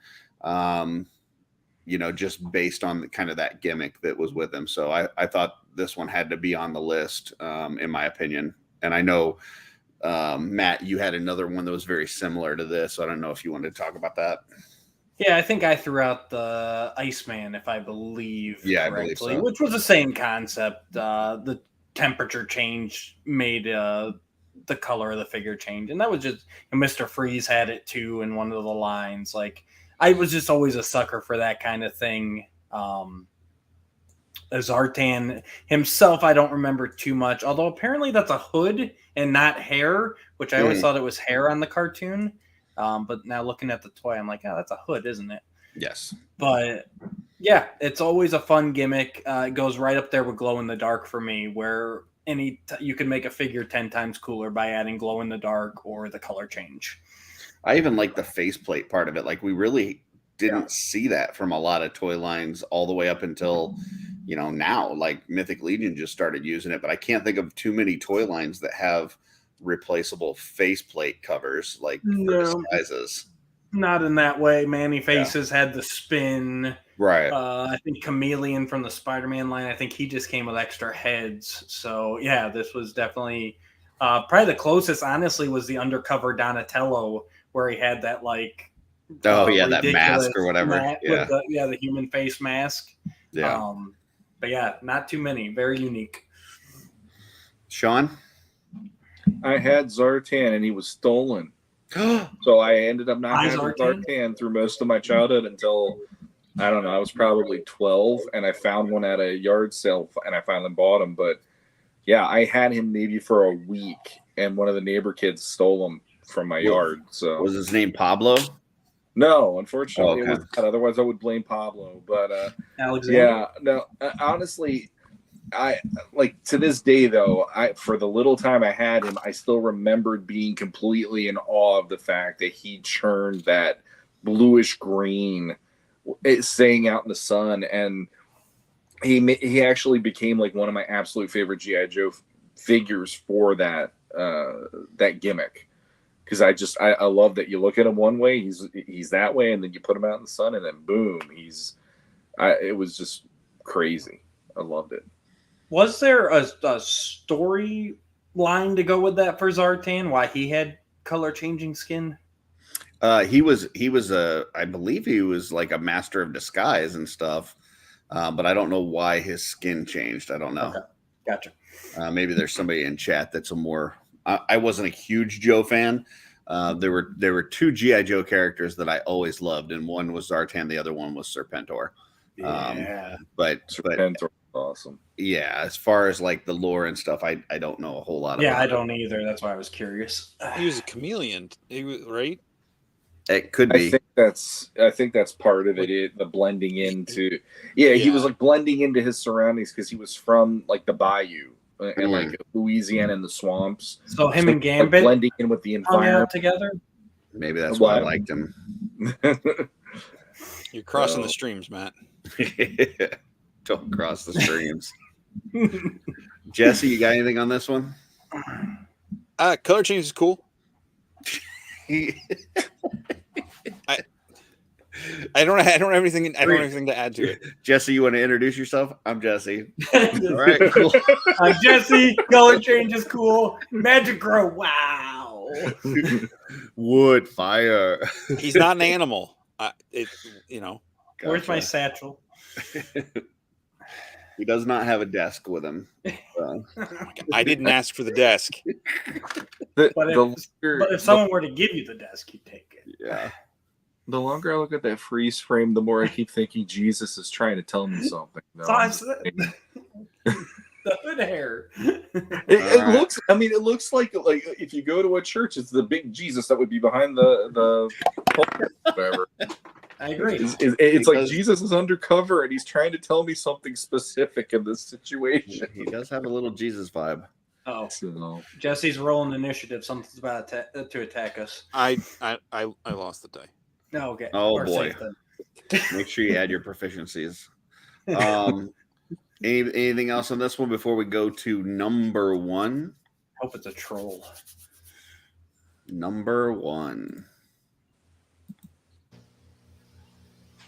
You know, just based on the kind of that gimmick that was with him. So I thought this one had to be on the list, in my opinion. And I know, Matt, you had another one that was very similar to this. So I don't know if you wanted to talk about that. Yeah, I think I threw out the Iceman, if I believe correctly, I believe so. Which was the same concept. The temperature change made the color of the figure change. And that was just, and Mr. Freeze had it too in one of the lines. Like, I was just always a sucker for that kind of thing. Zartan himself, I don't remember too much, although apparently that's a hood and not hair, which I always thought it was hair on the cartoon. But now looking at the toy, I'm like, oh, that's a hood, isn't it? Yes. But yeah, it's always a fun gimmick. It goes right up there with glow in the dark for me, where you can make a figure 10 times cooler by adding glow in the dark or the color change. I even like the faceplate part of it. Like we really didn't see that from a lot of toy lines all the way up until, now. Like Mythic Legion just started using it, but I can't think of too many toy lines that have replaceable faceplate covers for disguises. Not in that way. Manny Faces had the spin. Right. I think Chameleon from the Spider-Man line, I think he just came with extra heads. So, yeah, this was definitely probably the closest, honestly, was the Undercover Donatello, where he had that, that mask or whatever. The human face mask. Yeah. But, yeah, not too many. Very unique. Sean? I had Zartan, and he was stolen. So I ended up not having Zartan through most of my childhood until, I don't know, I was probably 12, and I found one at a yard sale, and I finally bought him. But, yeah, I had him maybe for a week, and one of the neighbor kids stole him from my yard. So was his name Pablo? No, unfortunately, it was not. Otherwise, I would blame Pablo. But, honestly, I to this day though, for the little time I had him, I still remembered being completely in awe of the fact that he churned that bluish green, staying out in the sun, and he actually became one of my absolute favorite G.I. Joe figures for that gimmick, because I love that you look at him one way, he's that way, and then you put him out in the sun, and then boom, it was just crazy. I loved it. Was there a story line to go with that for Zartan? Why he had color changing skin? He was I believe he was like a master of disguise and stuff, but I don't know why his skin changed. I don't know. Okay. Gotcha. Maybe there's somebody in chat that's a more. I wasn't a huge Joe fan. There were two G.I. Joe characters that I always loved, and one was Zartan, the other one was Serpentor. But Serpentor. Awesome. Yeah, as far as the lore and stuff, I don't know a whole lot. Yeah, I don't either. That's why I was curious. He was a chameleon, right? It could be. I think that's part of it. The blending into. Yeah, he was blending into his surroundings because he was from the bayou and Louisiana and the swamps. So him and Gambit blending in with the environment together. Maybe that's why I liked him. You're crossing the streams, Matt. Don't cross the streams. Jesse, you got anything on this one? Color change is cool. I don't have anything. I don't have anything to add to it. Jesse, you want to introduce yourself? I'm Jesse. All right, cool. I'm Jesse. Color change is cool. Magic grow. Wow. Wood, fire. He's not an animal. Where's my satchel? He does not have a desk with him. So. I didn't ask for the desk. But if someone were to give you the desk, you'd take it. Yeah. The longer I look at that freeze frame, the more I keep thinking Jesus is trying to tell me something. No, the hood hair. It looks. I mean, it looks like if you go to a church, it's the big Jesus that would be behind the whatever. I agree. It's like Jesus is undercover and he's trying to tell me something specific in this situation. He does have a little Jesus vibe. Oh, so. Jesse's rolling initiative. Something's about to attack us. I lost the die. No, okay. Oh boy. Make sure you add your proficiencies. Anything else on this one before we go to number one? Hope it's a troll. Number one.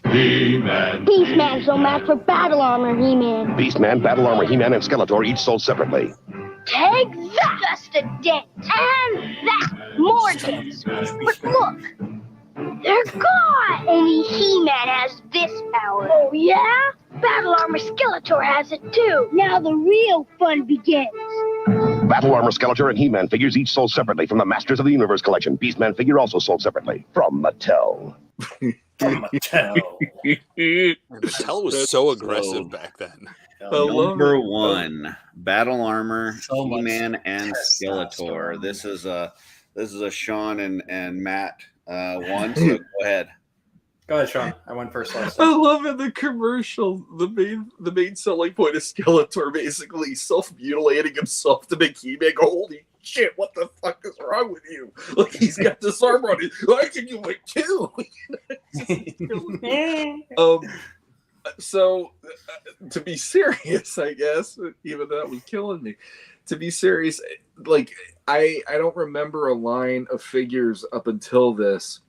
He-Man. Beastman's so mad for battle armor, He-Man. Beastman, battle armor, He-Man, and Skeletor each sold separately. Take that! Just a dent. And that! More dents. But look! They're gone! Only He-Man has this power. Oh, yeah? Battle armor Skeletor has it too. Now the real fun begins. Battle armor, Skeletor, and He-Man figures each sold separately from the Masters of the Universe collection. Beastman figure also sold separately from Mattel. Mattel was so aggressive back then. Number one, battle armor, He-Man and Skeletor. This is a Sean and Matt one. So go ahead. Go ahead, Sean. I went first last I time. love in the commercial the main selling point of Skeletor basically self-mutilating himself to make He-Man go, holy shit, what the fuck is wrong with you? Like he's got this armor on it. I can do it too. So to be serious, I guess, even though that was killing me. To be serious, like I don't remember a line of figures up until this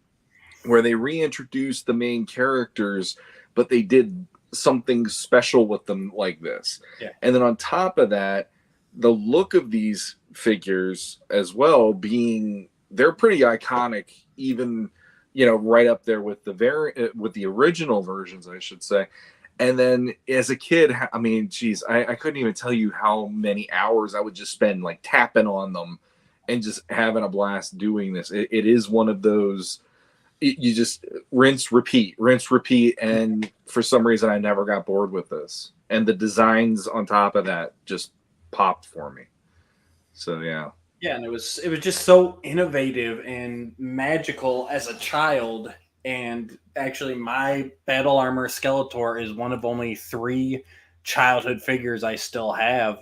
where they reintroduced the main characters, but they did something special with them like this. Yeah. And then on top of that, the look of these figures as well they're pretty iconic, even right up there with the original versions, I should say. And then as a kid, I mean, geez, I couldn't even tell you how many hours I would just spend like tapping on them and just having a blast doing this. It is one of those, you just rinse, repeat. And for some reason, I never got bored with this. And the designs on top of that just popped for me. So, yeah. Yeah, and it was just so innovative and magical as a child. And actually, my Battle Armor Skeletor is one of only 3 childhood figures I still have.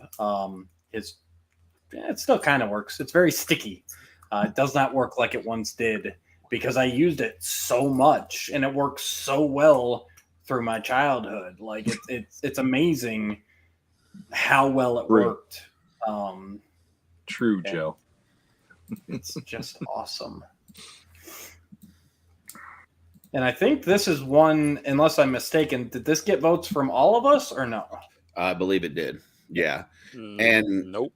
It still kind of works. It's very sticky. It does not work like it once did because I used it so much, and it works so well through my childhood. Like it's amazing how well it worked. True, Joe. It's just awesome. And I think this is one, unless I'm mistaken, did this get votes from all of us or no? I believe it did. Yeah. And nope.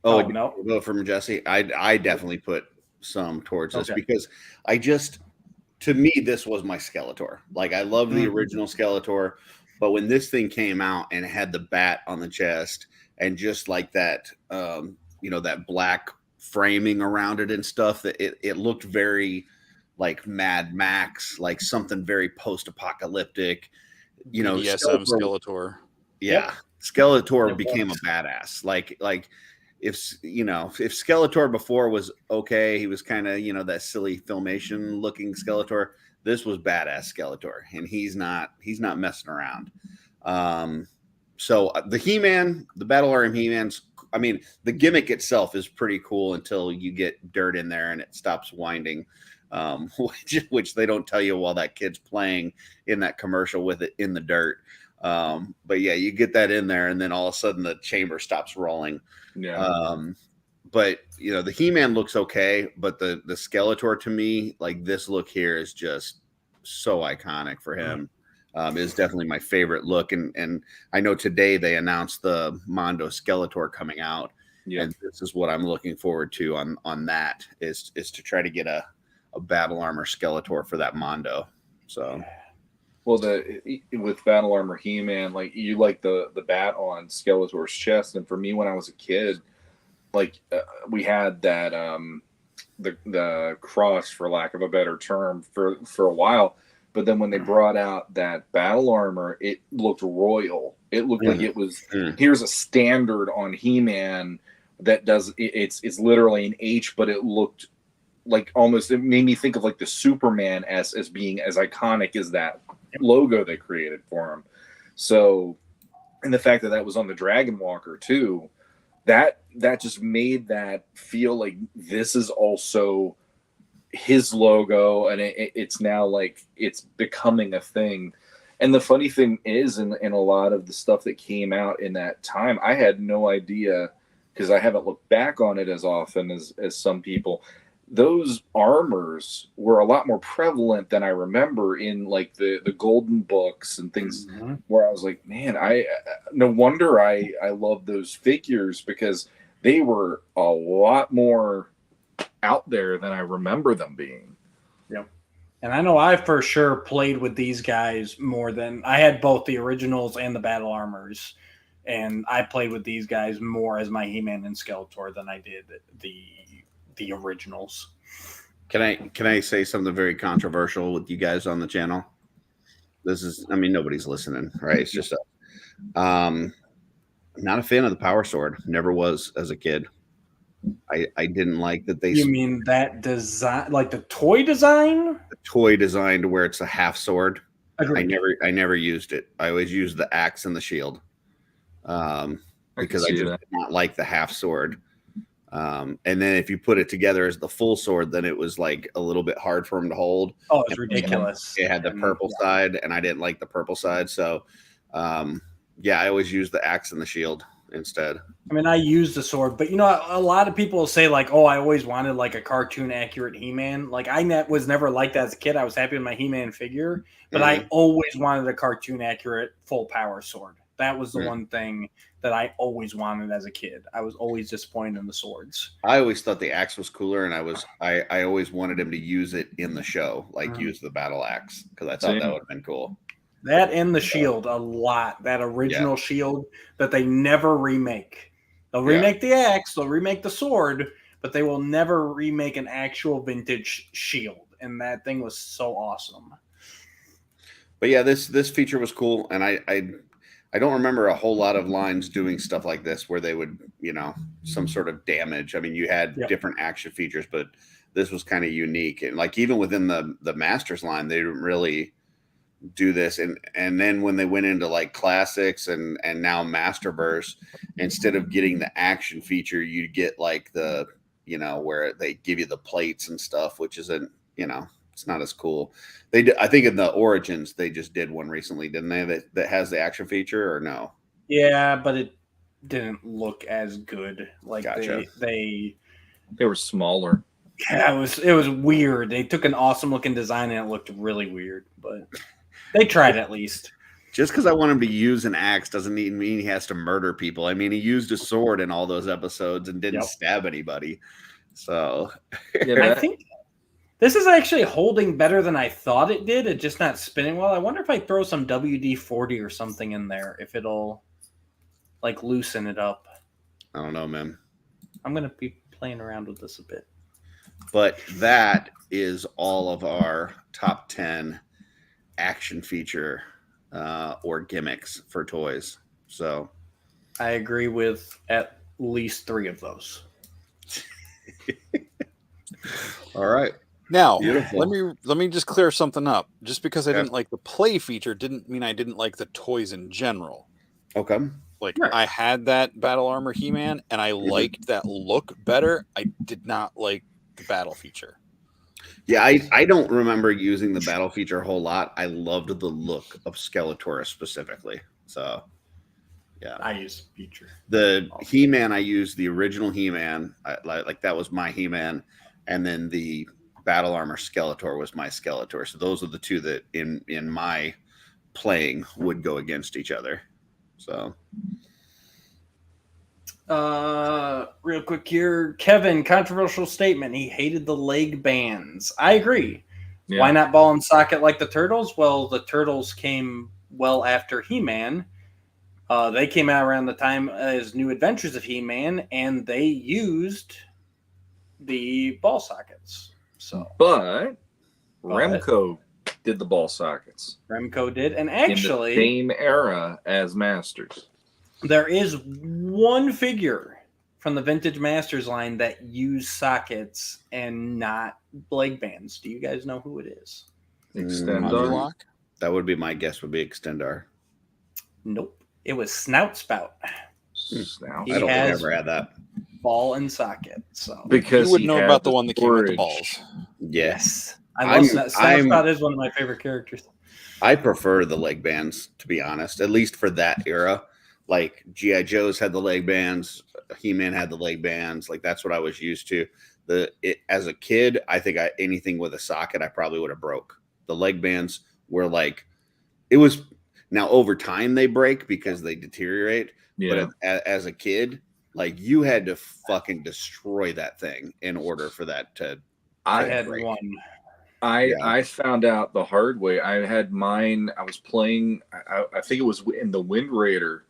Oh, no. Vote from Jesse. I definitely put some towards this because to me, this was my Skeletor. Like I love the original Skeletor, but when this thing came out and it had the bat on the chest and just like that, that black framing around it and stuff, that it looked very like Mad Max, like something very post-apocalyptic. BDSM Skeletor. Yeah, Skeletor became a badass. Like if Skeletor before was okay, he was kind of that silly filmation looking Skeletor. This was badass Skeletor, and he's not messing around. So the He-Man, the Battle Armor He-Man's, I mean, the gimmick itself is pretty cool until you get dirt in there and it stops winding, which they don't tell you while that kid's playing in that commercial with it in the dirt. But yeah, you get that in there and then all of a sudden the chamber stops rolling. Yeah. But the He-Man looks okay, but the Skeletor to me, like this look here is just so iconic for him. Is definitely my favorite look. And I know today they announced the Mondo Skeletor coming out. Yeah. And this is what I'm looking forward to on that is to try to get a Battle Armor Skeletor for that Mondo. So well, with Battle Armor He-Man, like you like the bat on Skeletor's chest, and for me when I was a kid, like we had that the cross, for lack of a better term, for a while. But then when they brought out that battle armor, it looked royal. It looked like it was here's a standard on He-Man that does it's literally an H, but it looked like almost, it made me think of like the Superman as being as iconic as that logo they created for him. So, and the fact that was on the Dragon Walker too, that just made that feel like this is also his logo, and it's now like it's becoming a thing. And the funny thing is, in a lot of the stuff that came out in that time, I had no idea because I haven't looked back on it as often as some people. Those armors were a lot more prevalent than I remember in like the golden books and things where I was like, man, no wonder I love those figures because they were a lot more out there than I remember them being. Yep. And I know I for sure played with these guys more than I had both the originals and the battle armors, and I played with these guys more as my He-Man and Skeletor than I did the originals. Can I say something very controversial with you guys on the channel? This is, I mean, nobody's listening, right? It's just not a fan of the Power Sword. Never was as a kid. I didn't like that they. You mean that design, like the toy design? The toy design to where it's a half sword. Agreed. I never used it. I always used the axe and the shield. Because I just did not like the half sword. And then if you put it together as the full sword, then it was like a little bit hard for him to hold. Oh, it's ridiculous. It had the purple side, and I didn't like the purple side. So, yeah, I always use the axe and the shield instead. I mean, I use the sword, but a lot of people say like, "Oh, I always wanted like a cartoon accurate He-Man." Like was never like that as a kid. I was happy with my He-Man figure, but I always wanted a cartoon accurate full power sword. That was the one thing that I always wanted as a kid. I was always disappointed in the swords. I always thought the axe was cooler, and I always wanted him to use it in the show, like use the battle axe, because I thought that would have been cool. That and the shield a lot. That original shield that they never remake. They'll remake the axe, they'll remake the sword, but they will never remake an actual vintage shield. And that thing was so awesome. But yeah, this feature was cool, and I don't remember a whole lot of lines doing stuff like this where they would, some sort of damage. I mean, you had different action features, but this was kind of unique. And like even within the Masters line, they didn't really do this. And then when they went into like classics and now Masterverse, instead of getting the action feature, you get like the, where they give you the plates and stuff, which isn't, it's not as cool. I think in the Origins, they just did one recently, didn't they? That has the action feature or no? Yeah, but it didn't look as good. Like they were smaller. Yeah, it was weird. They took an awesome looking design and it looked really weird, but they tried at least. Just because I want him to use an axe doesn't mean he has to murder people. I mean, he used a sword in all those episodes and didn't stab anybody. So I think this is actually holding better than I thought it did. It's just not spinning well. I wonder if I throw some WD-40 or something in there, if it'll like loosen it up. I don't know, man. I'm going to be playing around with this a bit. But that is all of our top 10 action feature or gimmicks for toys. So I agree with at least 3 of those. All right. Now, let me just clear something up. Just because I didn't like the play feature didn't mean I didn't like the toys in general. Okay. Like I had that Battle Armor He-Man and I liked that look better. I did not like the battle feature. Yeah, I don't remember using the battle feature a whole lot. I loved the look of Skeletor specifically. So yeah. I used the feature. The He-Man, I used the original He-Man. Like that was my He-Man. And then the Battle Armor Skeletor was my Skeletor. So those are the two that in my playing would go against each other. So real quick here, Kevin, controversial statement. He hated the leg bands. I agree. Yeah. Why not ball and socket like the Turtles? Well, the Turtles came well after He-Man. They came out around the time as New Adventures of He-Man, and they used the ball sockets. But Remco did the ball sockets. Remco did, and actually in the same era as Masters. There is one figure from the Vintage Masters line that used sockets and not leg bands. Do you guys know who it is? Extendar. That would be my guess. Would be Extendar. Nope, it was Snout Spout. Snout. I don't think I ever had that. Ball and socket. So because you would know about the one that came with the balls. Yes, I love Snout Spout. Is one of my favorite characters. I prefer the leg bands, to be honest, at least for that era. Like G.I. Joe's had the leg bands, He-Man had the leg bands. Like that's what I was used to. As a kid, I think anything with a socket, I probably would have broke. The leg bands were like, it was. Now over time they break because they deteriorate. Yeah. But as a kid, like you had to fucking destroy that thing in order for that to. I had break. One. I found out the hard way. I had mine. I was playing. I think it was in the Wind Raider,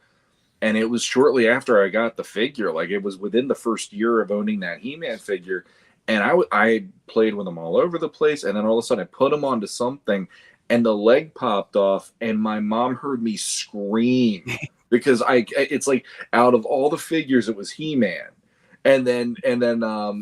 and it was shortly after I got the figure. Like it was within the first year of owning that He-Man figure, and I played with them all over the place. And then all of a sudden, I put them onto something, and the leg popped off, and my mom heard me scream because it's like out of all the figures, it was He-Man. And then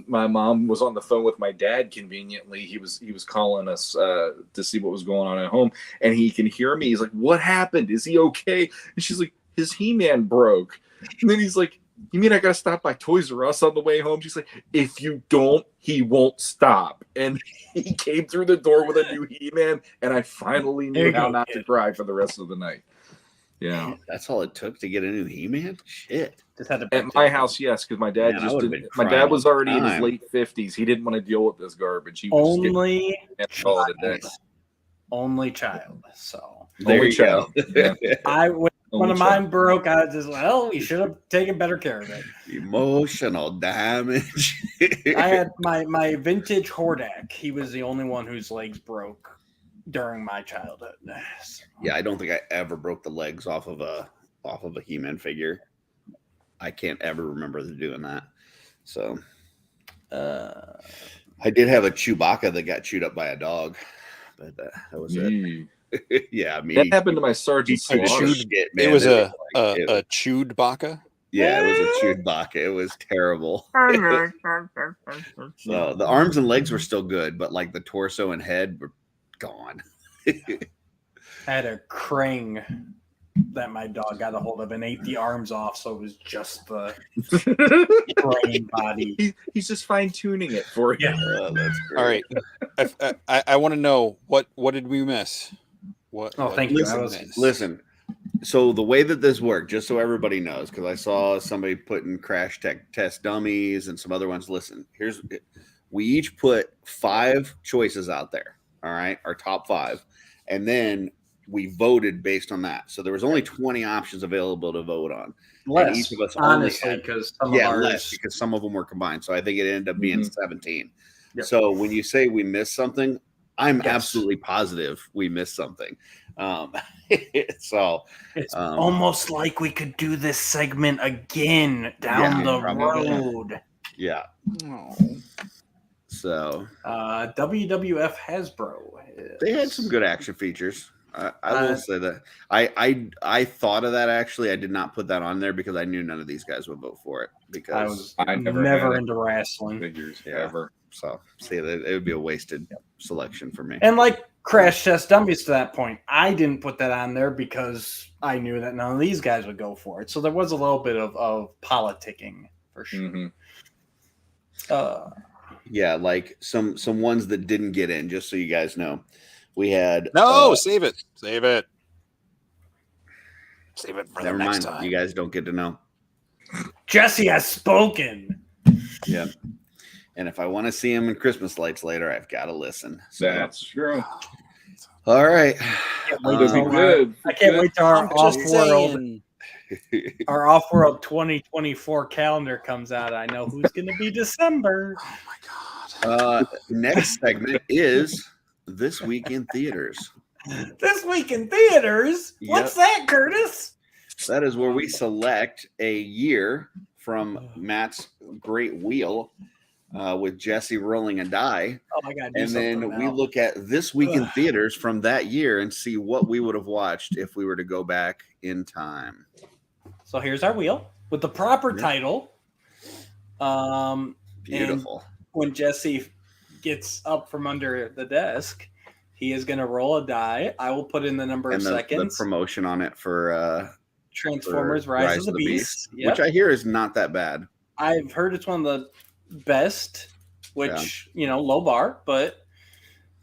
my mom was on the phone with my dad. Conveniently, he was calling us to see what was going on at home, and he can hear me. He's like, "What happened? Is he okay?" And she's like, "His He-Man broke." And then he's like, "You mean I gotta stop by Toys R Us on the way home?" She's like, "If you don't, he won't stop." And he came through the door with a new He-Man, and I finally knew how not to cry for the rest of the night. Yeah, that's all it took to get a new He-Man. Shit. Just had to at my house, yes, because my dad just didn't. My dad was already in his late 50s. He didn't want to deal with this garbage. He was only child. So there you go. When one of mine broke, I was just like, "Oh, you should have taken better care of it." Emotional damage. I had my vintage Hordak. He was the only one whose legs broke during my childhood. So. Yeah, I don't think I ever broke the legs off of a He-Man figure. I can't ever remember doing that. So I did have a Chewbacca that got chewed up by a dog, but that was it. Yeah, I mean that happened to my Sergeant Slaughter. It was a chewed baka. Yeah, it was a chewed baka. It was terrible. So the arms and legs were still good, but like the torso and head were gone. I had a Krang that my dog got a hold of and ate the arms off, so it was just the brain body. He's just fine-tuning it for you. That's great. All right. I want to know what did we miss? Thank you. Listen. So the way that this worked, just so everybody knows, because I saw somebody putting crash test dummies and some other ones. Listen, we each put 5 choices out there. All right, our top 5, and then we voted based on that. So there was only 20 options available to vote on. Less, and each of us honestly, because less because some of them were combined. So I think it ended up being 17. Yep. So when you say we missed something, I'm absolutely positive we missed something. So it's almost like we could do this segment again down the road. Yeah. So WWF Hasbro. They had some good action features. I will say that I thought of that actually. I did not put that on there because I knew none of these guys would vote for it because I never into wrestling figures ever. So see, it would be a wasted selection for me. And like crash test dummies to that point, I didn't put that on there because I knew that none of these guys would go for it. So there was a little bit of politicking for sure. Yeah, like some ones that didn't get in. Just so you guys know. We had save it for the next time. You guys don't get to know. Jesse has spoken. Yeah, and if I want to see him in Christmas lights later, I've got to listen. So. That's true. All right, I can't wait till our off-world 2024 calendar comes out. I know who's going to be December. Oh my god! Next segment is. This Week in Theaters. This Week in Theaters? Yep. What's that, Curtis? That is where we select a year from Matt's great wheel with Jesse rolling a die. Oh, I got and then we look at This Week in Theaters from that year and see what we would have watched if we were to go back in time. So here's our wheel with the proper title. Beautiful. When Jesse gets up from under the desk, he is going to roll a die. I will put in the number of seconds. The promotion on it for Transformers Rise of the Beast. Yep. Which I hear is not that bad. I've heard it's one of the best, which, low bar, but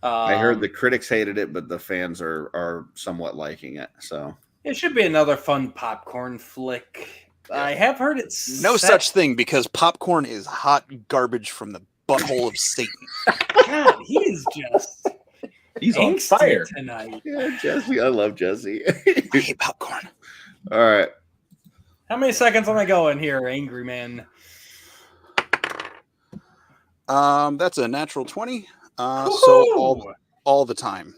I heard the critics hated it, but the fans are somewhat liking it. So it should be another fun popcorn flick. Yeah. I have heard it's no such thing because popcorn is hot garbage from the butthole of Satan. God, he's on fire tonight. Yeah, Jesse. I love Jesse. I hate popcorn. All right. How many seconds am I going here, Angry Man? That's a natural 20. So all the time.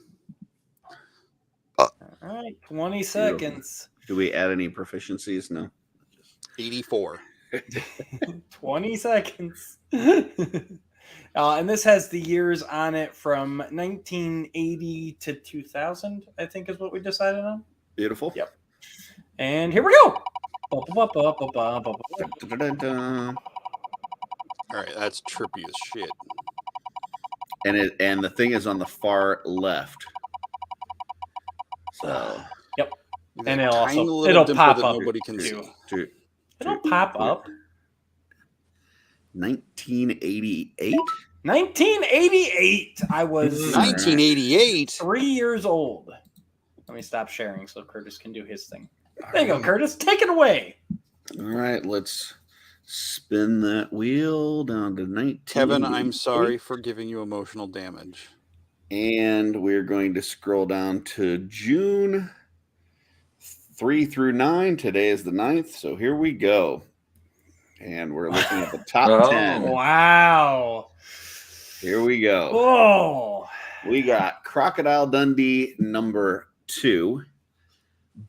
All right, 20 seconds. Do we add any proficiencies? No. 84. 20 seconds. And this has the years on it from 1980 to 2000, I think is what we decided on. Beautiful. Yep. And here we go. All right, that's trippy as shit. And the thing is on the far left. So Yep. That And tiny little it'll dimple pop that up nobody can too. see. It'll pop up. 1988. 1988. I was 1988. 3 years old. Let me stop sharing so Curtis can do his thing. There you go, Curtis. Take it away. All right, let's spin that wheel down to 19. Kevin, I'm sorry for giving you emotional damage. And we're going to scroll down to June 3 through 9. Today is the 9th, so here we go. And we're looking at the top 10. Wow. Here we go. Oh. We got Crocodile Dundee number 2,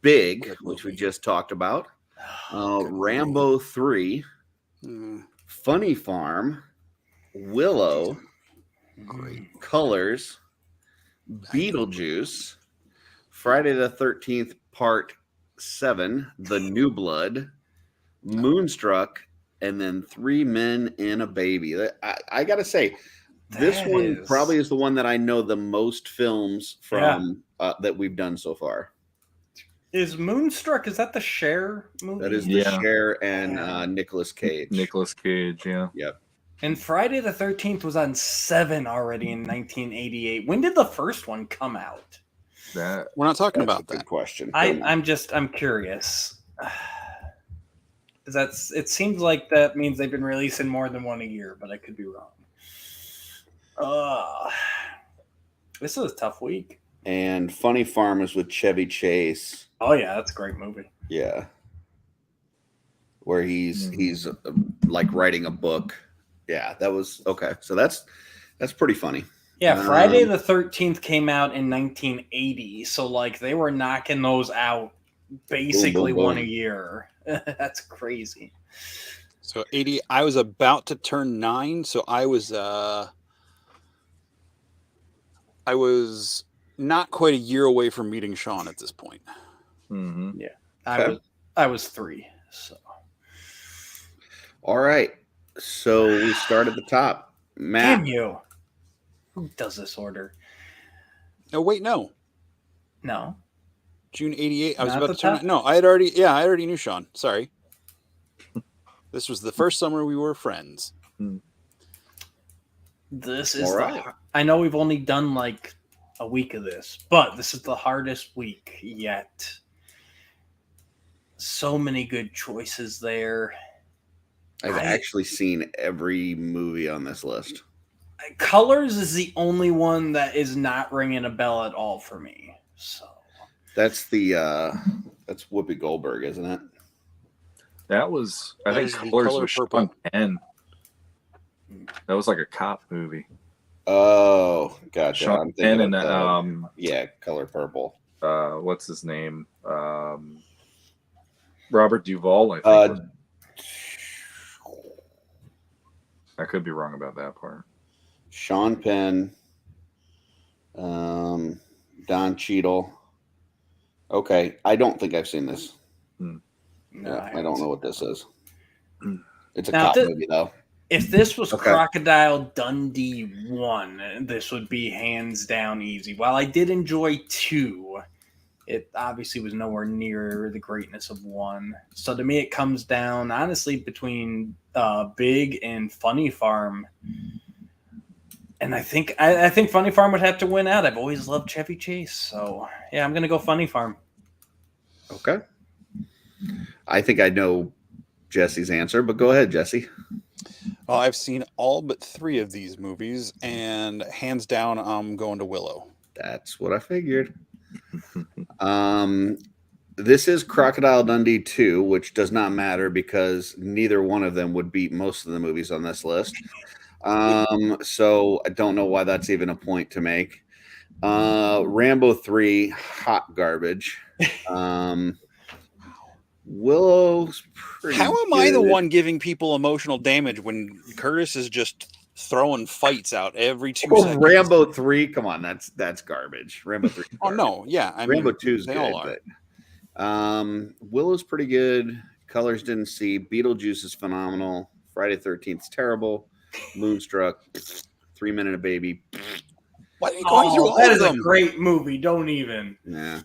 Big, which we just talked about, Rambo 3, Funny Farm, Willow, Colors, Beetlejuice, Friday the 13th Part 7, The New Blood, Moonstruck, and then 3 Men and a Baby. I gotta say, this one probably is the one that I know the most films from that we've done so far. Is Moonstruck, is that the Cher movie? That is the Cher and Nicolas Cage. Nicolas Cage, yeah. Yep. And Friday the 13th was on 7 already in 1988. When did the first one come out? We're not talking about that. Good question. I'm curious. It seems like that means they've been releasing more than one a year, but I could be wrong. This is a tough week. And Funny Farm is with Chevy Chase. Oh yeah, that's a great movie. Yeah. Where he's like writing a book. Yeah, that was okay. So that's pretty funny. Yeah, Friday the 13th came out in 1980, so like they were knocking those out basically one a year. That's crazy. So 80, I was about to turn 9, so I was not quite a year away from meeting Sean at this point. Mm-hmm. Yeah, Okay. I was 3. So all right. So we start at the top. Matt. damn you! Who does this order? No, wait, no. No. June 88. I was Not about the to turn. top? No, I already knew Sean. Sorry. This was the first summer we were friends. This is All right. I know we've only done like a week of this, but this is the hardest week yet. So many good choices there. I've actually seen every movie on this list. Colors is the only one that is not ringing a bell at all for me. So That's that's Whoopi Goldberg, isn't it? That was, I That think, is the Colors Color was Purple. Sean Penn. That was like a cop movie. Oh, gotcha. Sean I'm thinking Penn of and yeah, Color Purple. what's his name? Robert Duvall, I think. I could be wrong about that part. Sean Penn, Don Cheadle. Okay, I don't think I've seen this. No, Yeah, I don't know what this is. It's a Now, cop movie, though. if this was Okay. Crocodile Dundee 1, this would be hands down easy. While I did enjoy 2, it obviously was nowhere near the greatness of 1. So to me, it comes down, honestly, between Big and Funny Farm. And I think Funny Farm would have to win out. I've always loved Chevy Chase. So, yeah, I'm going to go Funny Farm. Okay. I think I know Jesse's answer, but go ahead, Jesse. Well, I've seen all but 3 of these movies, and hands down, I'm going to Willow. That's what I figured. This is Crocodile Dundee 2, which does not matter because neither one of them would beat most of the movies on this list. So I don't know why that's even a point to make. Rambo 3, hot garbage. Willow's pretty How am I the good. one giving people emotional damage when Curtis is just throwing fights out every 2 Oh, seconds? Rambo 3, come on, that's garbage. Rambo 3. Oh no, yeah, I Rambo mean, 2's they good. all are. But, Willow's pretty good. Colors didn't see. Beetlejuice is phenomenal. Friday 13th's terrible. Moonstruck, 3 Men and a Baby. Why are you going through all that of is them? a great movie. Don't even. Yeah.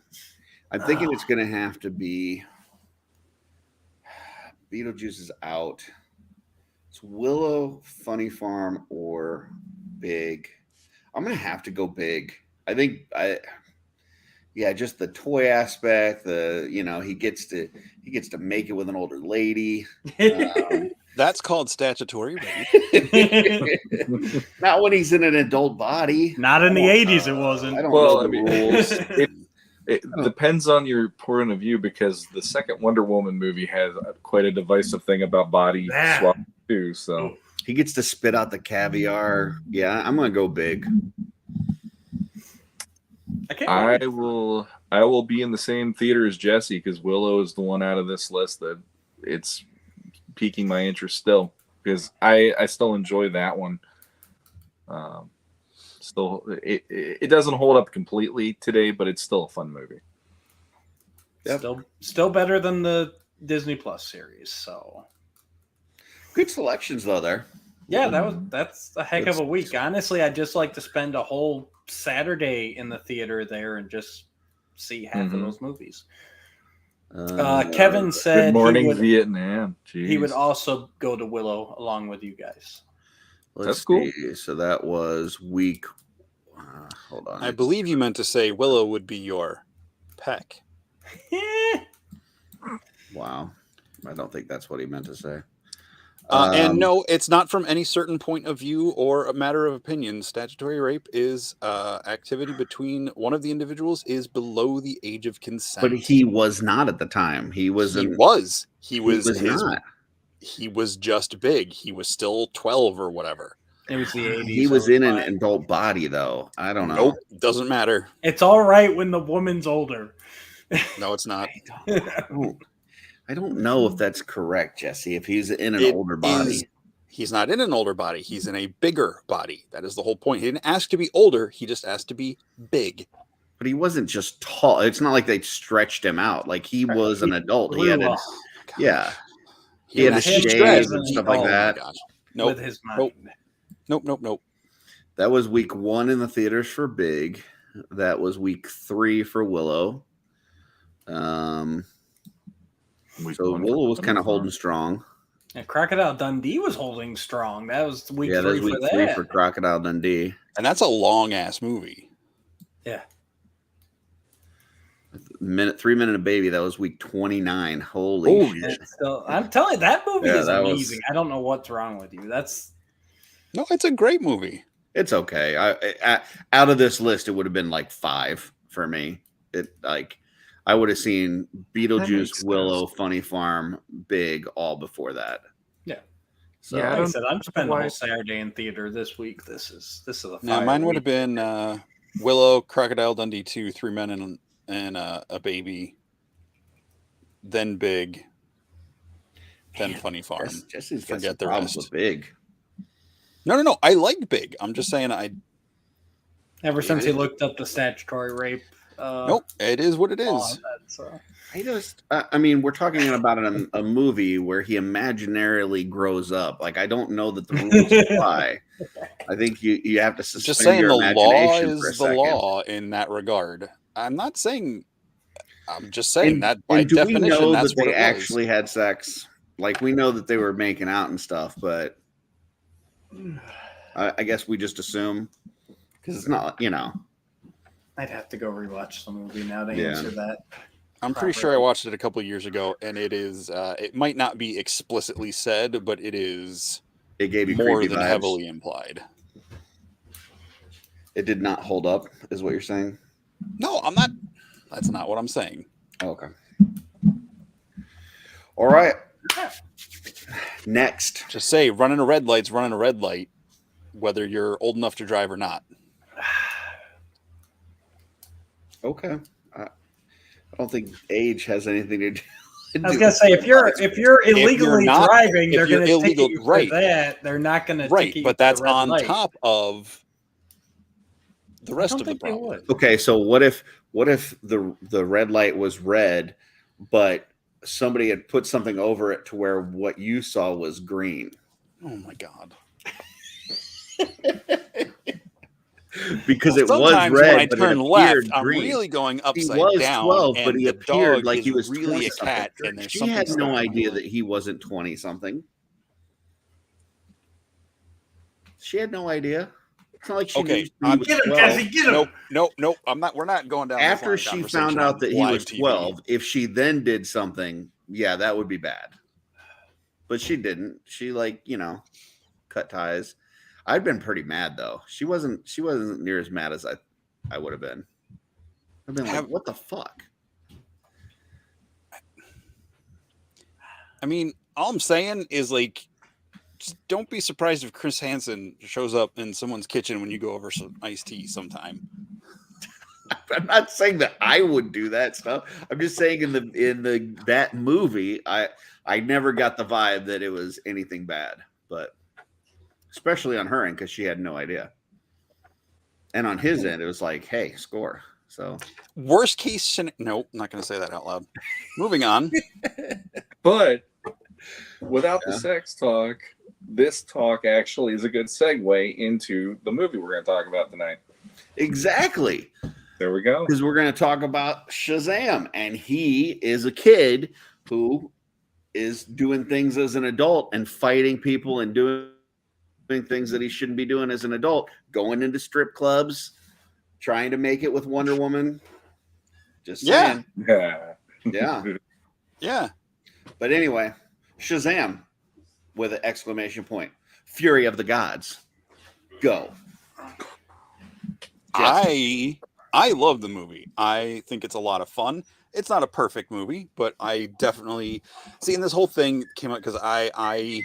I'm thinking it's going to have to be Beetlejuice is out. It's Willow, Funny Farm, or Big. I'm going to have to go Big. I think just the toy aspect, he gets to make it with an older lady. That's called statutory rape. Not when he's in an adult body. Not in the 80s, it wasn't. I don't know the rules. rules. It depends on your point of view, because the second Wonder Woman movie has quite a divisive thing about body swap too. So he gets to spit out the caviar. Yeah, I'm gonna go Big. I will be in the same theater as Jesse, because Willow is the one out of this list that it's piquing my interest still, because I still enjoy that one. Still, it doesn't hold up completely today, but it's still a fun movie. Yep. Still better than the Disney Plus series. So good selections though there. Yeah, that's a heck of a week. Honestly, I'd just like to spend a whole Saturday in the theater there and just see half of those movies. Kevin said, "Good morning, Vietnam." Jeez. He would also go to Willow along with you guys. That's cool. So that was week. Hold on. I believe you meant to say Willow would be your peck. Wow. I don't think that's what he meant to say. And no, it's not from any certain point of view or a matter of opinion. Statutory rape is activity between one of the individuals is below the age of consent. But he was not at the time. He was not. He was just big. He was still 12 or whatever. It was the 80s. He was in an adult body, though. I don't know. Nope, doesn't matter. It's all right when the woman's older. No, it's not. I don't know if that's correct, Jesse. If he's in an older body. He's not in an older body. He's in a bigger body. That is the whole point. He didn't ask to be older. He just asked to be big. But he wasn't just tall. It's not like they stretched him out. Like he was an adult. He had he had a shave and stuff like that. Nope. With his mind. Nope. That was week 1 in the theaters for Big. That was week 3 for Willow. So Willow was kind of holding strong. And Crocodile Dundee was holding strong. That was week 3 that was week for 3 that. for Crocodile Dundee. And that's a long ass movie. Yeah. 3 Men and a Baby. That was week 29. Holy shit. I'm telling you, that movie is that amazing. I don't know what's wrong with you. No, it's a great movie. It's okay. Out of this list, it would have been like 5 for me. I would have seen Beetlejuice, Willow, Funny Farm, Big all before that. Yeah. So Like I said, I'm spending a whole Saturday in theater this week. This is a Now, mine would have been Willow, Crocodile Dundee 2, 3 Men and a Baby, then Big, then Funny Farm. Jesse's got Forget some the problems rest. with Big. No. I like Big. I'm just saying Ever since he looked up the statutory rape. Nope, it is what it is. I mean, we're talking about a movie where he imaginarily grows up. Like, I don't know that the rules apply. I think you have to suspend Just saying your the law imagination for a is the second. law in that regard. I'm just saying that by and do definition, we know that's that what they it was. actually had sex? Like, we know that they were making out and stuff, but I guess we just assume because it's not, I'd have to go rewatch the movie now to answer that. I'm pretty sure I watched it a couple of years ago, and it is. It might not be explicitly said, but it is. It gave you more creepy than vibes. heavily implied. It did not hold up, is what you're saying? No, I'm not. That's not what I'm saying. Okay. All right. Next. Just say running a red light's running a red light, whether you're old enough to drive or not. Okay. I don't think age has anything to do. I was gonna say if you're illegally driving, they're gonna take you for right. that. They're not gonna Right, take you but for that's the red on light. top of the rest of the think they problem. would. Okay, so what if the red light was red, but somebody had put something over it to where what you saw was green? Oh my god. Because it was sometimes red, when I but turn it left, appeared I'm green. really going He upside was down, 12, and but he the appeared dog like is he was really a 20-something. cat, and there's She something had stuck no in my idea leg. that he wasn't 20-something. She had no idea. It's not like she knew he was Get him, 12. Jesse, get him. Nope. We're not going down. After this she long found conversation out on that he live was TV. 12, if she then did something, yeah, that would be bad. But she didn't. She cut ties. I'd been pretty mad though. She wasn't near as mad as I would have been. I've been like, what the fuck? I mean, all I'm saying is just don't be surprised if Chris Hansen shows up in someone's kitchen when you go over some iced tea sometime. I'm not saying that I would do that stuff. I'm just saying in that movie, I never got the vibe that it was anything bad, but especially on her end because she had no idea. And on his end, it was like, hey, score. So worst case nope, I'm not going to say that out loud. Moving on. But without the sex talk, this talk actually is a good segue into the movie we're going to talk about tonight. Exactly. There we go. Because we're going to talk about Shazam, and he is a kid who is doing things as an adult and fighting people and doing things that he shouldn't be doing as an adult, going into strip clubs, trying to make it with Wonder Woman. Just saying. Yeah. But anyway, Shazam with an exclamation point. Fury of the Gods. Go. Jesse. I love the movie. I think it's a lot of fun. It's not a perfect movie, but I definitely see. And this whole thing came out because I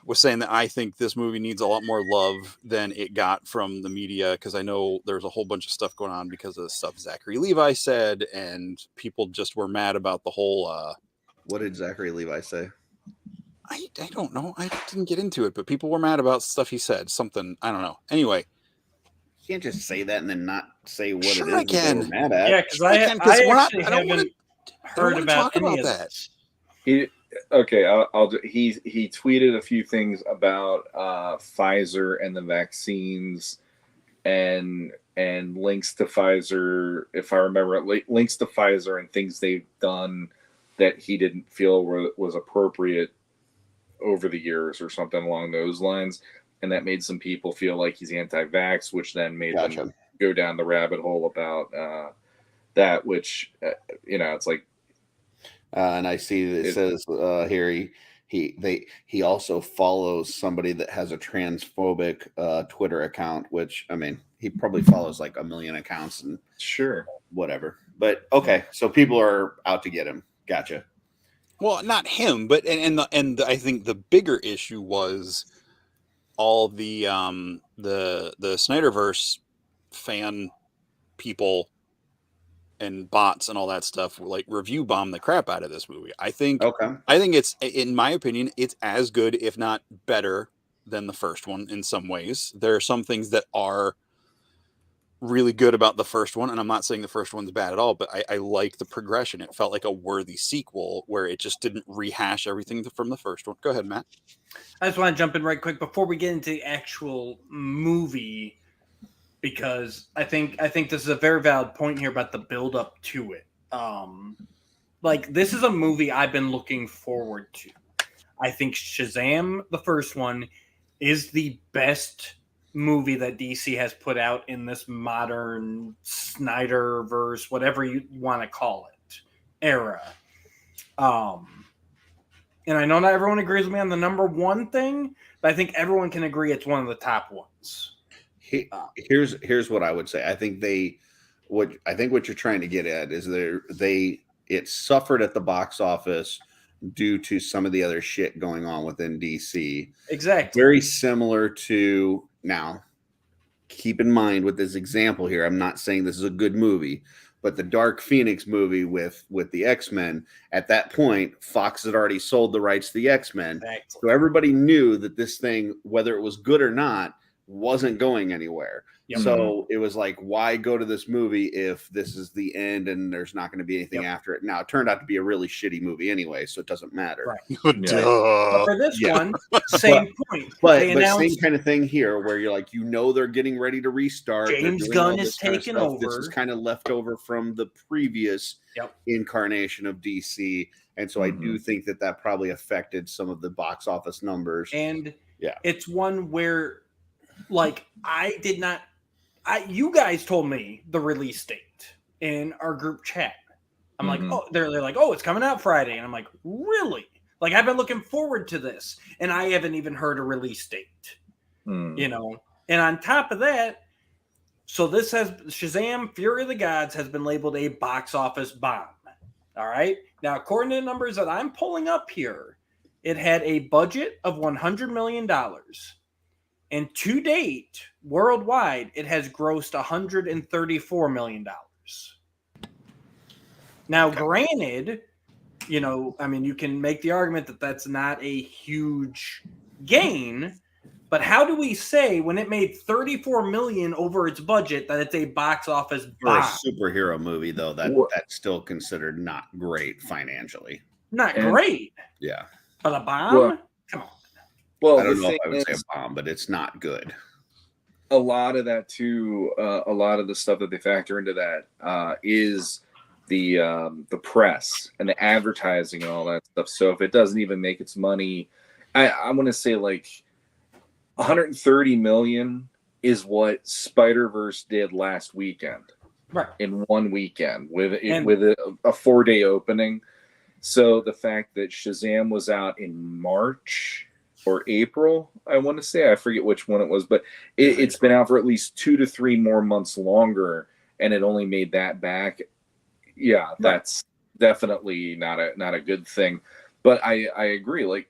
was saying that I think this movie needs a lot more love than it got from the media, because I know there's a whole bunch of stuff going on because of the stuff Zachary Levi said, and people just were mad about the whole. What did Zachary Levi say? I don't know. I didn't get into it, but people were mad about stuff he said. Something, I don't know. Anyway. You can't just say that and then not say what Sure it is I can. that they were mad at. Yeah, because I actually haven't heard about any about of that. He tweeted a few things about Pfizer and the vaccines and links to Pfizer, if I remember, links to Pfizer and things they've done that he didn't feel was appropriate over the years or something along those lines. And that made some people feel like he's anti-vax, which then made them go down the rabbit hole about that, which, it's like. And I see that it says here he also follows somebody that has a transphobic Twitter account, which, I mean, he probably follows like 1 million accounts and sure, whatever. But okay, so people are out to get him. Gotcha. Well, not him, but and I think the bigger issue was all the Snyderverse fan people and bots and all that stuff like review bomb the crap out of this movie. I think it's, in my opinion, it's as good, if not better, than the first one in some ways. There are some things that are really good about the first one, and I'm not saying the first one's bad at all, but I like the progression. It felt like a worthy sequel where it just didn't rehash everything from the first one. Go ahead, Matt. I just want to jump in right quick before we get into the actual movie, because I think this is a very valid point here about the build up to it. This is a movie I've been looking forward to. I think Shazam, the first one, is the best movie that DC has put out in this modern Snyderverse, whatever you want to call it, era. And I know not everyone agrees with me on the number one thing, but I think everyone can agree it's one of the top ones. Here's what I would say. I think what you're trying to get at is it suffered at the box office due to some of the other shit going on within DC. Exactly. Very similar to, now, keep in mind with this example here, I'm not saying this is a good movie, but the Dark Phoenix movie with the X-Men, at that point, Fox had already sold the rights to the X-Men. Exactly. So everybody knew that this thing, whether it was good or not, wasn't going anywhere. Yep. So it was like, why go to this movie if this is the end and there's not going to be anything after it? Now, it turned out to be a really shitty movie anyway, so it doesn't matter. Right. Duh. But for this one, same point. But They same announced kind of thing here, where you're like, they're getting ready to restart. They're James doing all Gunn this is kind of taking stuff. This over. is kind of left over from the previous incarnation of DC. And so I do think that probably affected some of the box office numbers. And it's one where, like, you guys told me the release date in our group chat. I'm like, they're like, it's coming out Friday. And I'm like, really? Like, I've been looking forward to this. And I haven't even heard a release date, And on top of that, so this has Shazam Fury of the Gods has been labeled a box office bomb. All right. Now, according to the numbers that I'm pulling up here, it had a budget of $100 million. And to date, worldwide, it has grossed $134 million. Now, granted, you can make the argument that that's not a huge gain, but how do we say when it made $34 million over its budget that it's a box office bomb? For a superhero movie, though, that's still considered not great financially. Not great. Yeah. But a bomb? Come on. Well, I don't know if I would say a bomb, but it's not good. A lot of that too. A lot of the stuff that they factor into that is the press and the advertising and all that stuff. So if it doesn't even make its money, I'm going to say like 130 million is what Spider-Verse did last weekend, right? In one weekend with a 4-day opening. So the fact that Shazam was out in March or April, I want to say, I forget which one it was, but it's been out for at least 2 to 3 more months longer, and it only made that back. Yeah, that's definitely not a good thing. But I agree. Like,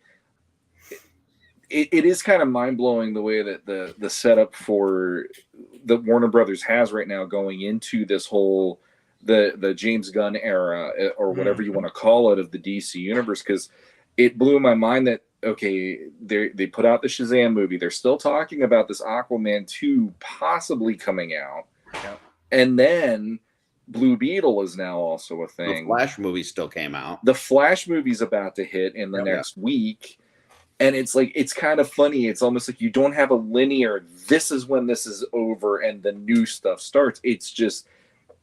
it is kind of mind blowing the way that the setup for the Warner Brothers has right now going into this whole the James Gunn era, or whatever you want to call it, of the DC universe, because it blew my mind that they put out the Shazam movie. They're still talking about this Aquaman 2 possibly coming out, and then Blue Beetle is now also a thing. The Flash movie still came out. The Flash movie's about to hit in the next week. And it's like, it's kind of funny. It's almost like you don't have a linear, this is when this is over and the new stuff starts. It's just,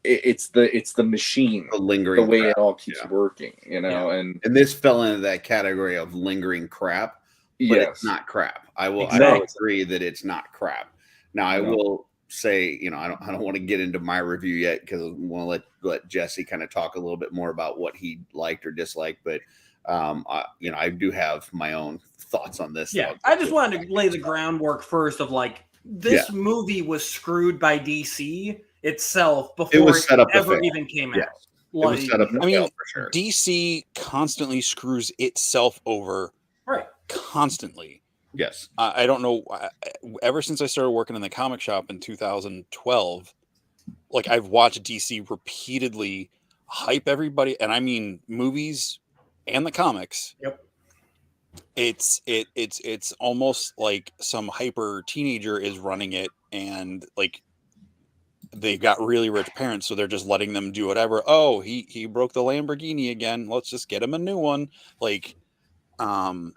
it's the machine, the lingering, the way crap. It all keeps working, and this fell into that category of lingering crap, but it's not crap. I will agree that it's not crap. Now I will say, I don't want to get into my review yet, because I want to let Jesse kind of talk a little bit more about what he liked or disliked, but I do have my own thoughts on this. Yeah, I just wanted to lay the groundwork first of like, this movie was screwed by DC itself before it ever even came out. Like, it was set up for sure. DC constantly screws itself over. Right. Constantly. Yes. I don't know. Ever since I started working in the comic shop in 2012, like, I've watched DC repeatedly hype everybody, and I mean movies and the comics. Yep. It's almost like some hyper teenager is running it, and like they've got really rich parents, so they're just letting them do whatever. Oh, he broke the Lamborghini again. Let's just get him a new one. Like, I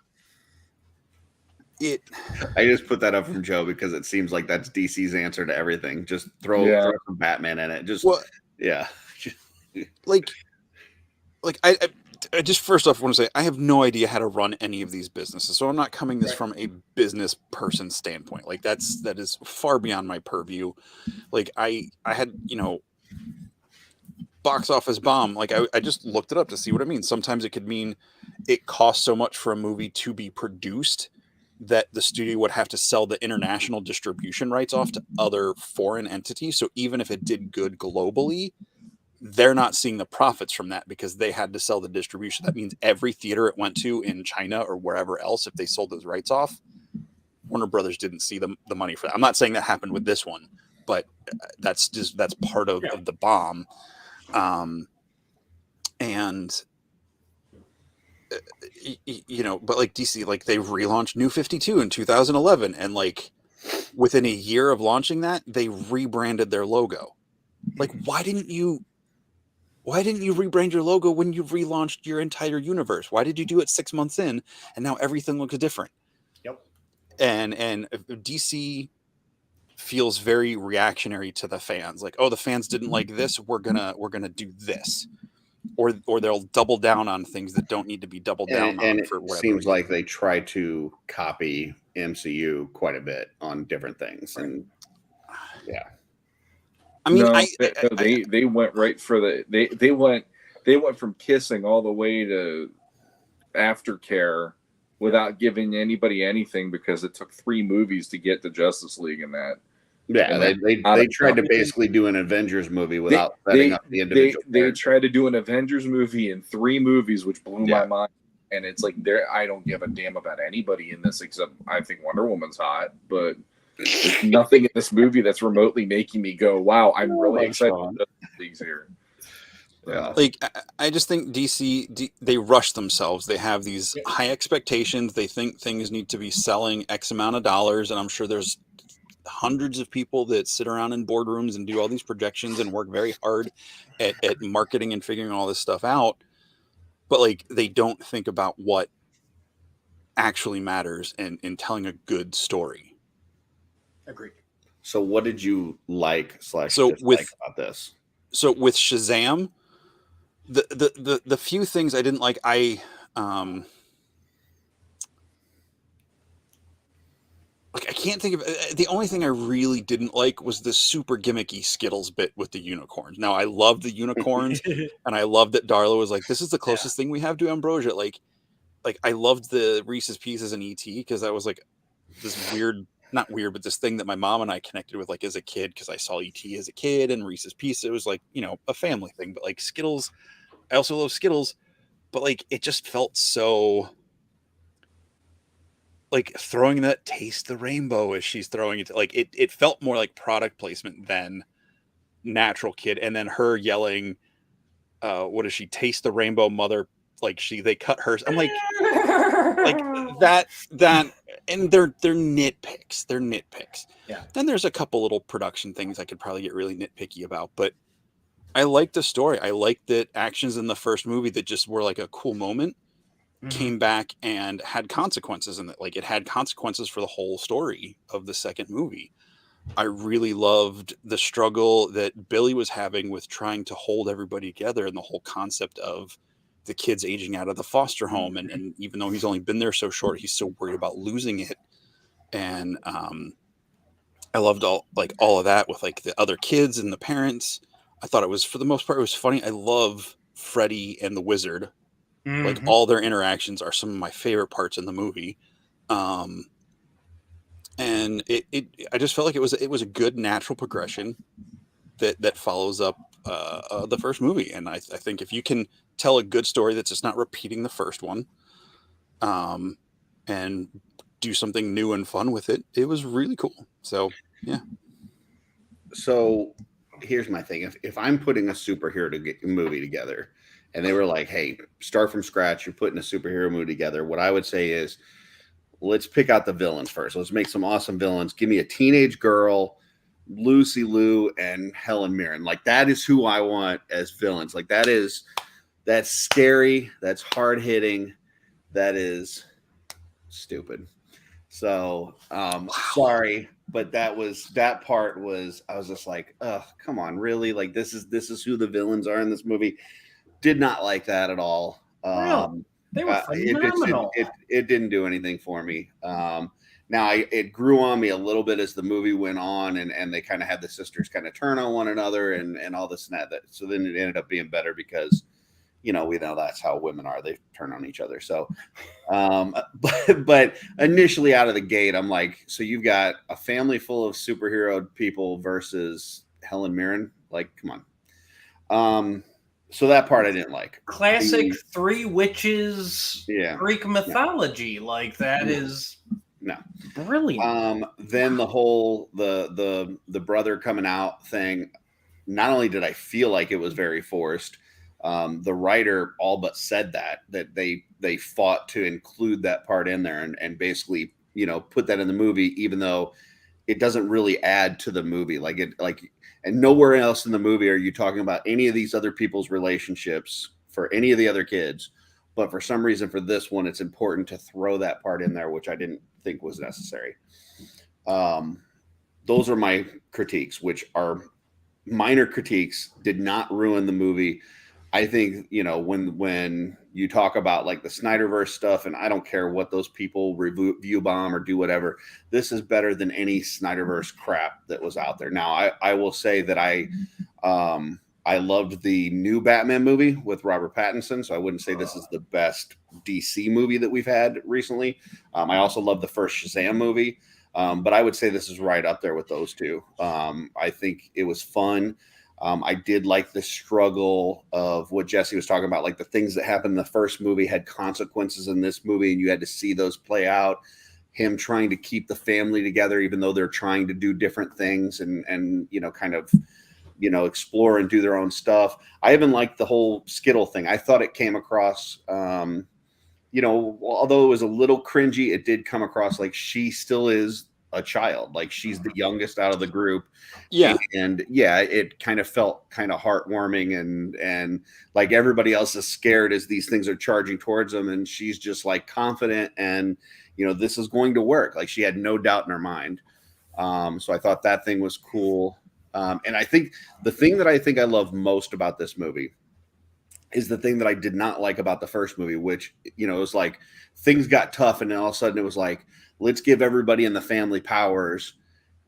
just put that up from Joe because it seems like that's DC's answer to everything. Just throw some Batman in it. Just like I just first off want to say I have no idea how to run any of these businesses, so I'm not coming this from a business person standpoint. Like that is far beyond my purview. Like I had box office bomb. Like I just looked it up to see what it means. Sometimes it could mean it costs so much for a movie to be produced that the studio would have to sell the international distribution rights off to other foreign entities. So even if it did good globally, they're not seeing the profits from that because they had to sell the distribution. That means every theater it went to in China or wherever else, if they sold those rights off, Warner Brothers didn't see the money for that. I'm not saying that happened with this one, but that's part of the bomb. And but like DC, like they relaunched New 52 in 2011, and like within a year of launching that, they rebranded their logo. Like, why didn't you rebrand your logo when you relaunched your entire universe? Why did you do it 6 months in and now everything looks different? Yep. And DC feels very reactionary to the fans. Like, oh, the fans didn't like this, we're gonna do this. Or they'll double down on things that don't need to be doubled down on. And for it whatever seems reason. like they try to copy MCU quite a bit on different things. Right. And yeah. I mean, No, they went right for they went from kissing all the way to aftercare without giving anybody anything, because it took 3 movies to get to Justice League in that. Yeah, And they tried to basically do an Avengers movie without setting up the individual. They tried to do an Avengers movie in 3 movies, which blew my mind. And it's like, I don't give a damn about anybody in this except I think Wonder Woman's hot, but there's nothing in this movie that's remotely making me go, wow, I'm really excited about these here. Yeah. Like, I just think DC, they rush themselves. They have these high expectations. They think things need to be selling X amount of dollars. And I'm sure there's hundreds of people that sit around in boardrooms and do all these projections and work very hard at marketing and figuring all this stuff out. But like, they don't think about what actually matters in telling a good story. Agreed. So what did you like / dislike about this? So with Shazam, the few things I didn't like, I can't think of the only thing I really didn't like was the super gimmicky Skittles bit with the unicorns. Now I love the unicorns and I love that Darla was like, this is the closest thing we have to Ambrosia. Like I loved the Reese's Pieces and ET because that was like this weird, not weird, but this thing that my mom and I connected with like as a kid, because I saw ET as a kid and Reese's Pieces. It was like, you know, a family thing. But like Skittles, I also love Skittles, but like it just felt so like throwing that taste the rainbow as she's throwing it. Like it felt more like product placement than natural kid. And then her yelling, what does she, taste the rainbow, mother? Like they cut hers. I'm like that, and they're nitpicks. They're nitpicks. Yeah. Then there's a couple little production things I could probably get really nitpicky about, but I like the story. I like that actions in the first movie that just were like a cool moment came back and had consequences in it. Like it had consequences for the whole story of the second movie. I really loved the struggle that Billy was having with trying to hold everybody together, and the whole concept of the kids aging out of the foster home. And even though he's only been there so short, he's so worried about losing it. And I loved all of that with like the other kids and the parents. I thought it was, for the most part, it was funny. I love Freddy and the Wizard. Like all their interactions are some of my favorite parts in the movie. And I just felt like it was a good natural progression that follows up the first movie. And I think if you can tell a good story that's just not repeating the first one, and do something new and fun with it, it was really cool. So yeah. So here's my thing: if I'm putting a superhero movie together, and they were like, hey, start from scratch, you're putting a superhero movie together, what I would say is, let's pick out the villains first. Let's make some awesome villains. Give me a teenage girl, Lucy Liu, and Helen Mirren. Like, that is who I want as villains. Like, that's scary. That's hard hitting. That is stupid. So, sorry, but that part was, I was just like, oh, come on, really? Like, this is who the villains are in this movie. Did not like that at all. They were phenomenal. It didn't do anything for me. Now it grew on me a little bit as the movie went on, and they kind of had the sisters kind of turn on one another and all this and that. So then it ended up being better because, you know, we know that's how women are. They turn on each other. So, but initially out of the gate, I'm like, so you've got a family full of superhero people versus Helen Mirren. Like, come on. So that part I didn't like. Classic Three Witches Greek mythology. Like that is brilliant. Then the whole the brother coming out thing, not only did I feel like it was very forced, the writer all but said that they fought to include that part in there and basically, you know, put that in the movie, even though it doesn't really add to the movie. And nowhere else in the movie are you talking about any of these other people's relationships for any of the other kids. But for some reason, for this one, it's important to throw that part in there, which I didn't think was necessary. Those are my critiques, which are minor critiques, did not ruin the movie. I think, when you talk about like the Snyderverse stuff, and I don't care what those people review bomb or do whatever, this is better than any Snyderverse crap that was out there. Now, I will say that I loved the new Batman movie with Robert Pattinson, so I wouldn't say this is the best DC movie that we've had recently. I also love the first Shazam movie, but I would say this is right up there with those two. I think it was fun. I did like the struggle of what Jesse was talking about, like the things that happened in the first movie had consequences in this movie, and you had to see those play out. Him trying to keep the family together, even though they're trying to do different things and kind of explore and do their own stuff. I even liked the whole Skittle thing. I thought it came across, although it was a little cringy, it did come across like she still is a child. Like she's the youngest out of the group. Yeah. And yeah, it kind of felt kind of heartwarming and like everybody else is scared as these things are charging towards them. And she's just like confident and, this is going to work. Like she had no doubt in her mind. So I thought that thing was cool. And I think the thing that I think I love most about this movie is the thing that I did not like about the first movie, which, it was like things got tough and then all of a sudden it was like, let's give everybody in the family powers.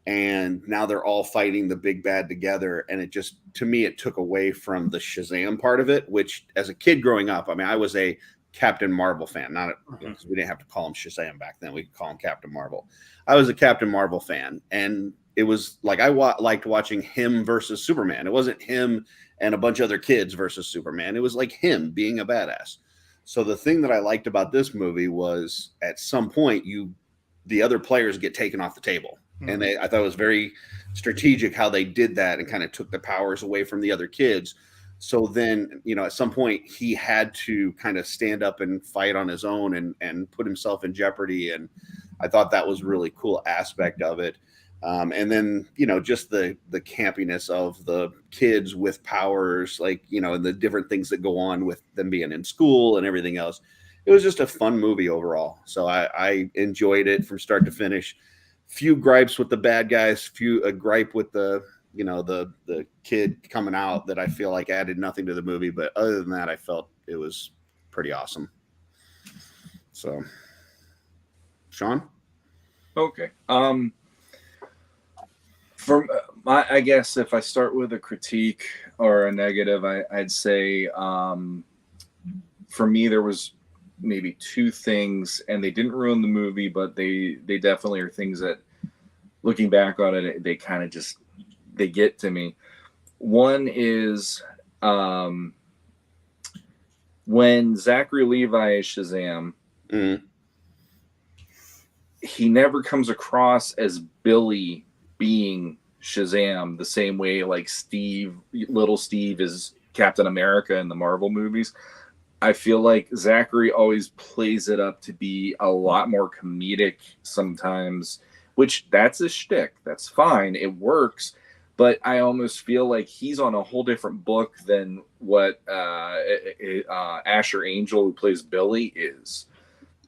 And now they're all fighting the big bad together. And it just, to me, it took away from the Shazam part of it, which as a kid growing up, I mean, I was a Captain Marvel fan, because we didn't have to call him Shazam back then. We could call him Captain Marvel. I was a Captain Marvel fan. And it was like, I liked watching him versus Superman. It wasn't him and a bunch of other kids versus Superman. It was like him being a badass. So the thing that I liked about this movie was at some point the other players get taken off the table. And I thought it was very strategic how they did that and kind of took the powers away from the other kids. So then, at some point he had to kind of stand up and fight on his own and put himself in jeopardy. And I thought that was a really cool aspect of it. And then, just the campiness of the kids with powers, like, and the different things that go on with them being in school and everything else. It was just a fun movie overall. So I enjoyed it from start to finish. Few gripes with the bad guys, a gripe with the kid coming out that I feel like added nothing to the movie. But other than that, I felt it was pretty awesome. So, Sean? Okay. I guess if I start with a critique or a negative, I'd say for me there was maybe two things, and they didn't ruin the movie, but they definitely are things that, looking back on it, they kind of just they get to me. One is when Zachary Levi is Shazam, he never comes across as Billy being Shazam the same way like little Steve is Captain America in the Marvel movies. I feel like Zachary always plays it up to be a lot more comedic sometimes, which that's a shtick. That's fine. It works. But I almost feel like he's on a whole different book than what Asher Angel, who plays Billy, is.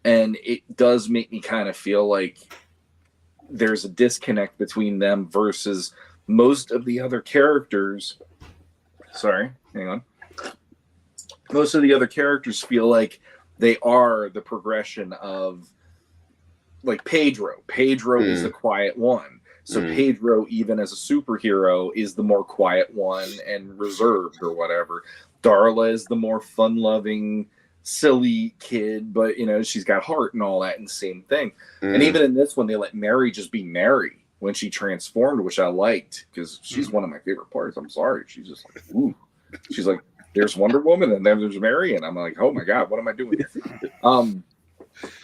And it does make me kind of feel like there's a disconnect between them versus most of the other characters. Sorry, hang on. Most of the other characters feel like they are the progression of, like, Pedro. Pedro is the quiet one. So Pedro, even as a superhero, is the more quiet one and reserved or whatever. Darla is the more fun-loving, silly kid, but, she's got heart and all that, and same thing. And even in this one, they let Mary just be Mary when she transformed, which I liked, because she's one of my favorite parts. I'm sorry. She's just like, ooh. She's like, there's Wonder Woman, and then there's Mary, and I'm like, oh my God, what am I doing here?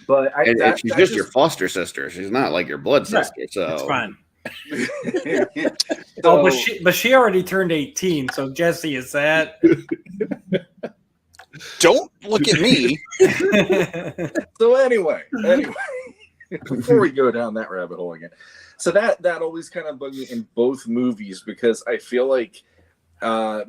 But she's just your foster sister. She's not like your blood sister. So it's fine. But she already turned 18. So Jesse, is that? Don't look at me. So anyway, before we go down that rabbit hole again, So that always kind of bugged me in both movies, because I feel like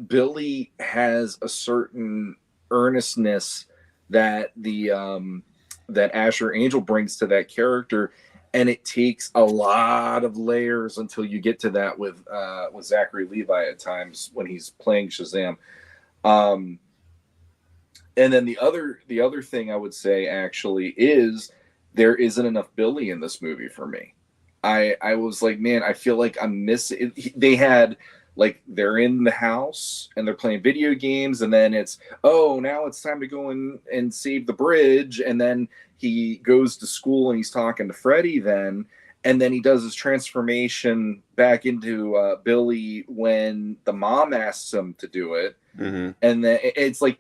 Billy has a certain earnestness that that Asher Angel brings to that character, and it takes a lot of layers until you get to that with Zachary Levi at times when he's playing Shazam. And then the other thing I would say actually is there isn't enough Billy in this movie for me. I was like, man, I feel like I'm missing. They had, like, they're in the house and they're playing video games, and then it's, oh, now it's time to go and save the bridge, and then he goes to school and he's talking to Freddy then, and then he does his transformation back into Billy when the mom asks him to do it. Mm-hmm. And then it's like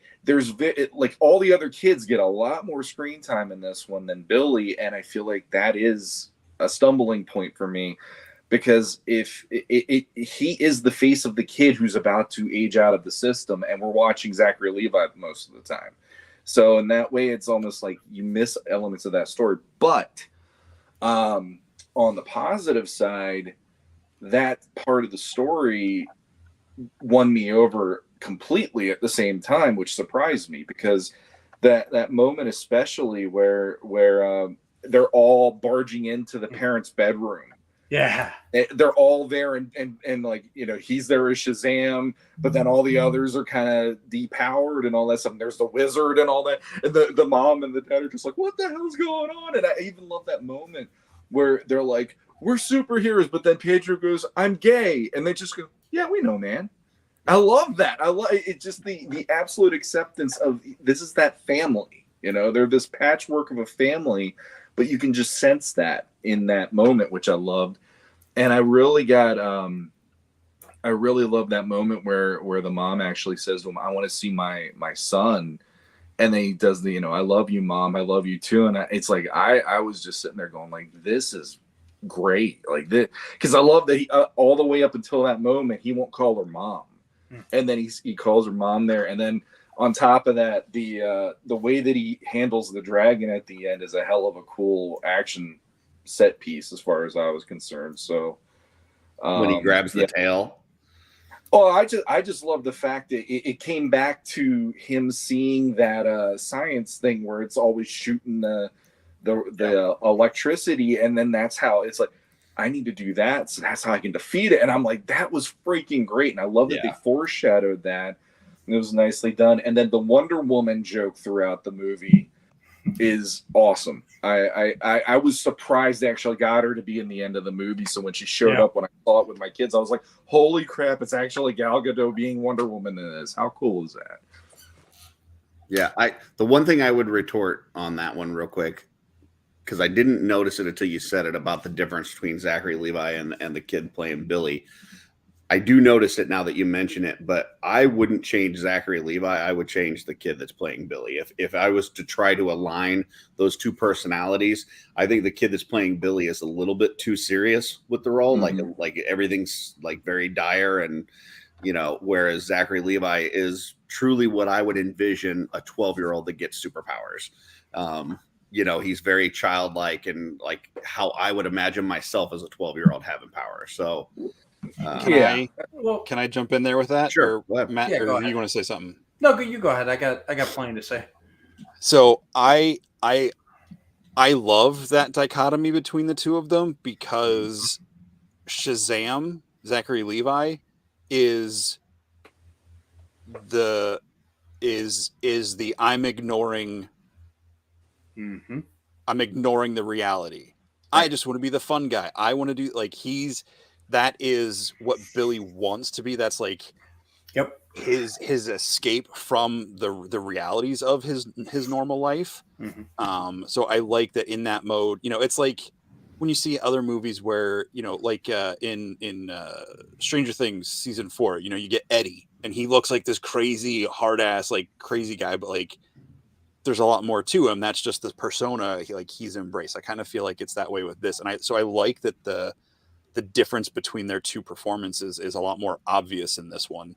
like all the other kids get a lot more screen time in this one than Billy, and I feel like that is a stumbling point for me, because if he is the face of the kid who's about to age out of the system, and we're watching Zachary Levi most of the time, so in that way it's almost like you miss elements of that story. But on the positive side, that part of the story won me over completely at the same time, which surprised me, because that moment especially where they're all barging into the parents' bedroom. Yeah, they're all there, and like, you know, he's there as Shazam, but then all the others are kind of depowered and all that stuff. And there's the wizard and all that, and the mom and the dad are just like, what the hell's going on? And I even love that moment where they're like, we're superheroes, but then Pedro goes, I'm gay, and they just go, yeah, we know, man. I love that. I love it. Just the absolute acceptance of, this is that family. You know, they're this patchwork of a family, but you can just sense that in that moment, which I loved. And I really love that moment where the mom actually says to him, I want to see my son. And then he does the, you know, I love you, Mom. I love you too. And it's like, I was just sitting there going like, this is great. Like this, because I love that he, all the way up until that moment, he won't call her mom. And then he calls her mom there. And then on top of that, the way that he handles the dragon at the end is a hell of a cool action set piece as far as I was concerned. So when he grabs the tail. Oh, I just love the fact that it came back to him seeing that science thing where it's always shooting the electricity, and then that's how it's like, I need to do that, so that's how I can defeat it. And I'm like, that was freaking great, and I love that they foreshadowed that. It was nicely done. And then the Wonder Woman joke throughout the movie is awesome. I was surprised they actually got her to be in the end of the movie. So when she showed up, when I saw it with my kids, I was like, holy crap, it's actually Gal Gadot being Wonder Woman in this. How cool is that? Yeah, the one thing I would retort on that one real quick, because I didn't notice it until you said it, about the difference between Zachary Levi and the kid playing Billy. I do notice it now that you mention it, but I wouldn't change Zachary Levi. I would change the kid that's playing Billy. If I was to try to align those two personalities, I think the kid that's playing Billy is a little bit too serious with the role. Mm-hmm. Like everything's like very dire, and you know, whereas Zachary Levi is truly what I would envision a 12-year-old that gets superpowers. You know, he's very childlike and like how I would imagine myself as a 12-year-old having power. So. Can I jump in there with that? Sure. Or Matt, or you want to say something? No, you go ahead. I got plenty to say. So I love that dichotomy between the two of them, because Shazam, Zachary Levi, is the I'm ignoring the reality. I just want to be the fun guy. I want to do like that is what Billy wants to be. That's like his escape from the realities of his normal life. Mm-hmm. So I like that in that mode. You know, it's like when you see other movies where, you know, like in Stranger Things season 4, you know, you get Eddie and he looks like this crazy hard ass like crazy guy, but like there's a lot more to him. That's just the persona he's embraced. I kind of feel like it's that way with this, and I like that the difference between their two performances is a lot more obvious in this one.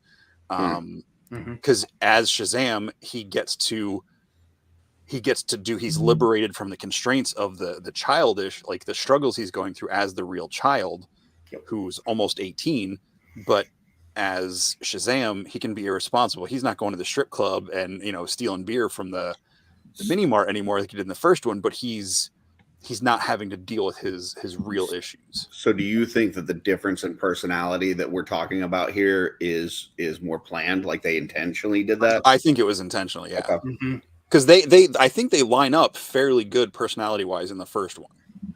Because as Shazam, he gets to he's liberated from the constraints of the childish, like the struggles he's going through as the real child who's almost 18, but as Shazam, he can be irresponsible. He's not going to the strip club and, stealing beer from the mini mart anymore like he did in the first one, but he's not having to deal with his real issues. So do you think that the difference in personality that we're talking about here is more planned, like they intentionally did that? I think it was intentional, yeah. Okay. Because I think they line up fairly good personality wise in the first one.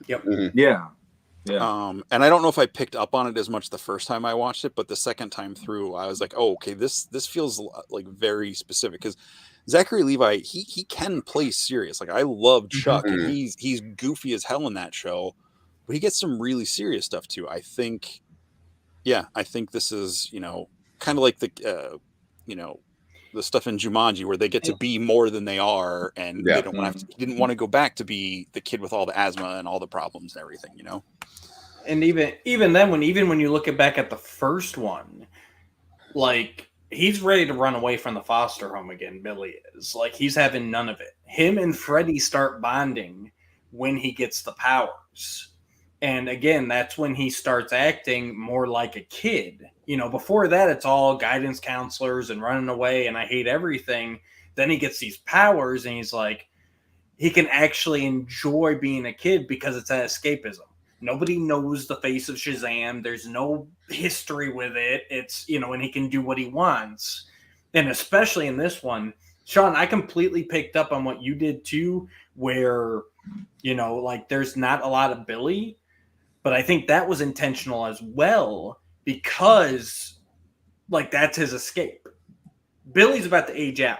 Yep. Mm-hmm. Yeah. And I don't know if I picked up on it as much the first time I watched it, but the second time through, I was like, oh, okay, this feels like very specific, because Zachary Levi, he can play serious. Like, I love Chuck, and he's goofy as hell in that show, but he gets some really serious stuff too. I think this is, kind of like the stuff in Jumanji where they get to be more than they are, and they don't want to. He didn't want to go back to be the kid with all the asthma and all the problems and everything, And even then, when you look back at the first one, like, he's ready to run away from the foster home again. Billy is, like, he's having none of it. Him and Freddie start bonding when he gets the powers. And again, that's when he starts acting more like a kid. Before that, it's all guidance counselors and running away and I hate everything. Then he gets these powers and he's like, he can actually enjoy being a kid because it's that escapism. Nobody knows the face of Shazam. There's no history with it. It's, and he can do what he wants. And especially in this one, Sean, I completely picked up on what you did too, where, like, there's not a lot of Billy, but I think that was intentional as well, because, like, that's his escape. Billy's about to age out.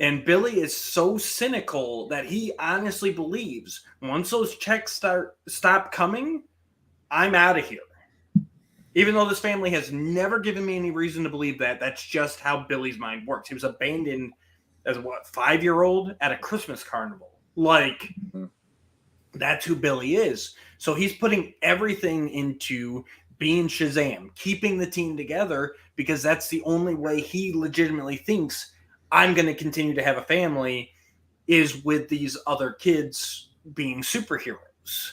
And Billy is so cynical that he honestly believes once those checks stop coming, I'm out of here. Even though this family has never given me any reason to believe that, that's just how Billy's mind works. He was abandoned as 5-year-old at a Christmas carnival. Like, that's who Billy is. So he's putting everything into being Shazam, keeping the team together, because that's the only way he legitimately thinks I'm going to continue to have a family, is with these other kids being superheroes,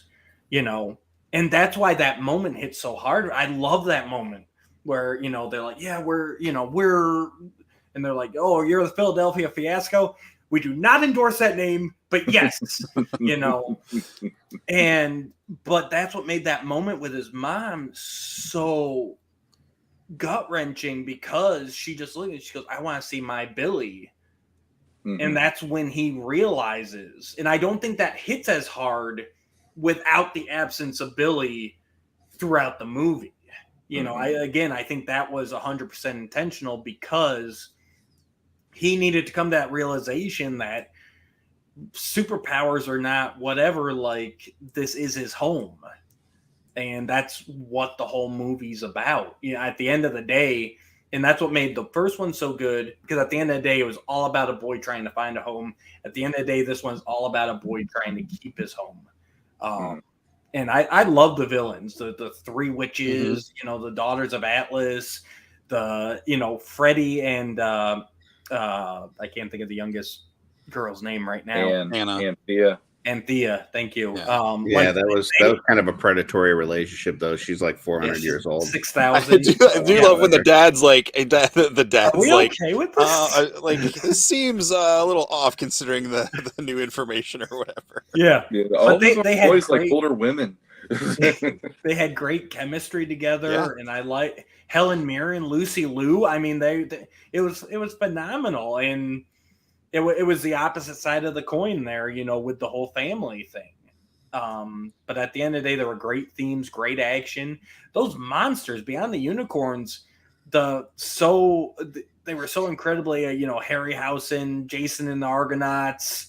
and that's why that moment hits so hard. I love that moment where, they're like, yeah, we're, and they're like, oh, you're the Philadelphia Fiasco. We do not endorse that name, but yes, but that's what made that moment with his mom so gut-wrenching, because she just looked at it, she goes, I want to see my Billy. And that's when he realizes, and I don't think that hits as hard without the absence of Billy throughout the movie. I think that was 100% intentional, because he needed to come to that realization that superpowers are not whatever, like, this is his home. And that's what the whole movie's about. At the end of the day, and that's what made the first one so good, because at the end of the day, it was all about a boy trying to find a home. At the end of the day, this one's all about a boy trying to keep his home. And I love the villains, the three witches, the daughters of Atlas, Freddie and I can't think of the youngest girl's name right now. Anna. And Thea, thank you. Yeah, that was kind of a predatory relationship, though. She's like 400 years old. 6,000. I do love when the dad's like, the dad's Are we like, okay with this? like, this seems a little off considering the new information or whatever. Yeah, all they had boys great, like older women. they had great chemistry together, and I like Helen Mirren, Lucy Liu. I mean, it was phenomenal, and it was the opposite side of the coin there, with the whole family thing. But at the end of the day, there were great themes, great action. Those monsters beyond the unicorns, they were so incredibly, Harryhausen, Jason and the Argonauts,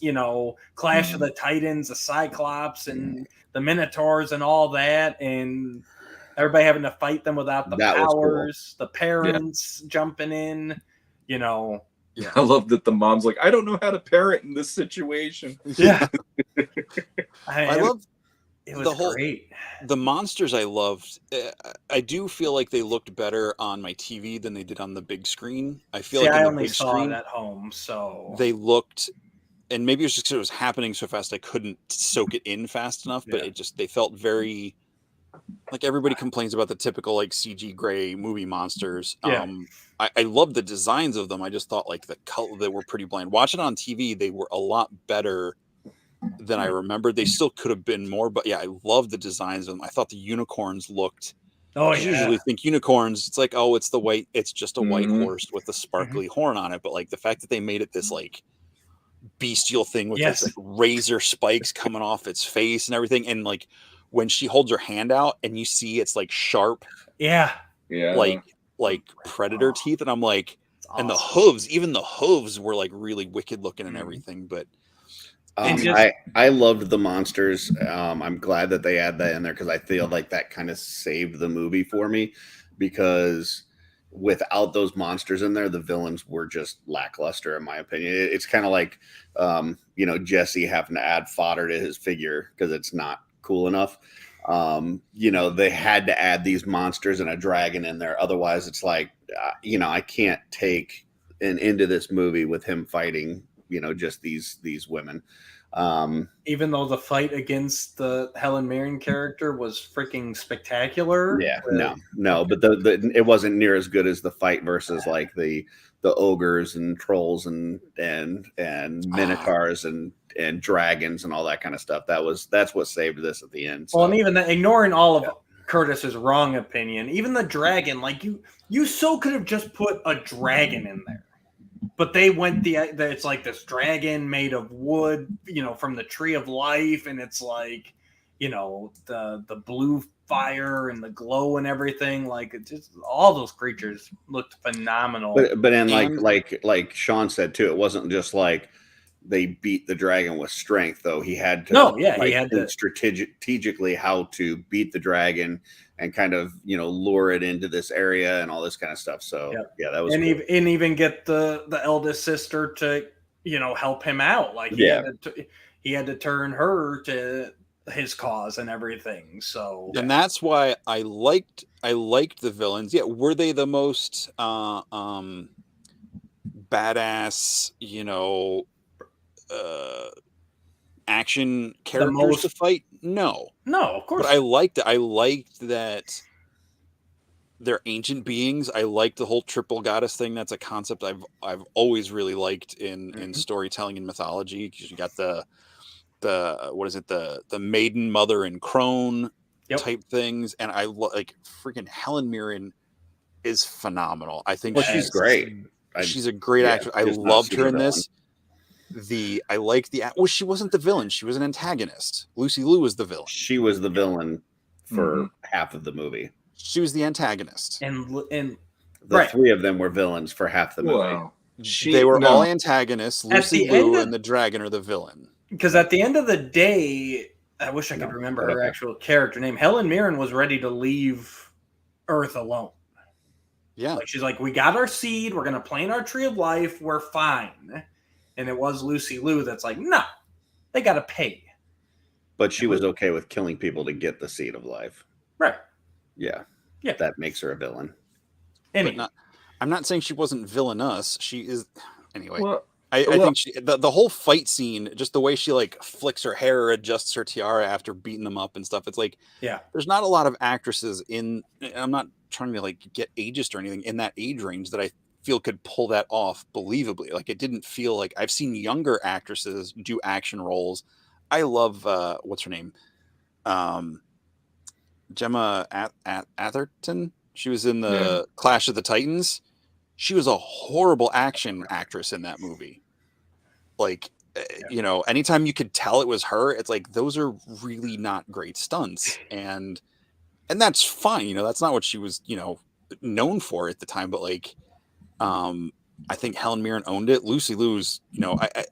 Clash of the Titans, the Cyclops and the Minotaurs and all that. And everybody having to fight them without the powers, the parents jumping in, Yeah, I love that the mom's like, I don't know how to parent in this situation. Yeah. I love it was great. The monsters I loved. I do feel like they looked better on my TV than they did on the big screen. I feel like I on the only big saw screen, it at home, so they looked and maybe it was just because it was happening so fast I couldn't soak it in fast enough, but they felt very like everybody complains about the typical like CG gray movie monsters. Yeah. I love the designs of them. I just thought like the color, they were pretty bland. Watching on TV, they were a lot better than I remembered. They still could have been more, but yeah, I love the designs of them. I thought the unicorns looked. Oh I yeah. usually think unicorns. It's like, oh, it's the white. It's just a white horse with a sparkly horn on it. But like the fact that they made it this like bestial thing with this like razor spikes coming off its face and everything, and like when she holds her hand out and you see it's like sharp, like predator teeth, and I'm like, and the hooves, even the hooves were like really wicked looking and everything. But I loved the monsters. I'm glad that they add that in there because I feel like that kind of saved the movie for me, because without those monsters in there, the villains were just lackluster, in my opinion. It's kind of like, Jesse having to add fodder to his figure because it's not cool enough. They had to add these monsters and a dragon in there. Otherwise, it's like, I can't take an into this movie with him fighting, just these women. Even though the fight against the Helen Mirren character was freaking spectacular. Yeah, no, but it wasn't near as good as the fight versus like the ogres and trolls and minotaurs and dragons and all that kind of stuff. That's what saved this at the end. So. Well, and even ignoring all of Curtis's wrong opinion, even the dragon, like you so could have just put a dragon in there. But they went it's like this dragon made of wood, from the tree of life, and it's like, the blue fire and the glow and everything. Like it just all those creatures looked phenomenal. But then like Sean said too, it wasn't just like they beat the dragon with strength, though. He had to he had to strategically how to beat the dragon and kind of lure it into this area and all this kind of stuff. So that was and even get the eldest sister to help him out. Like he had to turn her to his cause and everything. So and that's why I liked the villains. Yeah, were they the most badass? Action characters to fight? No, of course. But I liked that they're ancient beings. I liked the whole triple goddess thing. That's a concept I've always really liked in storytelling and mythology, because you got the what is it, the maiden, mother, and crone type things. And I like freaking Helen Mirren is phenomenal. I think she's great. She's a great actress. I loved her in this. She wasn't the villain. She was an antagonist. Lucy Liu was the villain. She was the villain for half of the movie. She was the antagonist. And the three of them were villains for half the movie. Wow. They were all antagonists. Lucy Liu and the dragon are the villain. Because at the end of the day, I wish I could remember her actual character name. Helen Mirren was ready to leave Earth alone. Yeah. She's like, we got our seed. We're going to plant our tree of life. We're fine. And it was Lucy Liu that's like, no, they got to pay. But she was okay with killing people to get the seed of life. Right. Yeah. That makes her a villain. I'm not saying she wasn't villainous. She is. Anyway, well, I think the whole fight scene, just the way she like flicks her hair, adjusts her tiara after beating them up and stuff. It's like, there's not a lot of actresses I'm not trying to like get ageist or anything in that age range that I feel could pull that off believably. Like it didn't feel like I've seen younger actresses do action roles. I love what's her name, Gemma Atherton. She was in the Clash of the Titans. She was a horrible action actress in that movie. Like anytime you could tell it was her, it's like those are really not great stunts, and that's fine. That's not what she was known for at the time, but like. I think Helen Mirren owned it. Lucy Liu's,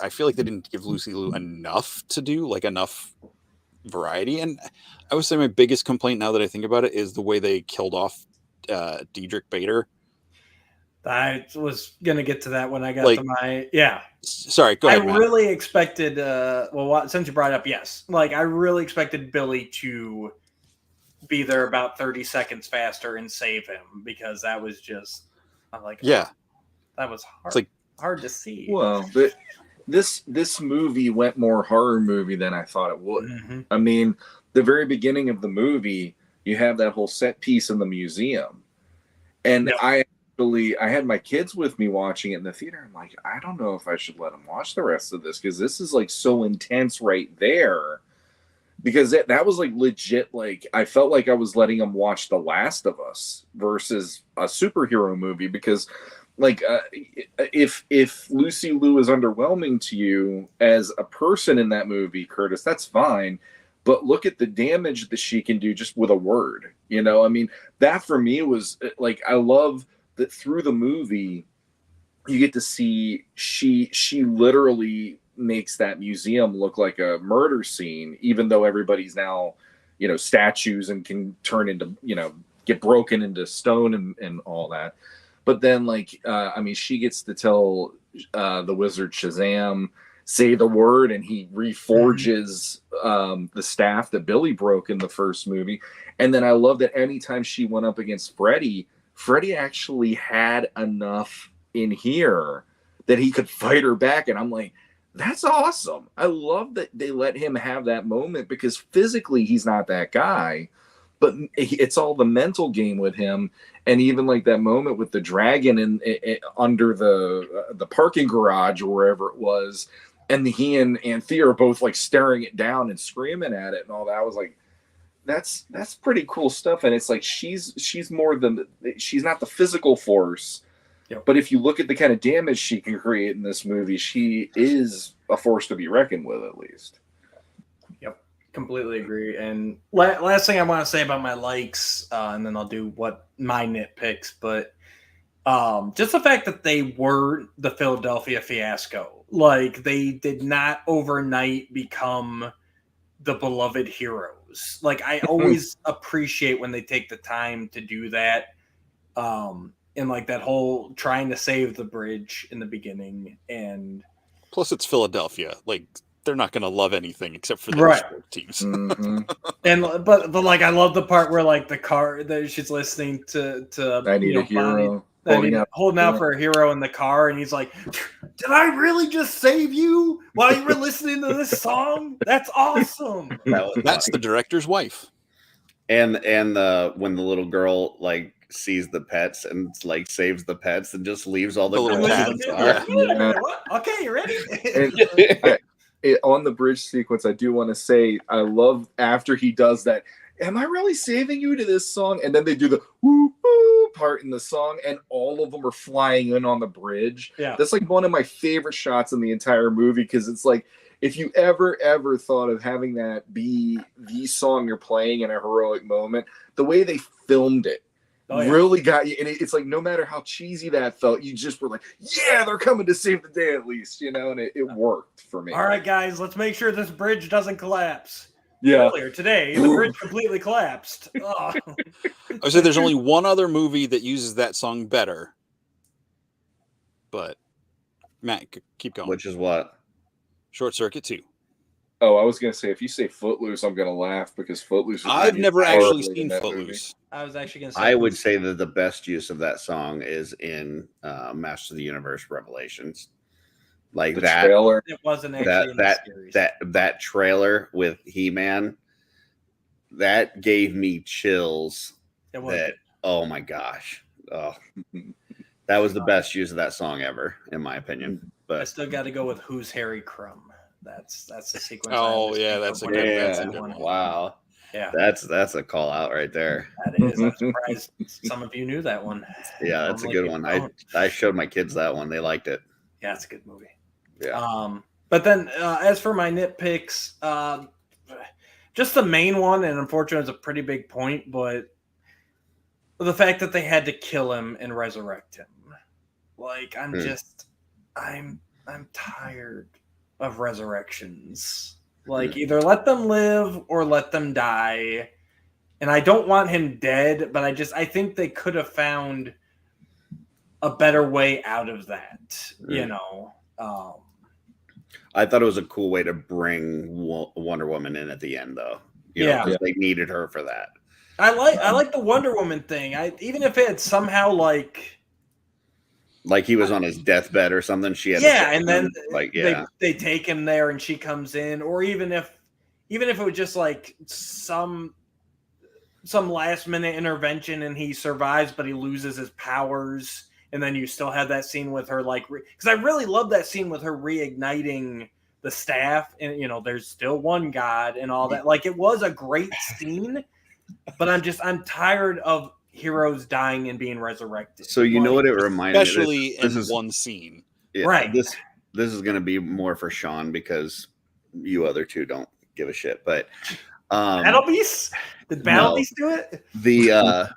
I feel like they didn't give Lucy Liu enough to do, like enough variety. And I would say my biggest complaint now that I think about it is the way they killed off Diedrich Bader. I was going to get to that when I got to my, Sorry, go ahead. I really expected, since you brought it up, yes. Like I really expected Billy to be there about 30 seconds faster and save him, because that was just, I'm like, that was hard. It's like, hard to see. Well, this movie went more horror movie than I thought it would. Mm-hmm. I mean, the very beginning of the movie, you have that whole set piece in the museum, and Yep. I had my kids with me watching it in the theater. I'm like, I don't know if I should let them watch the rest of this because this is like so intense right there. Because that was like legit. Like I felt like I was letting them watch The Last of Us versus a superhero movie. Because like if Lucy Liu is underwhelming to you as a person in that movie, Curtis, that's fine. But look at the damage that she can do just with a word. You know, I mean, that for me was like, I love that through the movie, you get to see she literally makes that museum look like a murder scene, even though everybody's now, you know, statues and can turn into, you know, get broken into stone and all that. But then like, I mean, she gets to tell the wizard Shazam, say the word, and he reforges the staff that Billy broke in the first movie. And then I love that anytime she went up against Freddy actually had enough in here that he could fight her back. And I'm like, that's awesome. I love that they let him have that moment because physically he's not that guy, but it's all the mental game with him. And even like that moment with the dragon in under the parking garage or wherever it was, and he and Anthea are both like staring it down and screaming at it and all that. I was like, that's pretty cool stuff. And it's like she's more than, she's not the physical force. Yep. But if you look at the kind of damage she can create in this movie, she is a force to be reckoned with, at least. Yep, completely agree. And last thing I want to say about my likes, and then I'll do what my nitpicks, but just the fact that they were the Philadelphia fiasco. Like, they did not overnight become the beloved heroes. Like, I always appreciate when they take the time to do that. And like that whole trying to save the bridge in the beginning, and plus it's Philadelphia. Like they're not going to love anything except for their sports teams. Mm-hmm. And but like I love the part where like the car that she's listening to I need a hero. Holding out for a hero in the car, and he's like, "Did I really just save you while you were listening to this song? That's awesome." That's the director's wife. And when the little girl like sees the pets and like saves the pets and just leaves all the little girls. Okay, you ready? On the bridge sequence, I do want to say I love after he does that. Am I really saving you to this song? And then they do the woo woo part in the song, and all of them are flying in on the bridge. Yeah, that's like one of my favorite shots in the entire movie because it's like if you ever thought of having that be the song you're playing in a heroic moment, the way they filmed it. Really got you, and it's like no matter how cheesy that felt, you just were like, "Yeah, they're coming to save the day at least," you know, and it worked for me. All right, guys, let's make sure this bridge doesn't collapse. Yeah, earlier today, the bridge completely collapsed. Oh. I would say there's only one other movie that uses that song better, but Matt, keep going. Which is what? Short Circuit 2. Oh, I was gonna say if you say Footloose, I'm gonna laugh because Footloose. I've never actually seen Footloose. I was actually gonna say. I would say that the best use of that song is in Master of the Universe Revelations, like the that trailer. It wasn't actually that trailer with He-Man. That gave me chills. It was. That oh my gosh, oh, that was the best use of that song ever, in my opinion. But I still got to go with Who's Harry Crumb. That's the sequence. Oh yeah, that's a good one. Wow. Yeah, that's a call out right there. That is. I'm surprised some of you knew that one. Yeah, that's a good one. I showed my kids that one. They liked it. Yeah, it's a good movie. Yeah. But then as for my nitpicks, just the main one, and unfortunately, it's a pretty big point, but the fact that they had to kill him and resurrect him, like I'm tired of resurrections. Like either let them live or let them die. And I don't want him dead, but I think they could have found a better way out of that, you know. I thought it was a cool way to bring Wonder Woman in at the end, though. You know, 'cause they needed her for that. I like the Wonder Woman thing. Even if it had somehow like Like he was on his deathbed or something. She had and then like they take him there and she comes in, or even if it was just like some last minute intervention and he survives but he loses his powers, and then you still have that scene with her, like, because I really love that scene with her reigniting the staff, and there's still one God and all that. Like, it was a great scene, but I'm tired of heroes dying and being resurrected. So know what it reminded me, especially in one scene. Yeah, right. This is going to be more for Sean because you other two don't give a shit. But Battle Beast? Did Battle Beast do it? The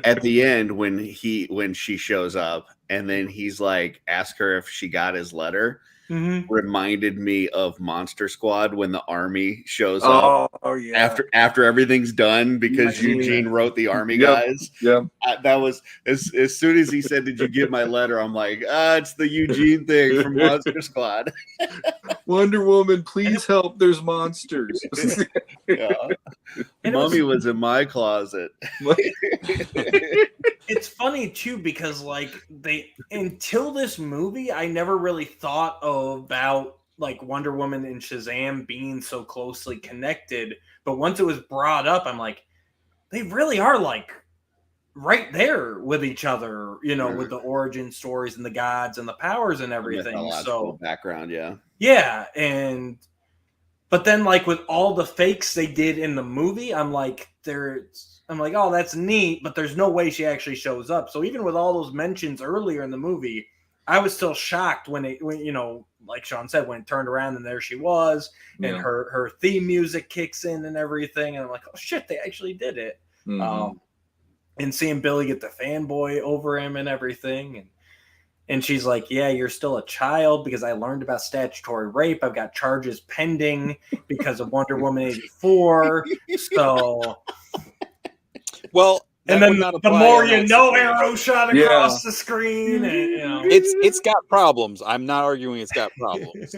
at the end when she shows up and then he's like, ask her if she got his letter. Reminded me of Monster Squad when the army shows up. Oh yeah. After everything's done because Eugene wrote the army guys. Yeah. That was as soon as he said, "Did you get my letter?" I'm like, it's the Eugene thing from Monster Squad. Wonder Woman, please help! There's monsters. Mummy was in my closet. It's funny too because like until this movie, I never really thought about like Wonder Woman and Shazam being so closely connected. But once it was brought up, I'm like, they really are like right there with each other, with the origin stories and the gods and the powers and everything. So background, yeah, but then like with all the fakes they did in the movie, I'm like, oh, that's neat, but there's no way she actually shows up. So even with all those mentions earlier in the movie, I was still shocked when like Sean said, when it turned around and there she was, and her theme music kicks in and everything, and I'm like, oh shit, they actually did it. And seeing Billy get the fanboy over him and everything, and she's like, yeah, you're still a child because I learned about statutory rape. I've got charges pending because of Wonder Woman 84. So, well, and then the more arrow shot across the screen. And, it's got problems. I'm not arguing it's got problems.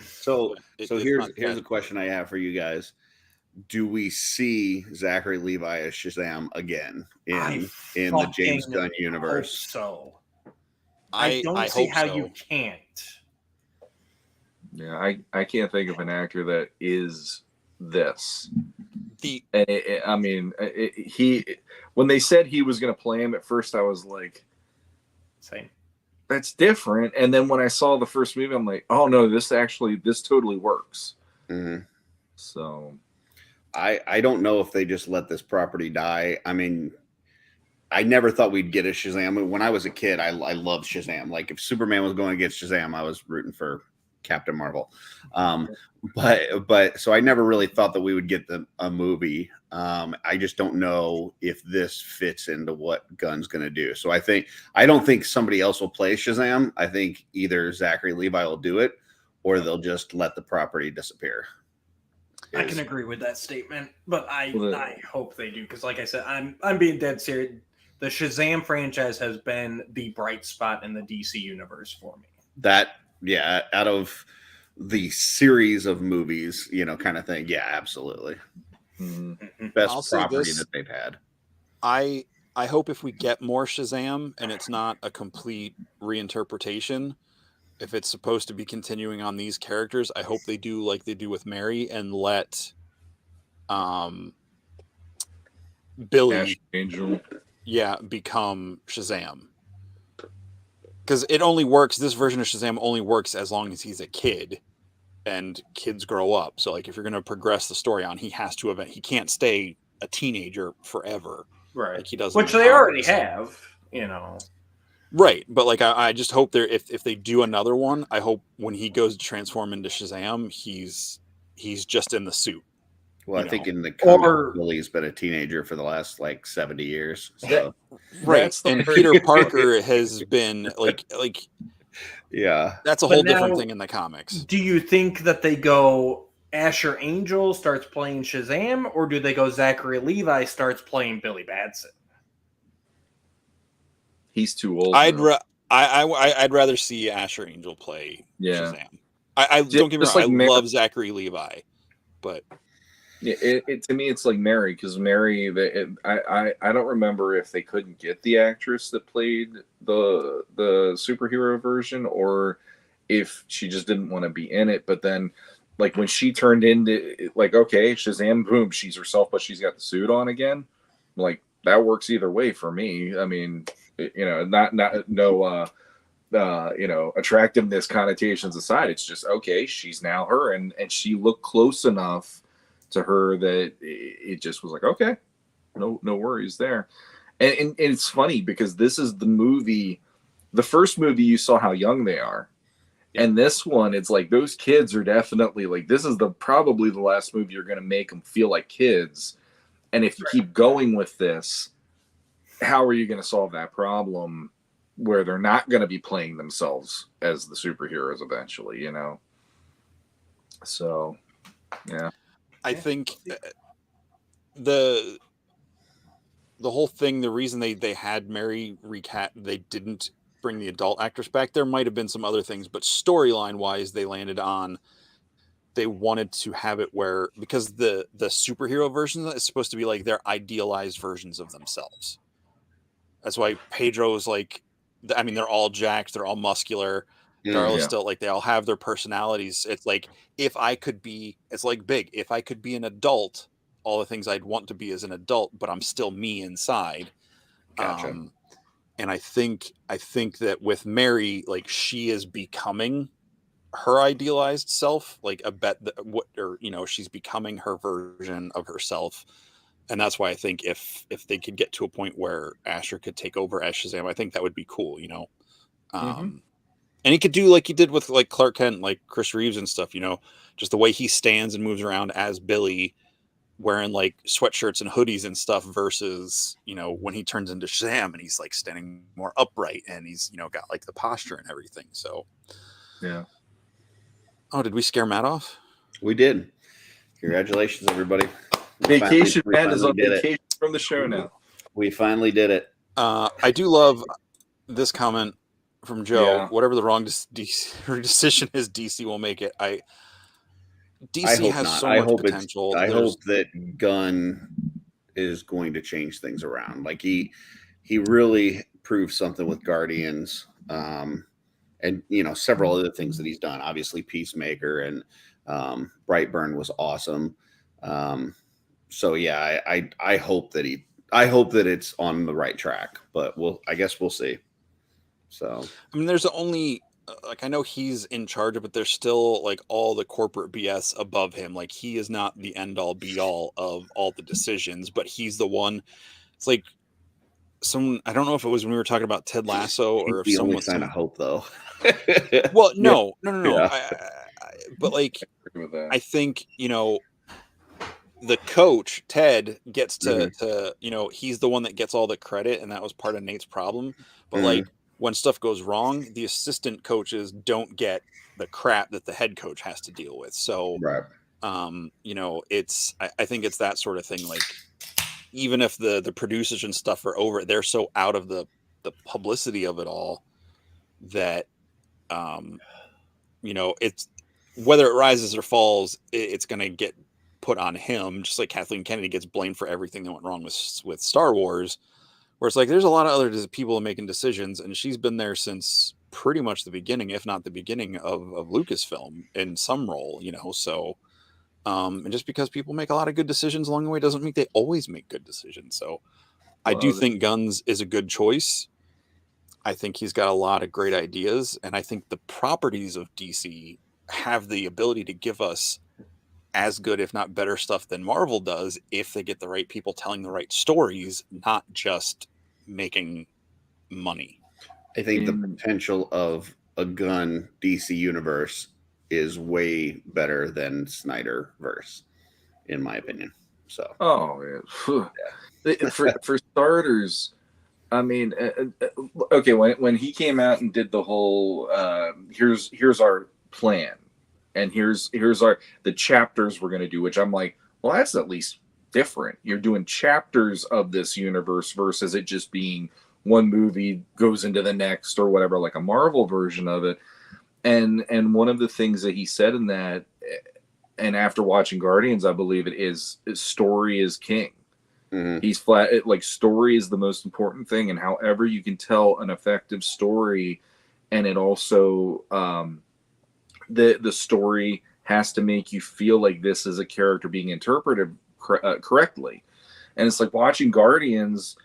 So here's a question I have for you guys. Do we see Zachary Levi as Shazam again in the James Gunn universe? So I don't see how you can't. Yeah, I can't think of an actor that is this. When they said he was going to play him at first, I was like, same. That's different. And then when I saw the first movie, I'm like, oh no, this totally works. So I don't know if they just let this property die. I mean, I never thought we'd get a Shazam. When I was a kid, I loved Shazam. Like if Superman was going against Shazam, I was rooting for Captain Marvel. But so I never really thought that we would get a movie. I just don't know if this fits into what Gunn's going to do. So I don't think somebody else will play Shazam. I think either Zachary Levi will do it, or they'll just let the property disappear. I can agree with that statement, but I hope they do, because like I said, I'm being dead serious. The Shazam franchise has been the bright spot in the DC universe for me. Out of the series of movies, kind of thing. Yeah, absolutely. Best property that they've had. I hope if we get more Shazam and it's not a complete reinterpretation, if it's supposed to be continuing on these characters, I hope they do like they do with Mary and let Billy Ash Angel become Shazam. Because it only works, this version of Shazam only works as long as he's a kid and kids grow up. So like if you're going to progress the story on, he can't stay a teenager forever. Right. Like he doesn't. Which they already have, Right. But like I just hope if they do another one, I hope when he goes to transform into Shazam, he's just in the suit. Well, I think in the comic, Billy's been a teenager for the last 70 years. So. Right. And Peter Parker has been like yeah. That's a whole different thing in the comics. Do you think that they go Asher Angel starts playing Shazam, or do they go Zachary Levi starts playing Billy Batson? He's too old. I'd rather see Asher Angel play Shazam. I don't get me wrong. I love Zachary Levi, but To me, it's like Mary, because Mary, I don't remember if they couldn't get the actress that played the superhero version, or if she just didn't want to be in it. But then, like when she turned into like, okay, Shazam, boom, she's herself, but she's got the suit on again. Like that works either way for me. I mean, attractiveness connotations aside, it's just okay. She's now her, and she looked close enough to her that it just was like, okay, no worries there. And it's funny because this is the first movie you saw how young they are. And this one, it's like those kids are definitely like, this is probably the last movie you're going to make them feel like kids. And if you keep going with this, how are you going to solve that problem where they're not going to be playing themselves as the superheroes eventually, So, yeah. I think the whole thing, the reason they had Mary recast, they didn't bring the adult actress back. There might have been some other things, but storyline wise, they landed on, they wanted to have it where, because the superhero version is supposed to be like their idealized versions of themselves. That's why Pedro's like, I mean, they're all jacked, they're all muscular. Darla's still like, they all have their personalities. It's like, it's like Big. If I could be an adult, all the things I'd want to be as an adult, but I'm still me inside. Gotcha. And I think that with Mary, like she is becoming her idealized self, like she's becoming her version of herself. And that's why I think if they could get to a point where Asher could take over as Shazam, I think that would be cool, And he could do like he did with like Clark Kent, like Chris Reeves and stuff, just the way he stands and moves around as Billy, wearing like sweatshirts and hoodies and stuff, versus, when he turns into Shazam and he's like standing more upright and he's, got like the posture and everything. So, yeah. Oh, did we scare Matt off? We did. Congratulations, everybody. Vacation Matt is on vacation from the show now. We finally did it. I do love this comment from Joe. Yeah. Whatever the wrong decision is, DC will make it. DC has so much potential. I hope that Gunn is going to change things around. Like he really proved something with Guardians, and several other things that he's done. Obviously, Peacemaker and Brightburn was awesome. So yeah, I hope that it's on the right track, but I guess we'll see. So I mean, there's only I know he's in charge of it. There's still like all the corporate BS above him. Like he is not the end all be all of all the decisions, but he's the one. It's like I don't know if it was when we were talking about Ted Lasso or if someone sign of hope though. Well, no. Yeah. But like, I think, the coach, Ted, gets to he's the one that gets all the credit, and that was part of Nate's problem. But like when stuff goes wrong, the assistant coaches don't get the crap that the head coach has to deal with. So, I think it's that sort of thing. Like, even if the producers and stuff are over it, they're so out of the publicity of it all that, it's whether it rises or falls, it's going to get put on him, just like Kathleen Kennedy gets blamed for everything that went wrong with Star Wars, where it's like there's a lot of other people making decisions, and she's been there since pretty much the beginning, if not the beginning of Lucasfilm in some role, so and just because people make a lot of good decisions along the way doesn't mean they always make good decisions. So I do think Guns is a good choice. I think he's got a lot of great ideas, and I think the properties of DC have the ability to give us as good, if not better, stuff than Marvel does if they get the right people telling the right stories, not just making money. I think the potential of a Gunn DC universe is way better than Snyderverse, in my opinion. So, for starters, I mean, okay, when he came out and did the whole here's our plan, and here's the chapters we're going to do, which I'm like, well, that's at least different. You're doing chapters of this universe versus it just being one movie goes into the next or whatever, like a Marvel version of it. And one of the things that he said in that, and after watching Guardians, I believe it is story is king. Mhm. He's flat like story is the most important thing, and however you can tell an effective story, and it also the story has to make you feel like this is a character being interpreted correctly. And it's like watching Guardians.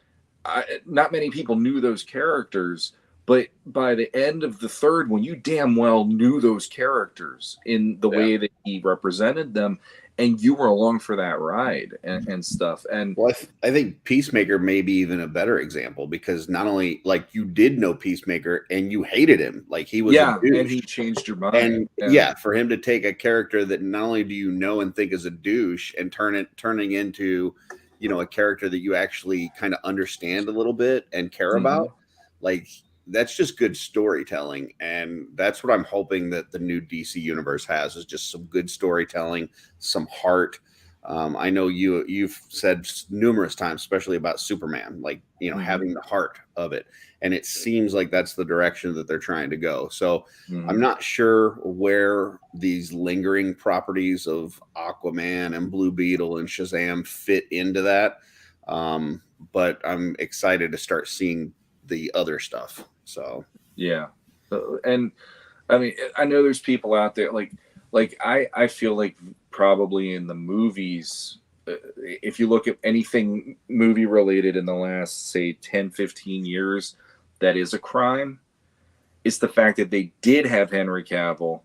Not many people knew those characters, but by the end of the third one, you damn well knew those characters in the way that he represented them, and you were along for that ride and stuff. And well, I think Peacemaker may be even a better example, because not only like you did know Peacemaker and you hated him, like he was a douche. and he changed your mind. And yeah, for him to take a character that not only do you know and think is a douche and turning into, you know, a character that you actually kind of understand a little bit and care about, like that's just good storytelling. And that's what I'm hoping that the new DC universe has, is just some good storytelling, some heart. I know you've said numerous times, especially about Superman, like, you know, having the heart of it. And it seems like that's the direction that they're trying to go. So I'm not sure where these lingering properties of Aquaman and Blue Beetle and Shazam fit into that. But I'm excited to start seeing the other stuff. So, yeah. And I mean, I know there's people out there like I feel like probably in the movies, if you look at anything movie related in the last, say, 10, 15 years, that is a crime. It's the fact that they did have Henry Cavill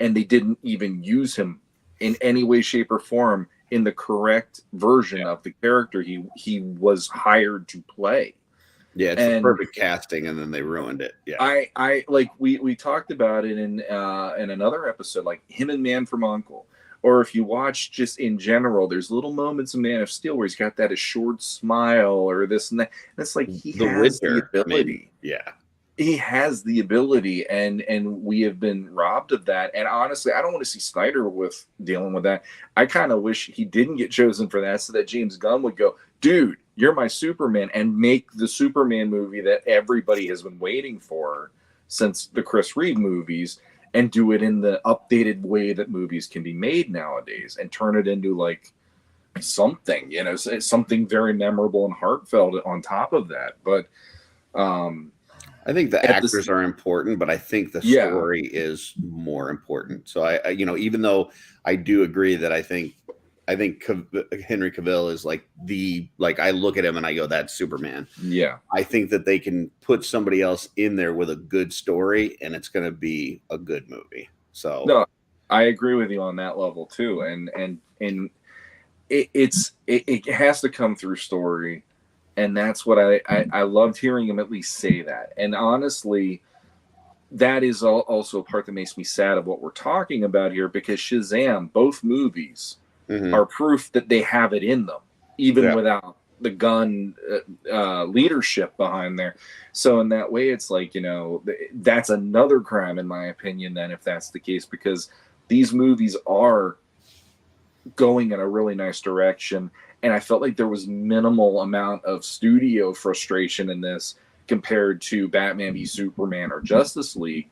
and they didn't even use him in any way, shape, or form in the correct version of the character he was hired to play. Yeah, it's the perfect casting, and then they ruined it. Yeah, I like we talked about it in another episode, like him and Man from U.N.C.L.E. Or if you watch just in general, there's little moments in Man of Steel where he's got that assured smile or this and that. And it's like he has the ability. He has the ability, and we have been robbed of that. And honestly, I don't want to see Snyder with dealing with that. I kind of wish he didn't get chosen for that, so that James Gunn would go, dude, you're my Superman, and make the Superman movie that everybody has been waiting for since the Chris Reeve movies, and do it in the updated way that movies can be made nowadays, and turn it into like something, you know, something very memorable and heartfelt on top of that. But I think the actors are important, but I think the story is more important. So I, you know, even though I do agree that I think Henry Cavill is like I look at him and I go, that's Superman. Yeah. I think that they can put somebody else in there with a good story, and it's going to be a good movie. So no, I agree with you on that level too. And it has to come through story. And that's what I loved hearing him at least say that. And honestly, that is also a part that makes me sad of what we're talking about here, because Shazam, both movies, are proof that they have it in them, even without the Gunn leadership behind there. So in that way, it's like, you know, that's another crime, in my opinion, then, if that's the case, because these movies are going in a really nice direction. And I felt like there was minimal amount of studio frustration in this compared to Batman v Superman or Justice League.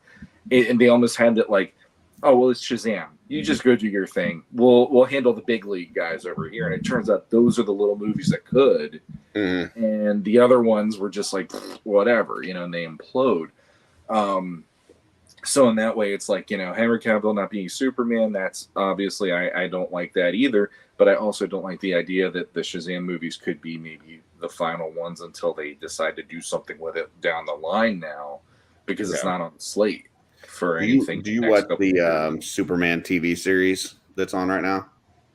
And they almost had it like, oh, well, it's Shazam. You just go do your thing. We'll handle the big league guys over here. And it turns out those are the little movies that could. And the other ones were just like, whatever, you know, and they implode. So in that way, it's like, you know, Henry Cavill not being Superman, that's obviously, I don't like that either. But I also don't like the idea that the Shazam movies could be maybe the final ones until they decide to do something with it down the line now, because it's not on the slate for anything. Do you watch the Superman TV series that's on right now?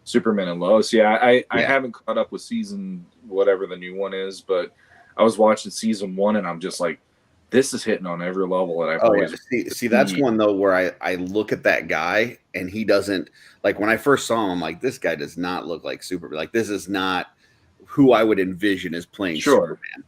Superman and Lois. Yeah, I haven't caught up with season whatever the new one is, but I was watching season 1 and I'm just like, this is hitting on every level that I've always see that's one though where I look at that guy and he doesn't, like, when I first saw him, I'm like, this guy does not look like Superman. Like, this is not who I would envision as playing Superman.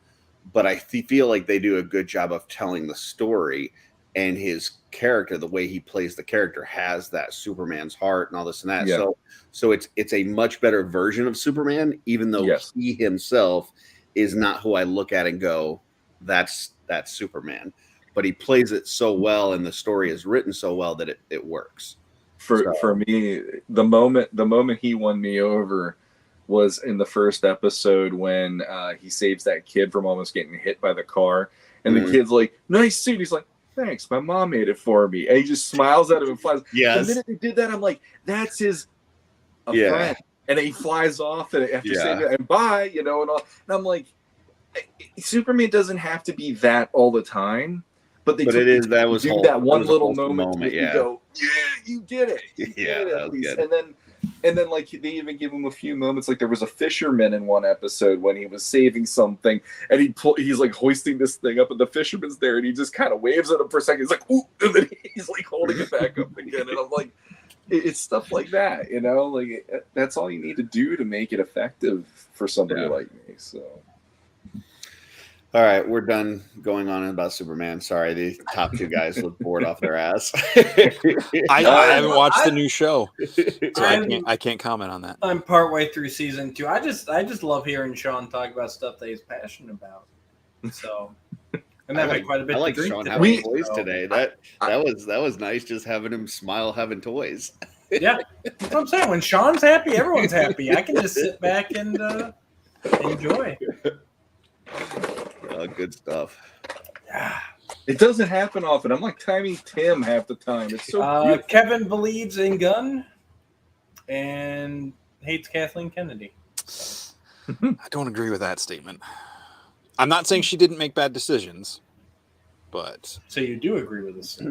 But I feel like they do a good job of telling the story, and his character, the way he plays the character, has that Superman's heart and all this and that. Yeah. So it's a much better version of Superman, even though he himself is not who I look at and go, that's Superman. But he plays it so well, and the story is written so well that it works. For me, the moment he won me over was in the first episode when he saves that kid from almost getting hit by the car, and the kid's like, "Nice suit." He's like, "Thanks, my mom made it for me," and he just smiles at him and flies. Yes. The minute they did that, I'm like, "That's his friend," and then he flies off and after saying it, and bye, and all. And I'm like, Superman doesn't have to be that all the time. But that was one little moment you go, yeah, you did it. You did it at least. And then like they even give him a few moments. Like there was a fisherman in one episode when he was saving something, and he's like hoisting this thing up, and the fisherman's there, and he just kind of waves at him for a second. He's like, ooh, and then he's like holding it back up again, and I'm like, it's stuff like that, like that's all you need to do to make it effective for somebody like me. So. All right, we're done going on about Superman. Sorry, the top two guys look bored off their ass. I haven't watched the new show, so I can't comment on that. I'm partway through season 2. I just love hearing Sean talk about stuff that he's passionate about. So, and that made quite a bit. I like Sean having toys today. That was nice, just having him smile, having toys. Yeah, that's what I'm saying. When Sean's happy, everyone's happy. I can just sit back and enjoy. Good stuff. Yeah. It doesn't happen often. I'm like Tiny Tim half the time. It's so Kevin believes in gun and hates Kathleen Kennedy. I don't agree with that statement. I'm not saying she didn't make bad decisions, but... So you do agree with this?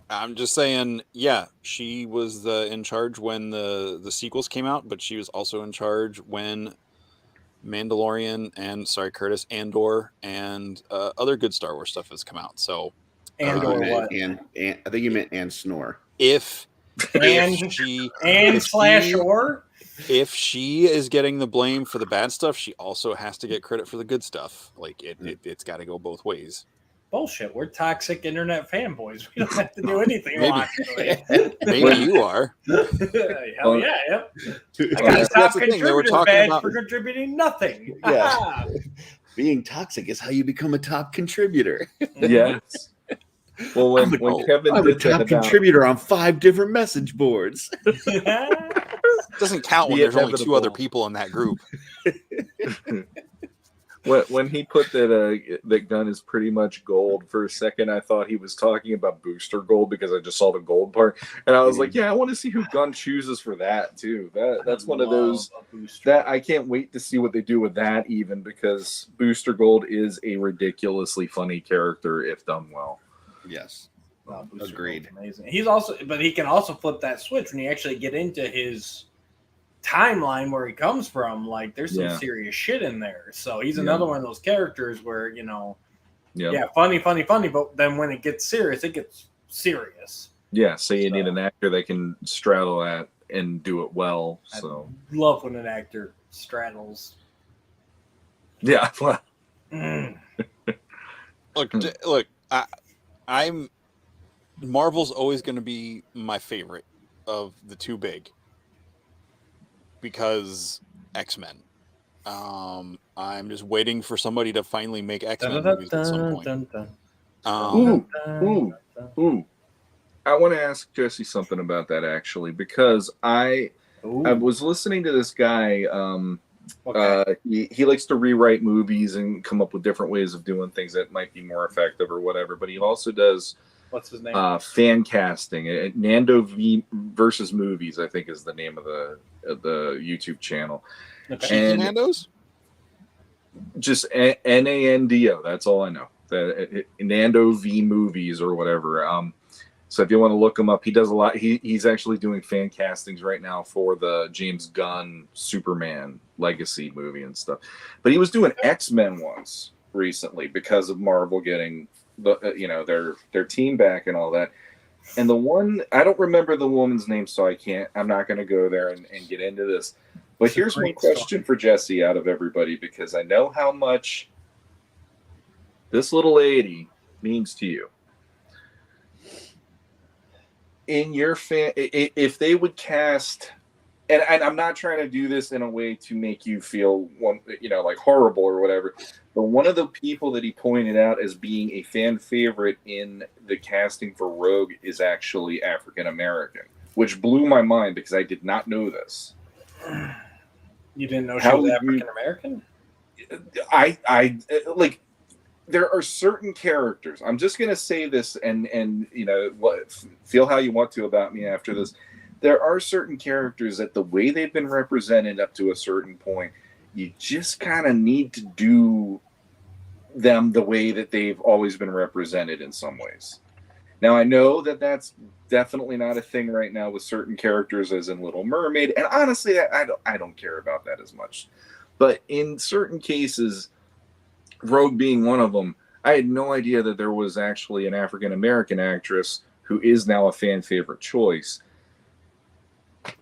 I'm just saying, yeah, she was in charge when the sequels came out, but she was also in charge when Mandalorian and Curtis, Andor, and other good Star Wars stuff has come out. So Andor what? And I think you meant and Snore. If she is getting the blame for the bad stuff, she also has to get credit for the good stuff. Like it's got to go both ways. Bullshit. We're toxic internet fanboys. We don't have to do anything. Maybe you are. Hell yeah. Yep. I got a top contributor badge for contributing nothing. Yeah. Being toxic is how you become a top contributor. Yes. Well, when Kevin I'm a top contributor on 5 different message boards. Doesn't count when there's only 2 other people in that group. When he put that gun is pretty much gold, for a second I thought he was talking about booster gold because I just saw the gold part, and I was like, yeah, I want to see who Gunn chooses for that too. That's one of those that I can't wait to see what they do with that, even because Booster Gold is a ridiculously funny character if done well. Yes, agreed. Amazing. But he can also flip that switch when you actually get into his timeline where he comes from. Like there's some serious shit in there, so he's another one of those characters where funny, but then when it gets serious, it gets serious. So you need an actor that can straddle that and do it well. So I love when an actor straddles. Look, I'm Marvel's always going to be my favorite of the 2 big. Because X-Men. I'm just waiting for somebody to finally make X-Men movies at some point. Ooh. I want to ask Jesse something about that, actually, because I was listening to this guy. He likes to rewrite movies and come up with different ways of doing things that might be more effective or whatever, but he also does... What's his name? Fan casting. Nando V versus Movies, I think, is the name of the YouTube channel. Okay. And Nando's? Just Nando. That's all I know. Nando V Movies or whatever. So if you want to look him up, he does a lot. He's actually doing fan castings right now for the James Gunn Superman Legacy movie and stuff. But he was doing X-Men once recently because of Marvel getting their team back and all that. And the one, I don't remember the woman's name, so I'm not going to go there and get into this. But here's one question for Jesse out of everybody, because I know how much this little lady means to you. In your if they would cast and I'm not trying to do this in a way to make you feel like horrible or whatever, but one of the people that he pointed out as being a fan favorite in the casting for Rogue is actually African American, which blew my mind because I did not know this. You didn't know she was African American? I like. There are certain characters. I'm just going to say this, and feel how you want to about me after this. There are certain characters that the way they've been represented up to a certain point, you just kind of need to do them the way that they've always been represented in some ways. Now, I know that that's definitely not a thing right now with certain characters, as in Little Mermaid, and honestly, I don't care about that as much. But in certain cases, Rogue being one of them, I had no idea that there was actually an African-American actress who is now a fan favorite choice.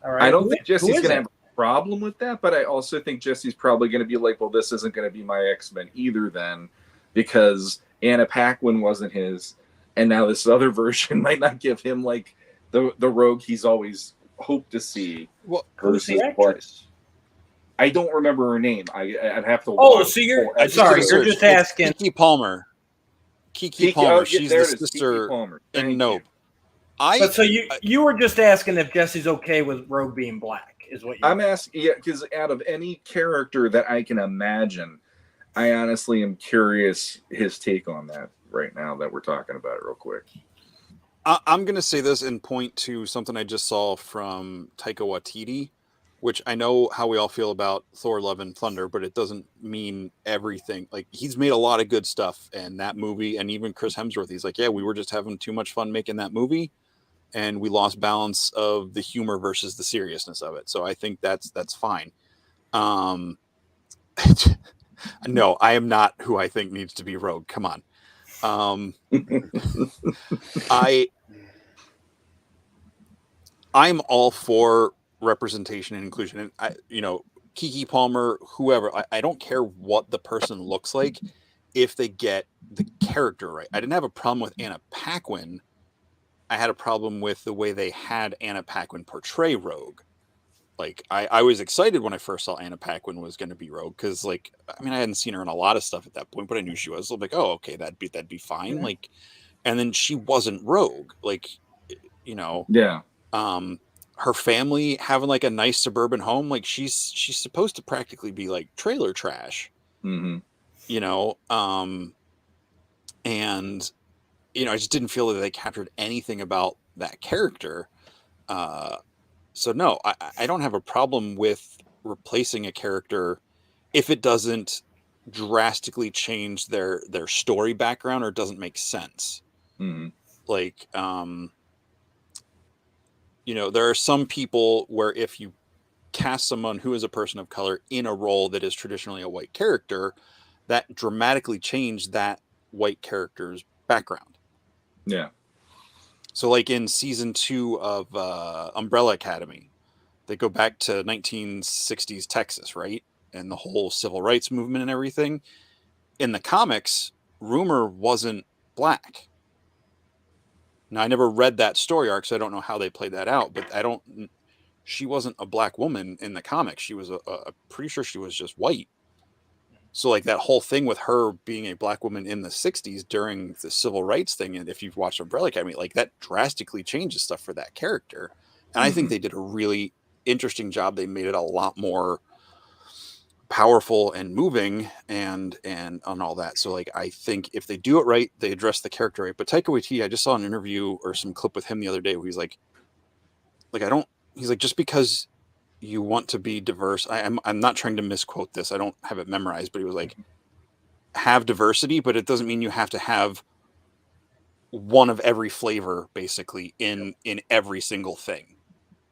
All right. I don't think Jesse's going to have a problem with that, but I also think Jesse's probably going to be like, well, this isn't going to be my X-Men either then, because Anna Paquin wasn't his, and now this other version might not give him like the Rogue he's always hoped to see. Well, versus what? I don't remember her name. I'd have to. Oh, so you're sorry. You're just asking. Kiki Palmer. Kiki Palmer. She's the sister in Nope. But so you were just asking if Jesse's okay with Rogue being black, is what I'm asking? Yeah, because out of any character that I can imagine, I honestly am curious his take on that right now that we're talking about it real quick. I'm going to say this and point to something I just saw from Taika Waititi, which I know how we all feel about Thor: Love and Thunder, but it doesn't mean everything. Like, he's made a lot of good stuff, and that movie, and even Chris Hemsworth, he's like, yeah, we were just having too much fun making that movie, and we lost balance of the humor versus the seriousness of it. So I think that's fine. No, I am not who I think needs to be Rogue. Come on. I'm all for representation and inclusion, and Kiki Palmer, whoever, I don't care what the person looks like if they get the character right. I didn't have a problem with Anna Paquin. I had a problem with the way they had Anna Paquin portray Rogue. Like, I was excited when I first saw Anna Paquin was going to be Rogue, because I hadn't seen her in a lot of stuff at that point, but I knew she was. I'm like, oh, okay, that'd be fine. Yeah. Like, and then she wasn't Rogue. Like, yeah. Her family having like a nice suburban home, like she's supposed to practically be like trailer trash. Mm-hmm. And I just didn't feel that they captured anything about that character. So no, I don't have a problem with replacing a character if it doesn't drastically change their story background or doesn't make sense. Mm-hmm. Like, there are some people where if you cast someone who is a person of color in a role that is traditionally a white character, that dramatically changed that white character's background. Yeah. So like in season 2 of Umbrella Academy, they go back to 1960s Texas, right? And the whole civil rights movement and everything. In the comics, Rumor wasn't black. Now, I never read that story arc, so I don't know how they played that out, but she wasn't a black woman in the comics. She was pretty sure she was just white. So like that whole thing with her being a black woman in the 60s during the civil rights thing, and if you've watched Umbrella Academy, like that drastically changes stuff for that character. And I think they did a really interesting job. They made it a lot more powerful and moving and on all that. So like, I think if they do it right, they address the character right. But Taika Waititi, I just saw an interview or some clip with him the other day where he's like he's like, just because you want to be diverse, I'm not trying to misquote this, I don't have it memorized, but he was like, have diversity, but it doesn't mean you have to have one of every flavor basically in every single thing.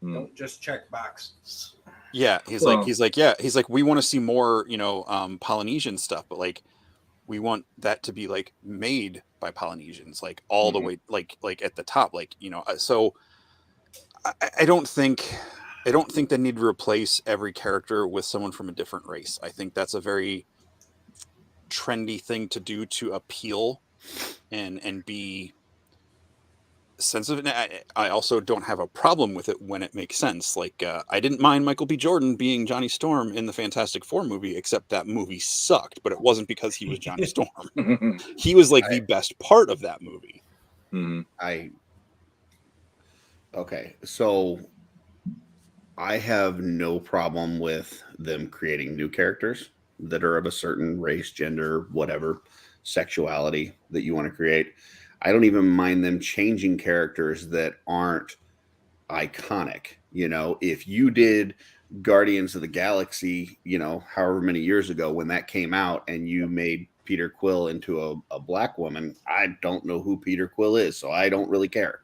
Don't just check boxes. Yeah, he's like, we want to see more, Polynesian stuff, but like, we want that to be like made by Polynesians, like all the way, like at the top, like, so I don't think they need to replace every character with someone from a different race. I think that's a very trendy thing to do to appeal and be sense of it. I also don't have a problem with it when it makes sense. Like, I didn't mind Michael B. Jordan being Johnny Storm in the Fantastic Four movie, except that movie sucked, but it wasn't because he was Johnny Storm. He was like the best part of that movie. Okay, so I have no problem with them creating new characters that are of a certain race, gender, whatever, sexuality that you want to create. I don't even mind them changing characters that aren't iconic. You know, if you did Guardians of the Galaxy, you know, however many years ago when that came out, and you made Peter Quill into a black woman, I don't know who Peter Quill is, so I don't really care.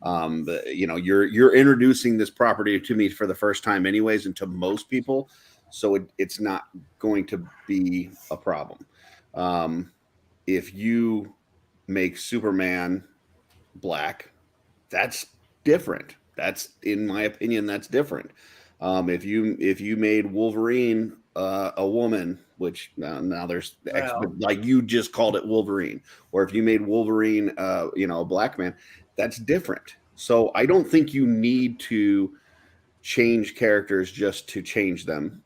But, you know, you're introducing this property to me for the first time anyways, and to most people, so it's not going to be a problem. If you make Superman black, that's different. That's, in my opinion, that's different. If you made Wolverine a woman, which now there's like you just called it Wolverine, or if you made Wolverine you know, a black man, that's different. So I don't think you need to change characters just to change them,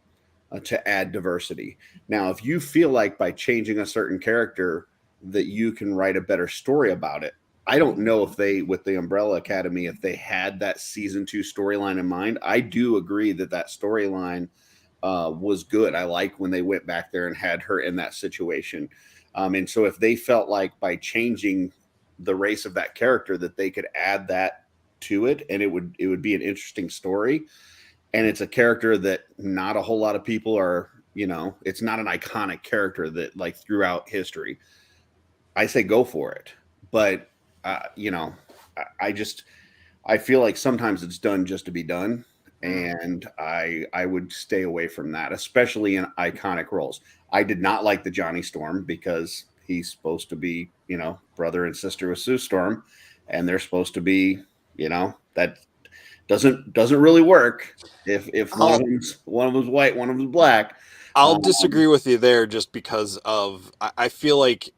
to add diversity. Now, if you feel like by changing a certain character that you can write a better story about it, I don't know if they, with the Umbrella Academy, if they had that season 2 storyline in mind. I do agree that storyline was good. I like when they went back there and had her in that situation. And so if they felt like by changing the race of that character that they could add that to it, and it would be an interesting story, and it's a character that not a whole lot of people are, you know, it's not an iconic character that like throughout history, I say go for it. But you know, I feel like sometimes it's done just to be done, and I would stay away from that, especially in iconic roles. I did not like the Johnny Storm because he's supposed to be, you know, brother and sister with Sue Storm, and they're supposed to be, you know, that doesn't really work if one of them's white, one of them's black. I'll disagree with you there, just because of I feel like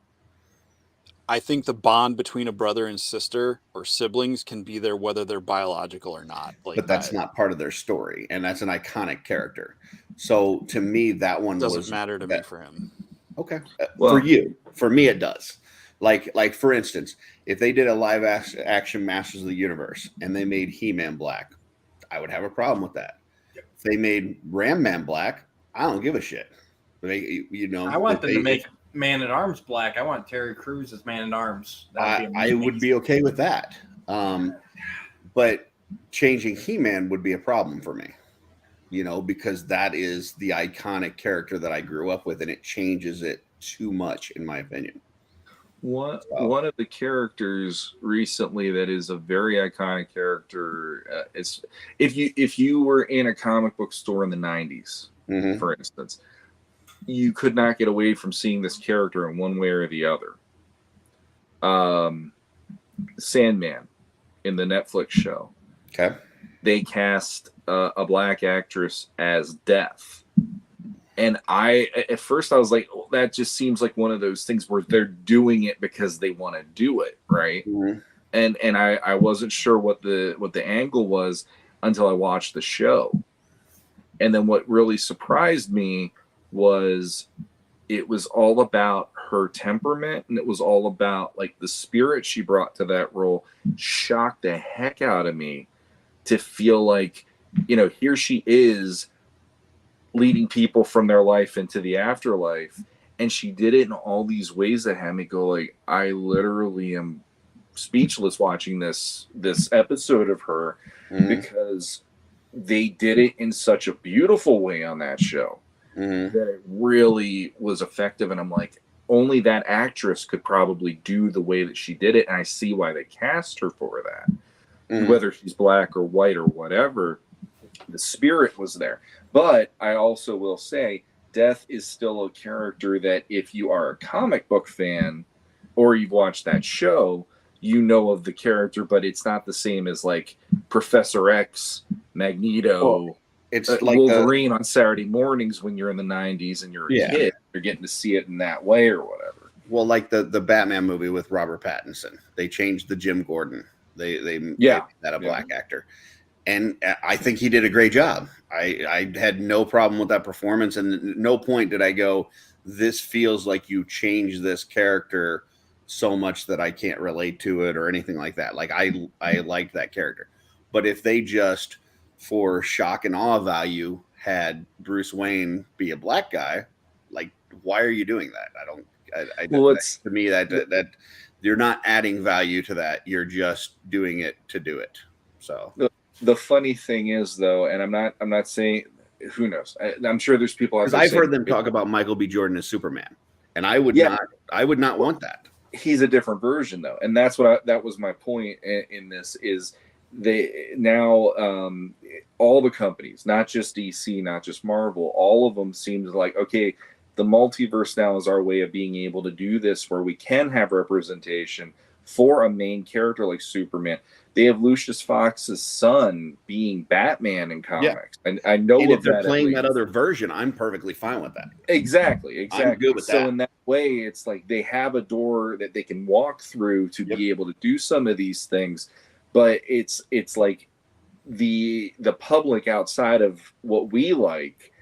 I think the bond between a brother and sister or siblings can be there whether they're biological or not. Like, but that's not part of their story, and that's an iconic character. So to me, that one doesn't matter to me for him. Okay, for you, for me, it does. Like for instance, if they did a live action Masters of the Universe and they made He-Man black, I would have a problem with that. If they made Ram Man black, I don't give a shit. You know, I want them to make Man at Arms black. I want Terry Crews as Man at Arms. I would be okay with that. But changing He-Man would be a problem for me, you know, because that is the iconic character that I grew up with, and it changes it too much, in my opinion. One of the characters recently that is a very iconic character is if you were in a comic book store in the 90s, for instance, you could not get away from seeing this character in one way or the other. Sandman in the Netflix show. Okay. They cast a black actress as Death. And at first I was like, oh, that just seems like one of those things where they're doing it because they want to do it, right? Mm-hmm. And I wasn't sure what the angle was until I watched the show. And then what really surprised me was it was all about her temperament, and it was all about like the spirit she brought to that role. Shocked the heck out of me to feel like, you know, here she is leading people from their life into the afterlife, and she did it in all these ways that had me go like, I literally am speechless watching this episode of her, because they did it in such a beautiful way on that show that it really was effective. And I'm like, only that actress could probably do the way that she did it, and I see why they cast her for that. Whether she's black or white or whatever, the spirit was there. But I also will say Death is still a character that if you are a comic book fan or you've watched that show, you know of the character, but it's not the same as like Professor X, Magneto, it's like Wolverine on Saturday mornings when you're in the 90s and you're a kid. You're getting to see it in that way or whatever. Well, like the Batman movie with Robert Pattinson. They changed the Jim Gordon They Yeah. made that a black actor. And I think he did a great job. I had no problem with that performance, and at no point did I go, this feels like you changed this character so much that I can't relate to it or anything like that. Like I liked that character. But if they just, for shock and awe value, had Bruce Wayne be a black guy, like, why are you doing that? To me, that you're not adding value to that. You're just doing it to do it. So the funny thing is, though, and I'm not saying, who knows? I'm sure there's people out because there I've saying, heard them talk about Michael B. Jordan as Superman, and I would not want that. He's a different version, though, and that's that was my point in this is they now all the companies, not just DC, not just Marvel, all of them seems like, okay, the multiverse now is our way of being able to do this where we can have representation for a main character like Superman. They have Lucius Fox's son being Batman in comics. And I know and if of they're that playing that other version, I'm perfectly fine with that. Exactly. I'm good with so that. in that way, it's like they have a door that they can walk through to be able to do some of these things. But it's like the public outside of what we like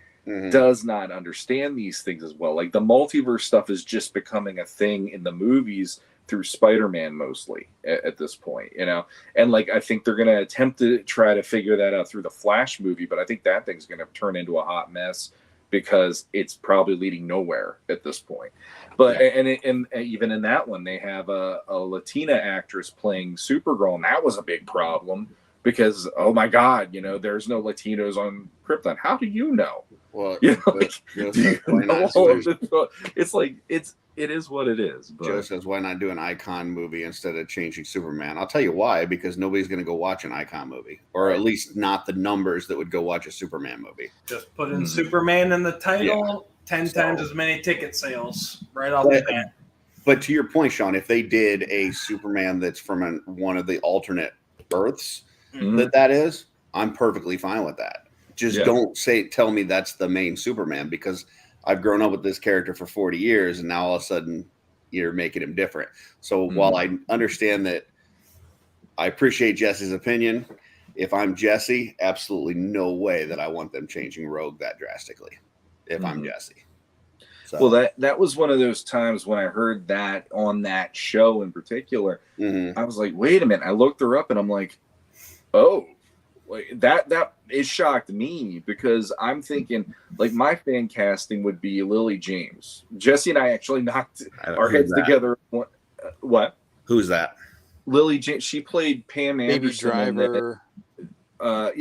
does not understand these things as well. Like the multiverse stuff is just becoming a thing in the movies through Spider-Man mostly at this point, you know? And like, I think they're going to attempt to try to figure that out through the Flash movie, but I think that thing's going to turn into a hot mess because it's probably leading nowhere at this point. But, and even in that one, they have a Latina actress playing Supergirl, and that was a big problem because, oh my God, you know, there's no Latinos on Krypton. How do you know? Well, you know, it's like, it is what it is. But Joe says, why not do an Icon movie instead of changing Superman? I'll tell you why, because nobody's going to go watch an Icon movie, or at least not the numbers that would go watch a Superman movie. Just put in Superman in the title, 10 times as many ticket sales right off the bat. But to your point, Sean, if they did a Superman that's from one of the alternate Earths that is, I'm perfectly fine with that. Just don't tell me that's the main Superman, because I've grown up with this character for 40 years, and now all of a sudden you're making him different. So while I understand that, I appreciate Jesse's opinion. If I'm Jesse, absolutely no way that I want them changing Rogue that drastically. If I'm Jesse. So. Well, that was one of those times when I heard that on that show in particular. I was like, wait a minute. I looked her up and I'm like, oh, that it shocked me, because I'm thinking like my fan casting would be Lily James. Jesse and I actually knocked our heads together. What? Who's that? Lily James. She played Pam Anderson,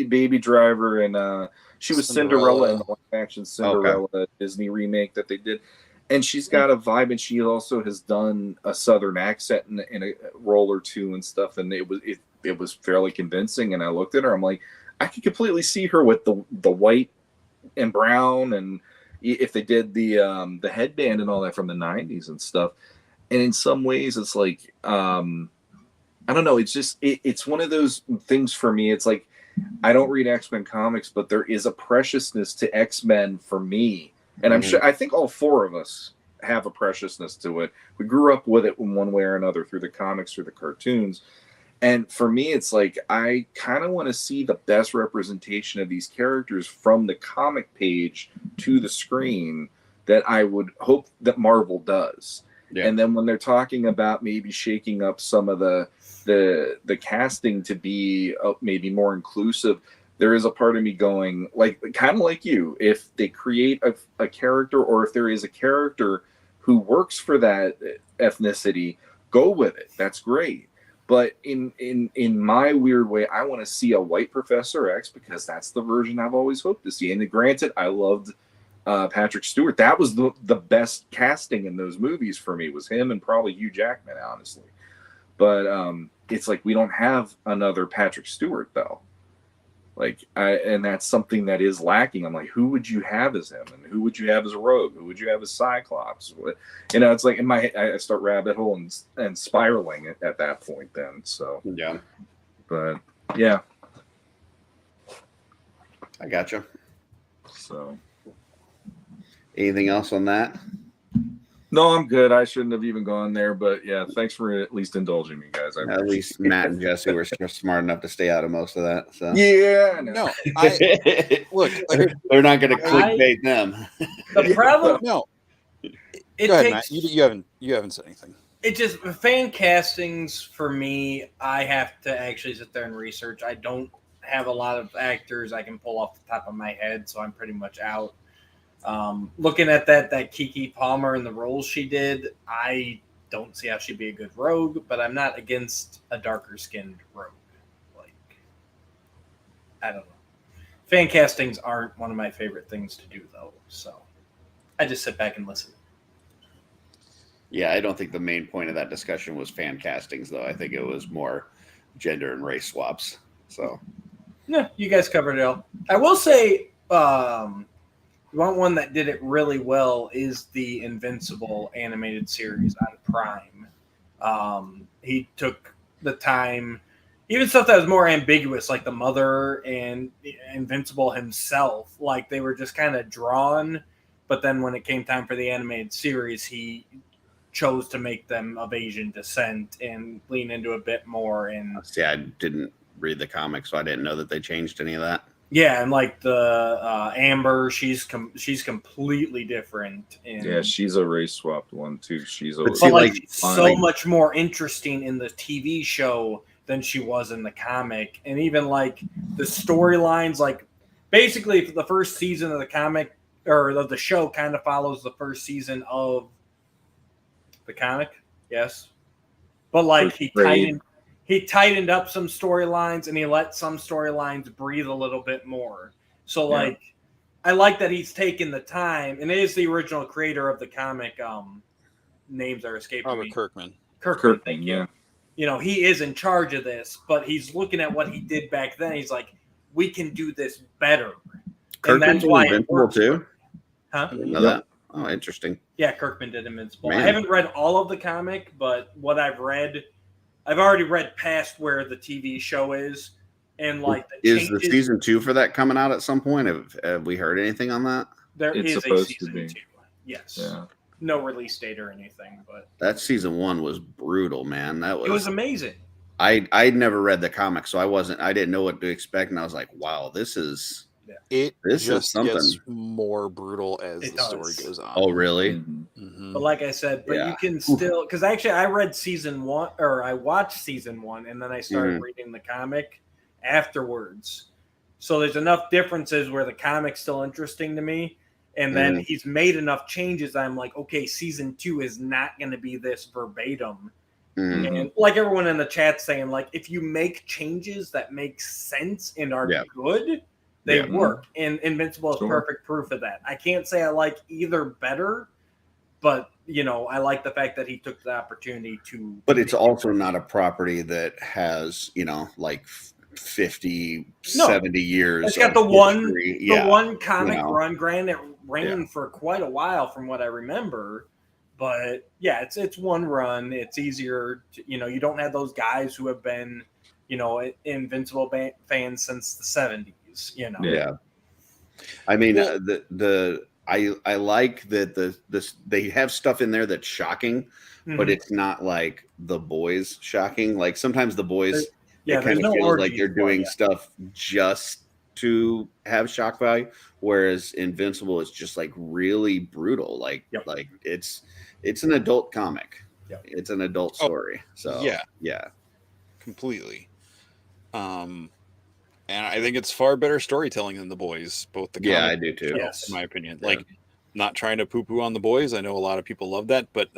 Baby Driver, and she was Cinderella in the live-action Cinderella Disney remake that they did. And she's got a vibe, and she also has done a Southern accent in a role or two and stuff. And it was fairly convincing. And I looked at her, I'm like, I could completely see her with the white and brown, and if they did the headband and all that from the 90s and stuff. And in some ways, it's like I don't know. It's just it's one of those things for me. It's like I don't read X-Men comics, but there is a preciousness to X-Men for me, and I think all four of us have a preciousness to it. We grew up with it in one way or another through the comics, through the cartoons. And for me, it's like I kind of want to see the best representation of these characters from the comic page to the screen that I would hope that Marvel does. Yeah. And then when they're talking about maybe shaking up some of the casting to be maybe more inclusive, there is a part of me going, like, kind of like you, if they create a character, or if there is a character who works for that ethnicity, go with it. That's great. But in my weird way, I want to see a white Professor X, because that's the version I've always hoped to see. And granted, I loved Patrick Stewart. That was the best casting in those movies for me, was him and probably Hugh Jackman, honestly. But it's like we don't have another Patrick Stewart, though. And that's something that is lacking. I'm like, who would you have as him, and who would you have as Rogue? Who would you have as Cyclops? You know, it's like in my head, I start rabbit hole and spiraling at that point. Then, so yeah, but yeah, I gotcha. So, anything else on that? No, I'm good. I shouldn't have even gone there, but yeah, thanks for at least indulging me, guys. At least Matt and Jesse were smart enough to stay out of most of that. So Yeah, No, I look. They're not going to clickbait them. The problem, No, it go ahead, takes. Matt. You haven't said anything. It just fan castings for me. I have to actually sit there and research. I don't have a lot of actors I can pull off the top of my head, so I'm pretty much out. Looking at that Kiki Palmer and the roles she did, I don't see how she'd be a good rogue, but I'm not against a darker skinned rogue. Like, I don't know. Fan castings aren't one of my favorite things to do, though, so I just sit back and listen. Yeah, I don't think the main point of that discussion was fan castings, though. I think it was more gender and race swaps. So, yeah, you guys covered it all. I will say, one that did it really well is the Invincible animated series on Prime. He took the time, even stuff that was more ambiguous, like the mother and Invincible himself, like they were just kind of drawn. But then when it came time for the animated series, he chose to make them of Asian descent and lean into a bit more. And see, I didn't read the comics, so I didn't know that they changed any of that. yeah, and like the Amber, she's completely different. And, yeah, she's a race swapped one too. She's a so much more interesting in the TV show than she was in the comic, and even like the storylines, like basically the first season of the comic or of the show kind of follows the first season of the comic, yes, but like he tightened up some storylines and he let some storylines breathe a little bit more. So like, I like that he's taken the time, and it is the original creator of the comic. Names are escaping me. Kirkman. Thank you. You know, he is in charge of this, but he's looking at what he did back then. He's like, we can do this better. Kirkman's and that's why Invincible too? Huh? I didn't know that. Oh, interesting. Yeah, Kirkman did Invincible. Man. I haven't read all of the comic, but what I've read, I've already read past where the TV show is, and like is the season 2 for that coming out at some point? Have we heard anything on that? There It's is a supposed to season be. 2. Yes. Yeah. No release date or anything, but That season 1 was brutal, man. That was it was amazing. I'd never read the comic, so I didn't know what to expect, and I was like, wow, this is something. Gets more brutal as It the story does. goes on. Oh, really? Mhm. But like I said, but you can still, because actually I read season 1, or I watched season 1, and then I started reading the comic afterwards. So there's enough differences where the comic's still interesting to me, and then he's made enough changes. I'm like, okay, season 2 is not going to be this verbatim. And like everyone in the chat saying, like, if you make changes that make sense and are good, they work. And Invincible is perfect proof of that. I can't say I like either better, but you know, I like the fact that he took the opportunity to. But it's also not a property that has, you know, like 50, 70 years. It's got the one comic run. Granted, it ran for quite a while from what I remember. But yeah, it's one run. It's easier to, you know, you don't have those guys who have been, you know, Invincible fans since the 70s, you know. Yeah. I mean, I like that they have stuff in there that's shocking, but it's not like The Boys shocking. Like sometimes The Boys, it kind of feels like they're doing stuff just to have shock value, whereas Invincible is just like really brutal. Like it's an adult comic. It's an adult story. So yeah, completely. And I think it's far better storytelling than The Boys. Both the comic I do too. in my opinion. Like, not trying to poo-poo on The Boys. I know a lot of people love that, but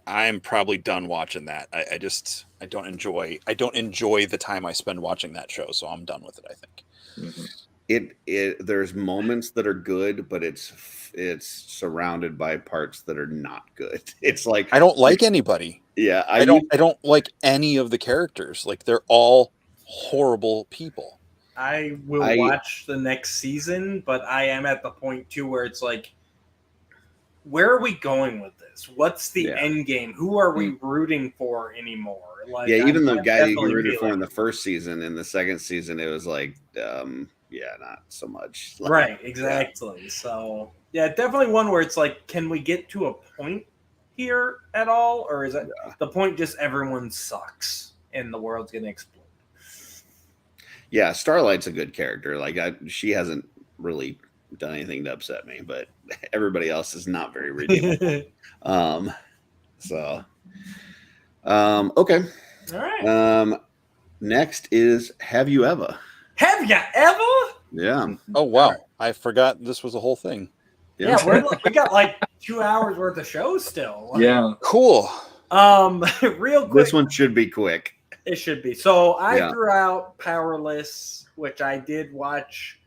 I'm probably done watching that. I don't enjoy the time I spend watching that show, so I'm done with it, I think. There's moments that are good, but it's surrounded by parts that are not good. It's like I don't like anybody. Yeah, I don't like any of the characters. Like, they're all horrible people. I will watch the next season, but I am at the point too where it's like, where are we going with this? What's the end game? Who are we rooting for anymore? Like, even the guy you rooted for in the first season, in the second season, it was like yeah, not so much. Right, exactly. Yeah. So yeah, definitely one where it's like, can we get to a point here at all, or is it the point just everyone sucks and the world's gonna explode? Yeah, Starlight's a good character. Like she hasn't really done anything to upset me, but everybody else is not very redeemable. Okay. All right. Next is Have You Ever? Have you ever? Yeah. Oh wow, I forgot this was a whole thing. Yeah, we got like 2 hours worth of shows still. Yeah. Cool. Real quick. This one should be quick. It should be. So I threw out Powerless, which I did watch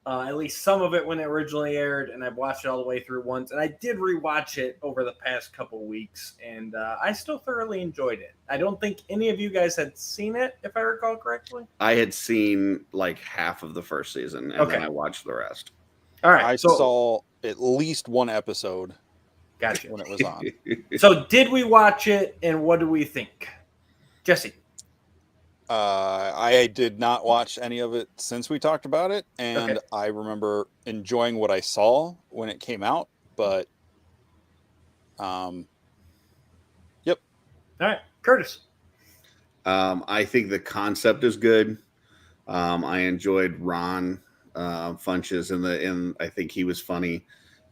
at least some of it when it originally aired, and I've watched it all the way through once. And I did rewatch it over the past couple weeks, and I still thoroughly enjoyed it. I don't think any of you guys had seen it, if I recall correctly. I had seen like half of the first season, and then I watched the rest. All right. I saw at least one episode. Gotcha. When it was on. So did we watch it, and what do we think? Jesse? I did not watch any of it since we talked about it, and I remember enjoying what I saw when it came out, but yep. All right, Curtis. I think the concept is good. I enjoyed Ron Funches and I think he was funny.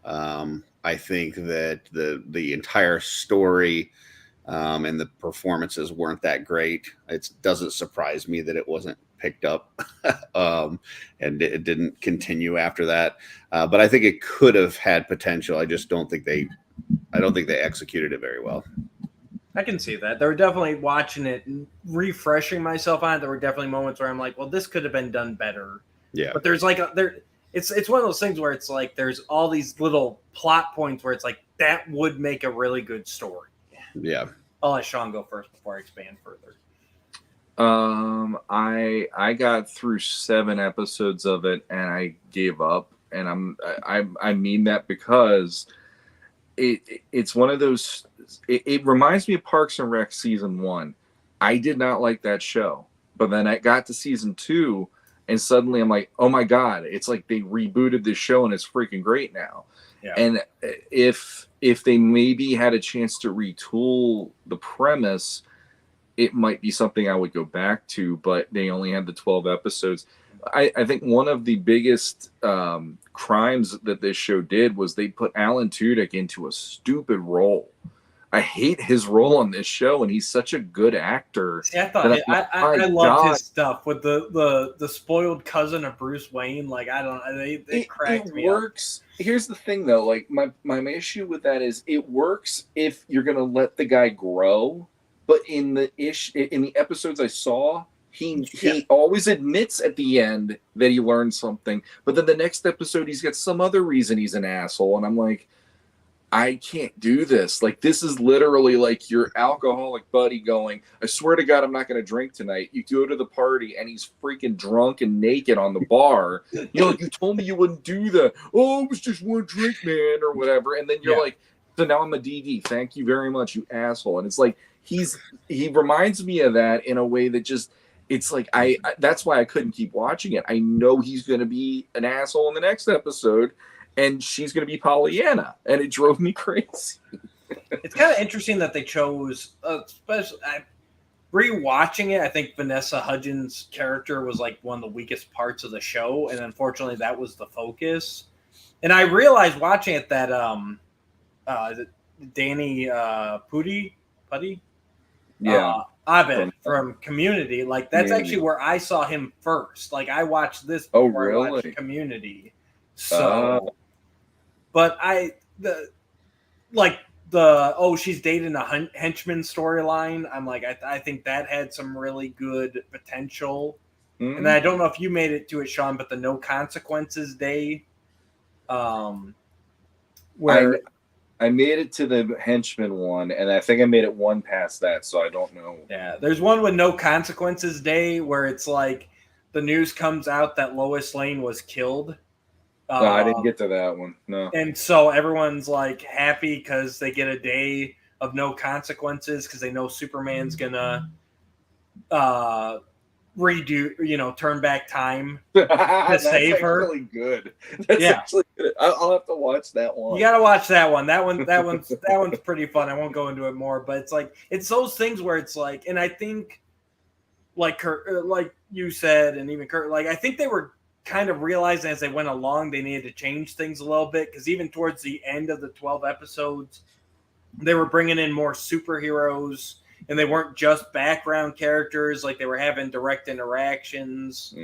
I think that the entire story and the performances weren't that great. It doesn't surprise me that it wasn't picked up and it didn't continue after that. But I think it could have had potential. I just don't think they executed it very well. I can see that. They were definitely watching it and refreshing myself on it. There were definitely moments where I'm like, well, this could have been done better. Yeah. But there's like it's one of those things where it's like there's all these little plot points where it's like that would make a really good story. Yeah. I'll let Sean go first before I expand further. I got through 7 episodes of it and I gave up, and I mean that because it's one of those. It reminds me of Parks and Rec season 1. I did not like that show, but then I got to season 2, and suddenly I'm like, oh my god, it's like they rebooted this show and it's freaking great now. Yeah. And if they maybe had a chance to retool the premise, it might be something I would go back to, but they only had the 12 episodes. I think one of the biggest crimes that this show did was they put Alan Tudyk into a stupid role. I hate his role on this show, and he's such a good actor. See, I thought I loved his stuff with the spoiled cousin of Bruce Wayne. Like, I don't know, they cracked me up. Here's the thing, though. Like, my issue with that is it works if you're gonna let the guy grow, but in the episodes I saw, he always admits at the end that he learned something, but then the next episode he's got some other reason he's an asshole, and I'm like, I can't do this. Like, this is literally like your alcoholic buddy going, I swear to God, I'm not going to drink tonight. You go to the party and he's freaking drunk and naked on the bar. You know, like, you told me you wouldn't do that. Oh, it was just one drink, man, or whatever. And then you're like, so now I'm a DD. Thank you very much, you asshole. And it's like, he reminds me of that in a way that just, it's like, I that's why I couldn't keep watching it. I know he's going to be an asshole in the next episode, and she's going to be Pollyanna, and it drove me crazy. It's kind of interesting that they chose, especially rewatching it. I think Vanessa Hudgens' character was like one of the weakest parts of the show, and unfortunately, that was the focus. And I realized watching it that is it Danny Pudi, Abed from Community. Like, that's actually where I saw him first. Like, I watched this before I watched Community. So. But she's dating a henchman storyline. I'm like, I think that had some really good potential. Mm-hmm. And I don't know if you made it to it, Sean, but the No Consequences Day, where I made it to the henchman one, and I think I made it one past that, so I don't know. Yeah, there's one with No Consequences Day where it's like the news comes out that Lois Lane was killed. No, I didn't get to that one. No. And so everyone's like happy because they get a day of no consequences because they know Superman's gonna redo, turn back time That's save her. actually good. That's Yeah. actually good. I'll have to watch that one. You gotta watch that one. That one's pretty fun. I won't go into it more, but it's those things where it's like, and I think, like Kurt, like you said, and even Kurt, like I think they were kind of realizing as they went along they needed to change things a little bit, because even towards the end of the 12 episodes, they were bringing in more superheroes, and they weren't just background characters. Like they were having direct interactions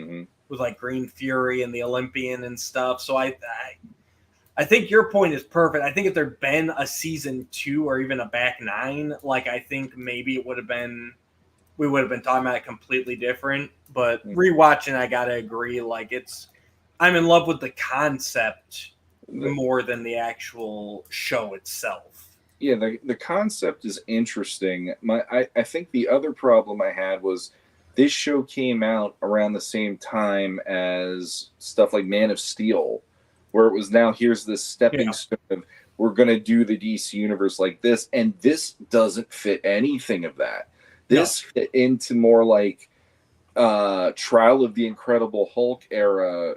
with like Green Fury and the Olympian and stuff. So I think your point is perfect. I think if there'd been a season 2 or even a back 9, like I think maybe we would have been talking about it completely different. But rewatching, I gotta agree. Like I'm in love with the concept more than the actual show itself. Yeah, the concept is interesting. I think the other problem I had was this show came out around the same time as stuff like Man of Steel, where it was now here's this stepping stone of we're going to do the DC universe like this, and this doesn't fit anything of that. This fit into more like Trial of the Incredible Hulk era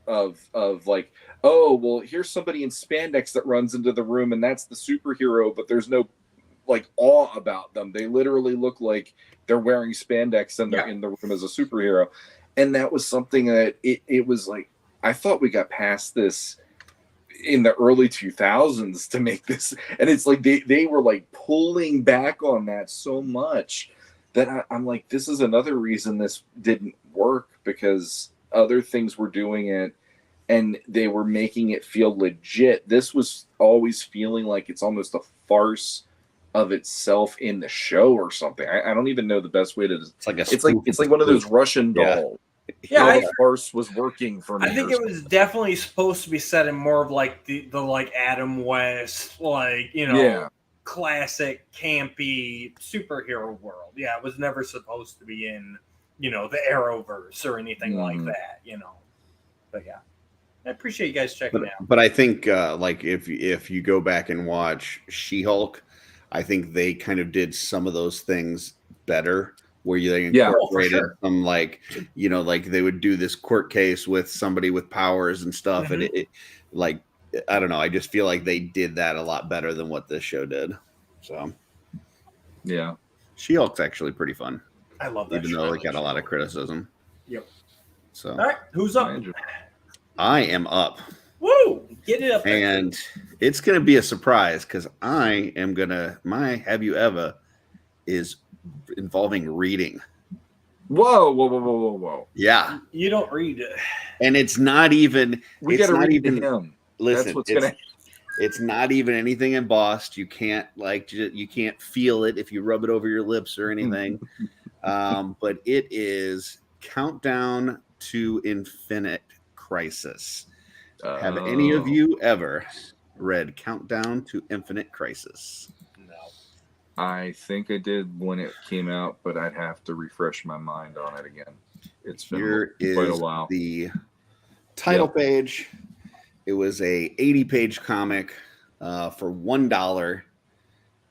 of like, oh, well, here's somebody in spandex that runs into the room and that's the superhero, but there's no like awe about them. They literally look like they're wearing spandex and they're in the room as a superhero. And that was something that it was like, I thought we got past this in the early 2000s to make this. And it's like they were like pulling back on that so much that I'm like, this is another reason this didn't work, because other things were doing it and they were making it feel legit. This was always feeling like it's almost a farce of itself in the show or something. I don't even know the best way to. It's like one of those Russian dolls. Yeah, the farce was working for me. I think it was definitely supposed to be set in more of like the like Adam West, like classic campy superhero world. Yeah, it was never supposed to be in the Arrowverse or anything like that. But yeah. I appreciate you guys checking out. But I think like if you go back and watch She-Hulk, I think they kind of did some of those things better, where they incorporated some like like they would do this court case with somebody with powers and stuff, and it like I don't know, I just feel like they did that a lot better than what this show did. So yeah, She-Hulk's actually pretty fun. I love that, even though it got a lot of criticism. Yep. So all right, who's up? I am up. Woo! Get it up. And it's going to be a surprise because I am going to, my Have You Ever is involving reading. Whoa. Yeah. You don't read it. And it's not even, we got to read to him. Listen, that's what's going to it's not even anything embossed. You can't you can't feel it if you rub it over your lips or anything. But it is Countdown to Infinite Crisis. Have any of you ever read Countdown to Infinite Crisis? No. I think I did when it came out, but I'd have to refresh my mind on it again. It's been quite a while. The title page. It was a 80-page comic for $1.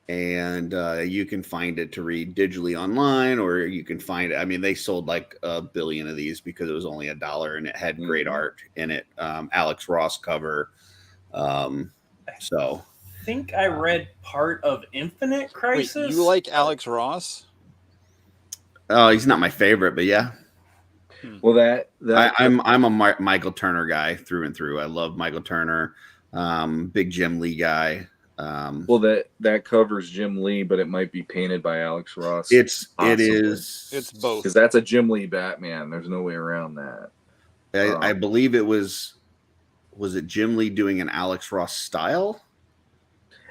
And you can find it to read digitally online, or you can find it. I mean, they sold like 1 billion of these because it was only $1, and it had great art in it. Alex Ross cover. So I think I read part of Infinite Crisis. Wait, you like Alex Ross? Oh, he's not my favorite, but yeah. Well, I'm a Michael Turner guy through and through. I love Michael Turner. Big Jim Lee guy. Well, that covers Jim Lee, but it might be painted by Alex Ross. It's both, because that's a Jim Lee Batman. There's no way around that. I believe it was it Jim Lee doing an Alex Ross style?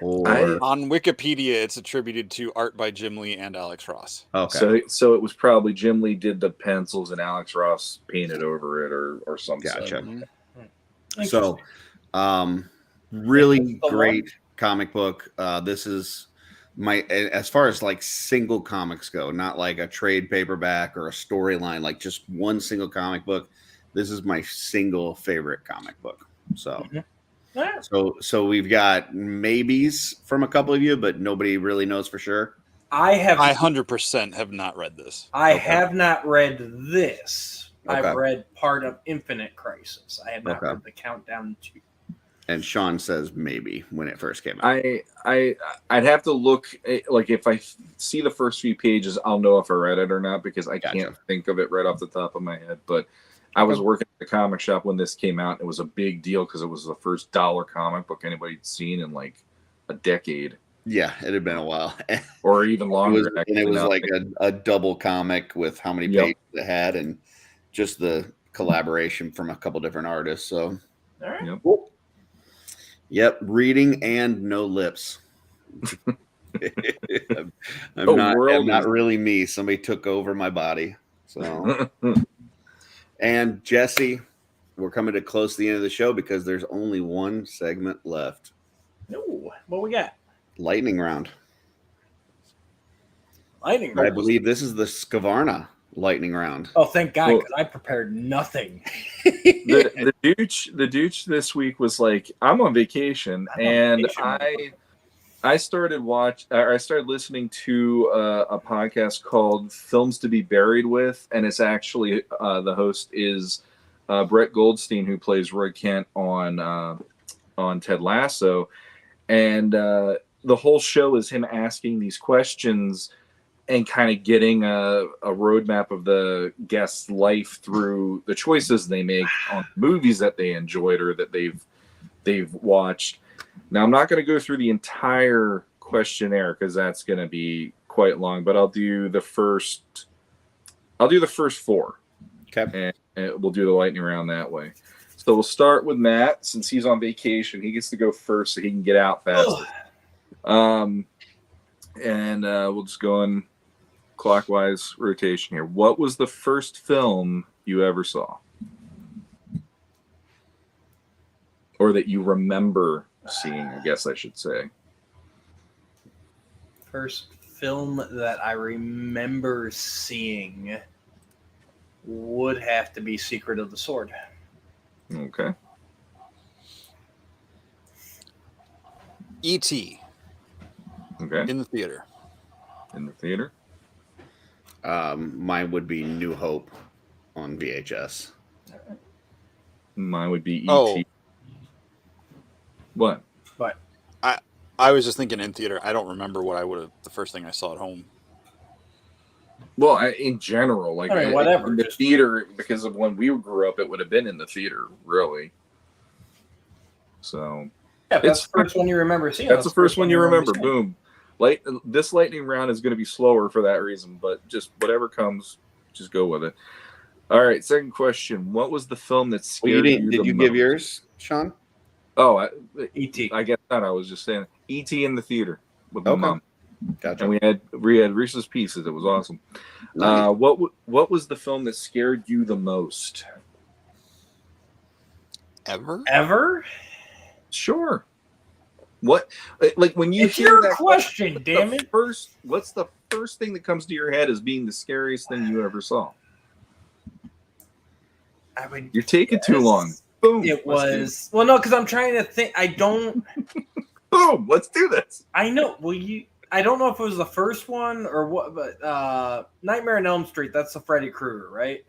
Or on Wikipedia, it's attributed to art by Jim Lee and Alex Ross. Okay, so it was probably Jim Lee did the pencils and Alex Ross painted over it, or something. Gotcha. So, really great comic book. This is my, as far as like single comics go, not like a trade paperback or a storyline, like just one single comic book. This is my single favorite comic book. So, so we've got maybes from a couple of you, but nobody really knows for sure. I 100% have not read this. I have not read this. Okay. I've read part of Infinite Crisis. I have not Okay. read the Countdown to. And Sean says maybe when it first came out. I'd have to look like if I see the first few pages, I'll know if I read it or not because I can't think of it right off the top of my head. But I was working at the comic shop when this came out. It was a big deal because it was the first dollar comic book anybody'd seen in like a decade. Yeah, it had been a while, or even longer. It was like a double comic with how many pages it had, and just the collaboration from a couple different artists. So, all right. Yep, reading and no lips. I'm not really me. Somebody took over my body. So, and Jesse, we're coming to close to the end of the show because there's only one segment left. No, what we got? Lightning round. Lightning I round. believe this is the Skavarna lightning round. Oh, thank God, because I prepared nothing. the douche this week was like, I'm on vacation, and I started listening to a podcast called Films to Be Buried With, and it's actually the host is Brett Goldstein, who plays Roy Kent on Ted Lasso, and the whole show is him asking these questions and kind of getting a roadmap of the guest's life through the choices they make on movies that they enjoyed or that they've watched. Now, I'm not going to go through the entire questionnaire because that's going to be quite long, but I'll do the first four. Okay. And we'll do the lightning round that way. So we'll start with Matt. Since he's on vacation, he gets to go first so he can get out faster. And we'll just go in clockwise rotation here. What was the first film you ever saw? Or that you remember seeing, I guess I should say. First film that I remember seeing would have to be Secret of the Sword. Okay. E.T. Okay. In the theater. In the theater. Mine would be New Hope on VHS. Mine would be E.T. Oh. What? What? I was just thinking in theater. I don't remember what I would have. The first thing I saw at home. Well, in general, like whatever. In the theater, because of when we grew up, it would have been in the theater, really. So. Yeah, that's the first one you remember seeing. That's the first one you remember. Boom. This lightning round is going to be slower for that reason, but just whatever comes, just go with it. All right, second question. What was the film that scared you? Did you give yours, Sean? Oh, E.T. I guess not. I was just saying E.T. in the theater with my mom. Gotcha. And we had Reese's Pieces. It was awesome. Nice. What was the film that scared you the most? Ever? Sure. What, like when you it's hear your that question, damn it. What's the first thing that comes to your head as being the scariest thing you ever saw? You're taking too long. Boom. It was no, because I'm trying to think. I don't. Boom. Let's do this. I know. Well, I don't know if it was the first one or what, but Nightmare on Elm Street. That's the Freddy Krueger, right?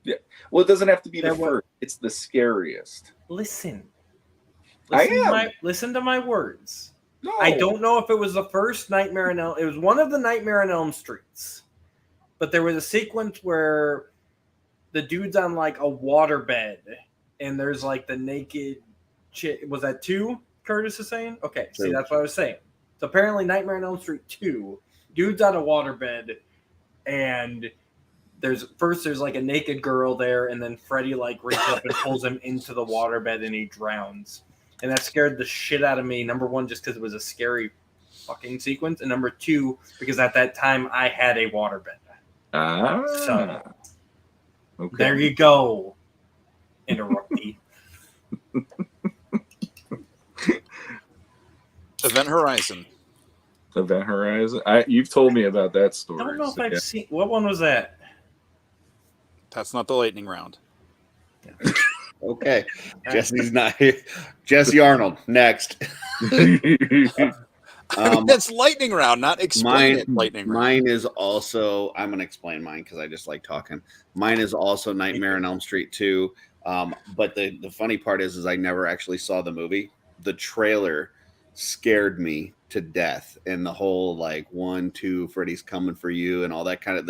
Yeah. Well, it doesn't have to be the first. It's the scariest. Listen to my words. No. I don't know if it was the first Nightmare on Elm. It was one of the Nightmare on Elm Streets, but there was a sequence where the dude's on like a waterbed, and there's like the naked chick. Was that 2? Curtis is saying? Okay, see, that's what I was saying. So apparently, Nightmare on Elm Street 2, dude's on a waterbed, and there's like a naked girl there, and then Freddy like reaches up and pulls him into the waterbed, and he drowns. And that scared the shit out of me. Number 1, just because it was a scary fucking sequence, and number 2, because at that time I had a waterbed. So okay. There you go. Interruptee. Event Horizon. Event Horizon. You've told me about that story. I don't know if I've seen. What one was that? That's not the lightning round. Okay. Jesse's not here. Jesse Arnold, next. That's lightning round, not explain it. Lightning round. Mine is also. I'm gonna explain mine because I just like talking. Mine is also Nightmare on Elm Street 2. But the funny part is I never actually saw the movie. The trailer scared me to death, and the whole like 1, 2, Freddy's coming for you, and all that kind of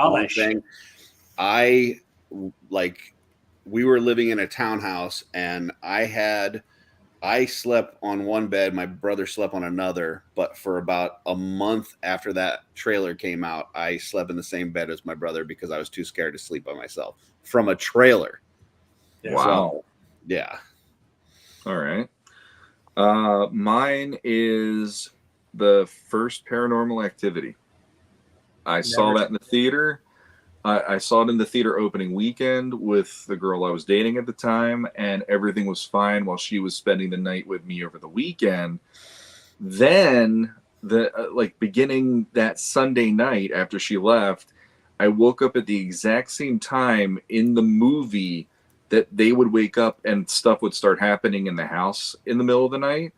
all that thing. I like. We were living in a townhouse, and I slept on one bed. My brother slept on another. But for about a month after that trailer came out, I slept in the same bed as my brother because I was too scared to sleep by myself from a trailer. Wow. So, yeah. All right. Mine is the first Paranormal Activity. I saw that in the theater. I saw it in the theater opening weekend with the girl I was dating at the time, and everything was fine while she was spending the night with me over the weekend. Then, beginning that Sunday night after she left, I woke up at the exact same time in the movie that they would wake up and stuff would start happening in the house in the middle of the night.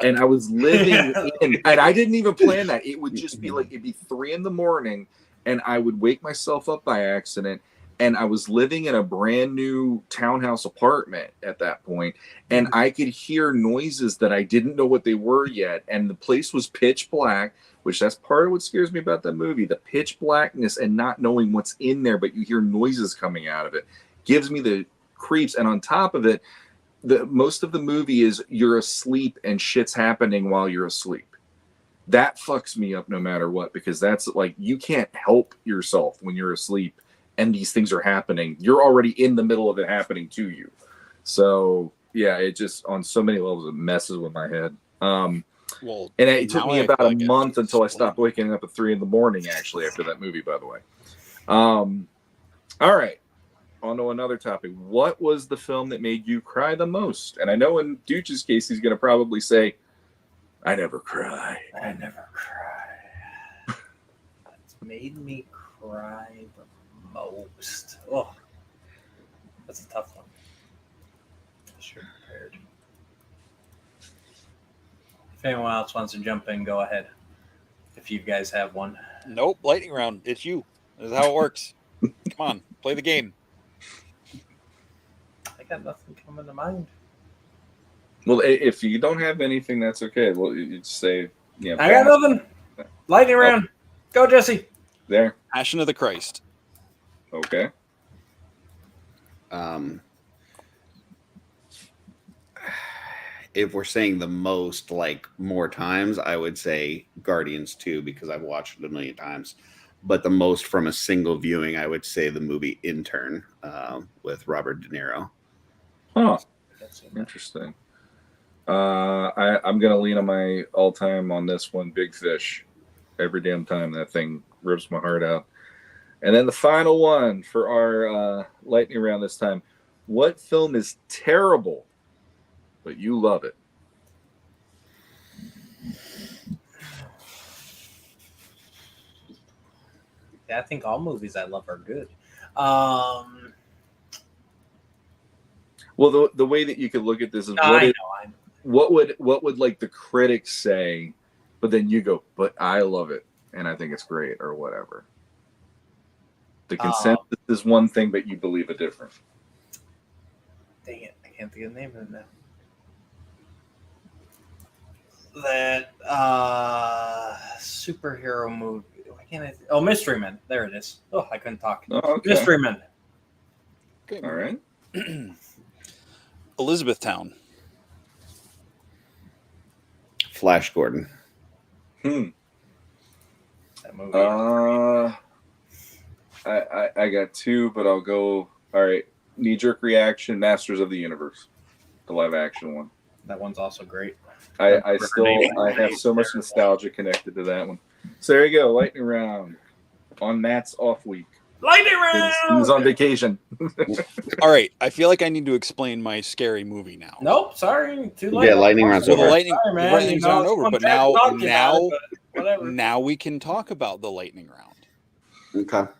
And I was living in, and I didn't even plan that. It would just be like, it'd be 3 a.m. and I would wake myself up by accident. And I was living in a brand new townhouse apartment at that point, and I could hear noises that I didn't know what they were yet. And the place was pitch black, which that's part of what scares me about that movie. The pitch blackness and not knowing what's in there, but you hear noises coming out of it gives me the creeps. And on top of it, most of the movie is you're asleep and shit's happening while you're asleep. That fucks me up no matter what, because that's like, you can't help yourself when you're asleep and these things are happening. You're already in the middle of it happening to you. So yeah, it just on so many levels it messes with my head. And it took me about a month until I stopped waking up at 3 a.m. actually after that movie, by the way. All right. On to another topic. What was the film that made you cry the most? And I know in Dooch's case, he's going to probably say, I never cry. I never cry. It's made me cry the most. Oh, that's a tough one. I should have prepared. If anyone else wants to jump in, go ahead. If you guys have one. Nope, lightning round. It's you. This is how it works. Come on, play the game. I got nothing coming to mind. Well, if you don't have anything, that's okay. Well, you just say, yeah. I got nothing. Lightning round. Go, Jesse. There. Passion of the Christ. Okay. If we're saying the most, like more times, I would say Guardians 2 because I've watched it a million times. But the most from a single viewing, I would say the movie Intern with Robert De Niro. Huh. Interesting. I'm gonna lean on my all-time on this one, Big Fish. Every damn time that thing rips my heart out. And then the final one for our lightning round this time. What film is terrible, but you love it? I think all movies I love are good. Well, the way that you could look at this is what would like the critics say, but then you go, but I love it and I think it's great or whatever. The consensus is one thing, but you believe a different. Dang it, I can't think of the name of it now. That superhero movie. Why can't I? Oh, Mystery Men. There it is. Oh, I couldn't talk. Oh, okay. Mystery Men. Okay. All right. Elizabethtown. Flash Gordon. That movie. I got two, but I'll go. All right. Knee-jerk reaction. Masters of the Universe, the live-action one. That one's also great. I have so much nostalgia connected to that one. So there you go. Lightning round on Matt's off week. Lightning round. He's on vacation. All right. I feel like I need to explain my scary movie now. Nope. Sorry. Too late. Yeah, lightning round's over. Lightning's not over, but now we can talk about the lightning round. Okay.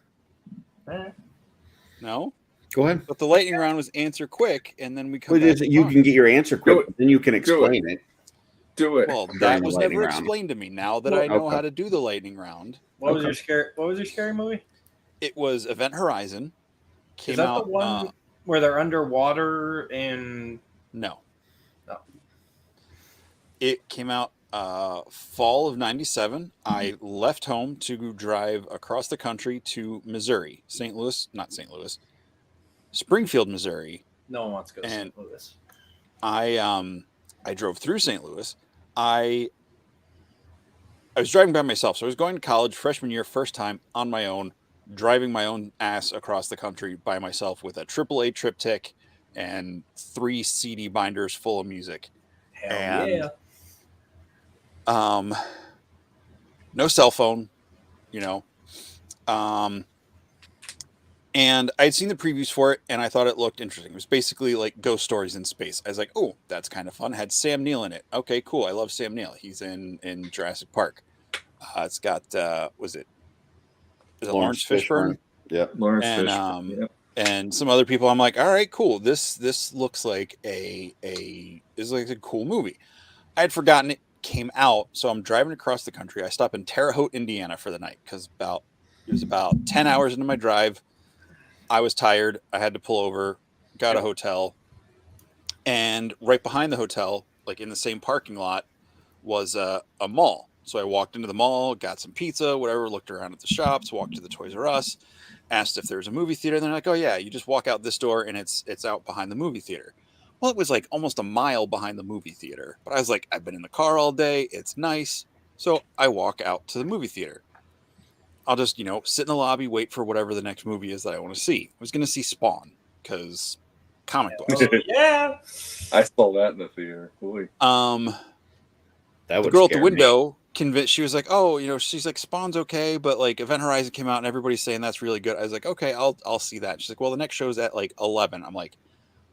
No? Go ahead. But the lightning round was answer quick, and then we come you can get your answer quick, then you can explain it. Do it. Well, During that the was lightning never round. explained to me. Now that I know Okay. how to do the lightning round, What was your scary movie? it was Event Horizon. Came Is that out, the one where they're underwater and no. No. It came out fall of '97. I left home to drive across the country to Missouri, Springfield, Missouri. no one wants to go to And St. Louis? I drove through St. Louis. I was driving by myself. So I was going to college freshman year, first time on my own, driving my own ass across the country by myself with a AAA triptych and 3 CD binders full of music. Hell And yeah. no cell phone, and I'd seen the previews for it and I thought it looked interesting. It was basically like ghost stories in space. I was like, oh, that's kind of fun. It had Sam Neill in it. Okay, cool. I love Sam Neill. He's in Jurassic Park. It's got is it Lawrence Fishburne? Yep. Lawrence And Fishburne. Yep. and some other people. I'm like, all right, cool. This looks like a cool movie. I had forgotten it came out, so I'm driving across the country. I stop in Terre Haute, Indiana for the night because it was about 10 hours into my drive. I was tired. I had to pull over, got a hotel, and right behind the hotel, like in the same parking lot, was a mall. So I walked into the mall, got some pizza, whatever, looked around at the shops, walked to the Toys R Us, asked if there was a movie theater. And they're like, oh yeah, you just walk out this door and it's out behind the movie theater. Well, it was like almost a mile behind the movie theater. But I was like, I've been in the car all day. It's nice. So I walk out to the movie theater. I'll just, sit in the lobby, wait for whatever the next movie is that I want to see. I was going to see Spawn because comic books. Yeah. I saw that in the theater. Boy. The girl at the window convinced, she was like, oh, she's like, Spawn's okay, but like Event Horizon came out and everybody's saying that's really good. I was like, okay, I'll see that. She's like, well, the next show's at like 11. I'm like,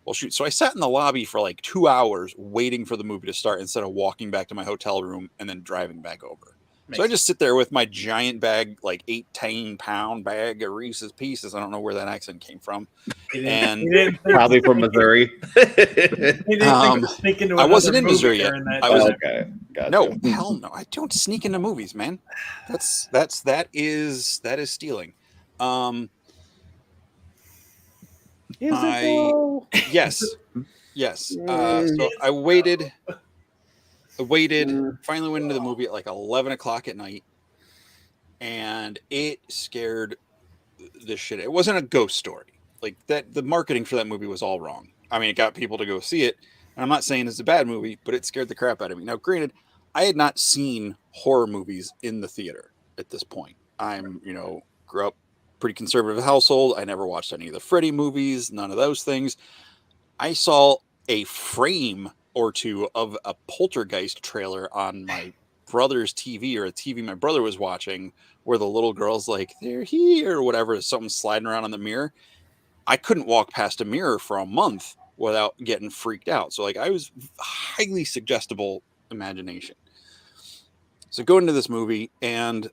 well, shoot. So I sat in the lobby for like 2 hours waiting for the movie to start instead of walking back to my hotel room and then driving back over. So I just sit there with my giant bag, like 18-pound bag of Reese's Pieces. I don't know where that accent came from. And probably from Missouri. I wasn't in Missouri yet. I was okay. Gotcha. No, hell no. I don't sneak into movies, man. That is stealing. Yes. So I waited. Finally went into the movie at like 11 o'clock at night, and it scared the shit. It wasn't a ghost story. Like that, the marketing for that movie was all wrong. I mean, it got people to go see it, and I'm not saying it's a bad movie, but it scared the crap out of me. Now, granted, I had not seen horror movies in the theater at this point. I'm, grew up pretty conservative household. I never watched any of the Freddy movies, none of those things. I saw a frame or two of a Poltergeist trailer on my brother's TV, or a TV my brother was watching, where the little girl's like, they're here, or whatever, something sliding around on the mirror. I couldn't walk past a mirror for a month without getting freaked out. So like, I was highly suggestible imagination. So go into this movie and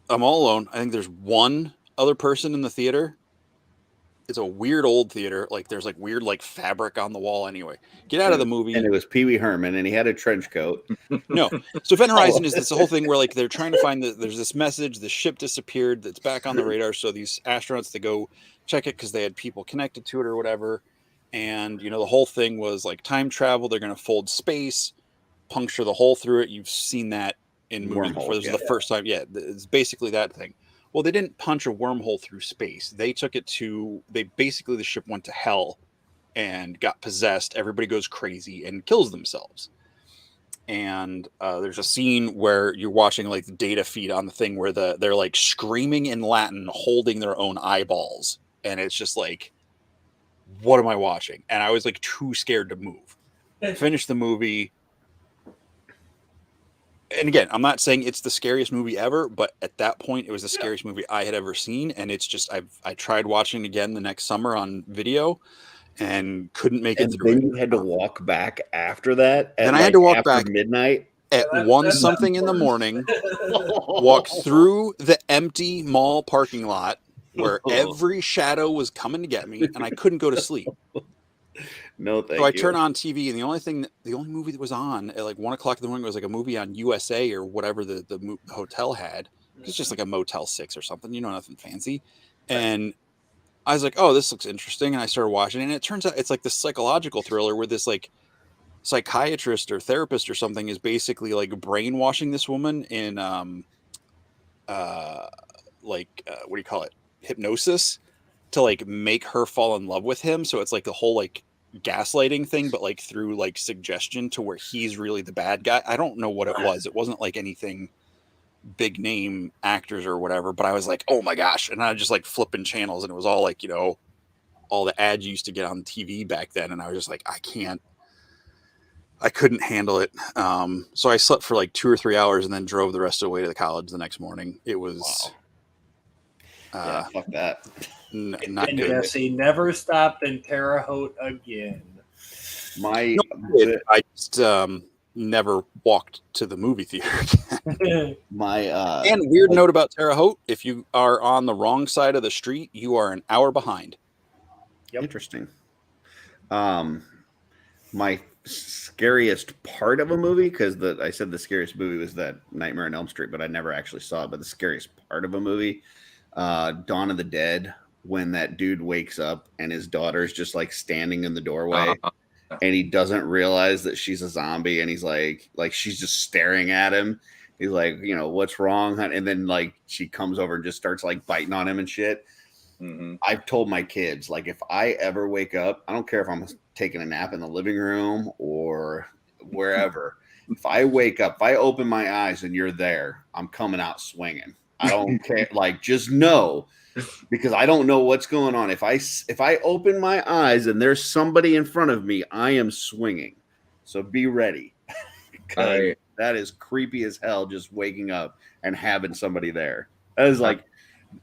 I'm all alone. I think there's one other person in the theater. It's a weird old theater. Like there's like weird like fabric on the wall. Anyway, get out of the movie. And it was Pee Wee Herman, and he had a trench coat. No, so Event Horizon is this whole thing where like they're trying to find there's this message. The ship disappeared. That's back on the radar. So these astronauts, they go check it because they had people connected to it or whatever. And the whole thing was like time travel. They're going to fold space, puncture the hole through it. You've seen that in movies before. This was the first time. Yeah, it's basically that thing. Well, they didn't punch a wormhole through space. They took it basically the ship went to hell and got possessed. Everybody goes crazy and kills themselves. And there's a scene where you're watching like the data feed on the thing where they're like screaming in Latin, holding their own eyeballs. And it's just like, what am I watching? And I was like too scared to move. Finish the movie. And again, I'm not saying it's the scariest movie ever, but at that point, it was the scariest movie I had ever seen. And it's just, I tried watching it again the next summer on video and couldn't make it through. Then you had to walk back after that. Then I had to walk back midnight at 1 something in the morning, walk through the empty mall parking lot where every shadow was coming to get me, and I couldn't go to sleep. No, thank So I you. turn on TV, and the only movie that was on at like 1:00 in the morning was like a movie on USA or whatever the hotel had. It's just like a Motel 6 or something, nothing fancy. And I was like, oh, this looks interesting. And I started watching it, and it turns out it's like this psychological thriller where this like psychiatrist or therapist or something is basically like brainwashing this woman in what do you call it? Hypnosis to like make her fall in love with him. So it's like the whole like gaslighting thing, but like through like suggestion to where he's really the bad guy. I don't know what it was. It wasn't like anything big name actors or whatever, but I was like, oh my gosh. And I was just like flipping channels, and it was all like, all the ads you used to get on TV back then. And I was just like, I couldn't handle it. So I slept for like 2 or 3 hours and then drove the rest of the way to the college the next morning. It was, fuck that. Not and good. Jesse never stopped in Terre Haute again. I just never walked to the movie theater. And weird note about Terre Haute: if you are on the wrong side of the street, you are an hour behind. Yep. Interesting. My scariest part of a movie, because I said the scariest movie was that Nightmare on Elm Street, but I never actually saw it. But the scariest part of a movie, Dawn of the Dead, when that dude wakes up and his daughter's just like standing in the doorway, and he doesn't realize that she's a zombie, and he's like she's just staring at him. He's like, what's wrong? And then like she comes over and just starts like biting on him and shit. Mm-hmm. I've told my kids, like, if I ever wake up, I don't care if I'm taking a nap in the living room or wherever. If I wake up, if I open my eyes and you're there, I'm coming out swinging. I don't care. Like, just know, because I don't know what's going on. If I open my eyes and there's somebody in front of me, I am swinging. So be ready. That is creepy as hell, just waking up and having somebody there. That is like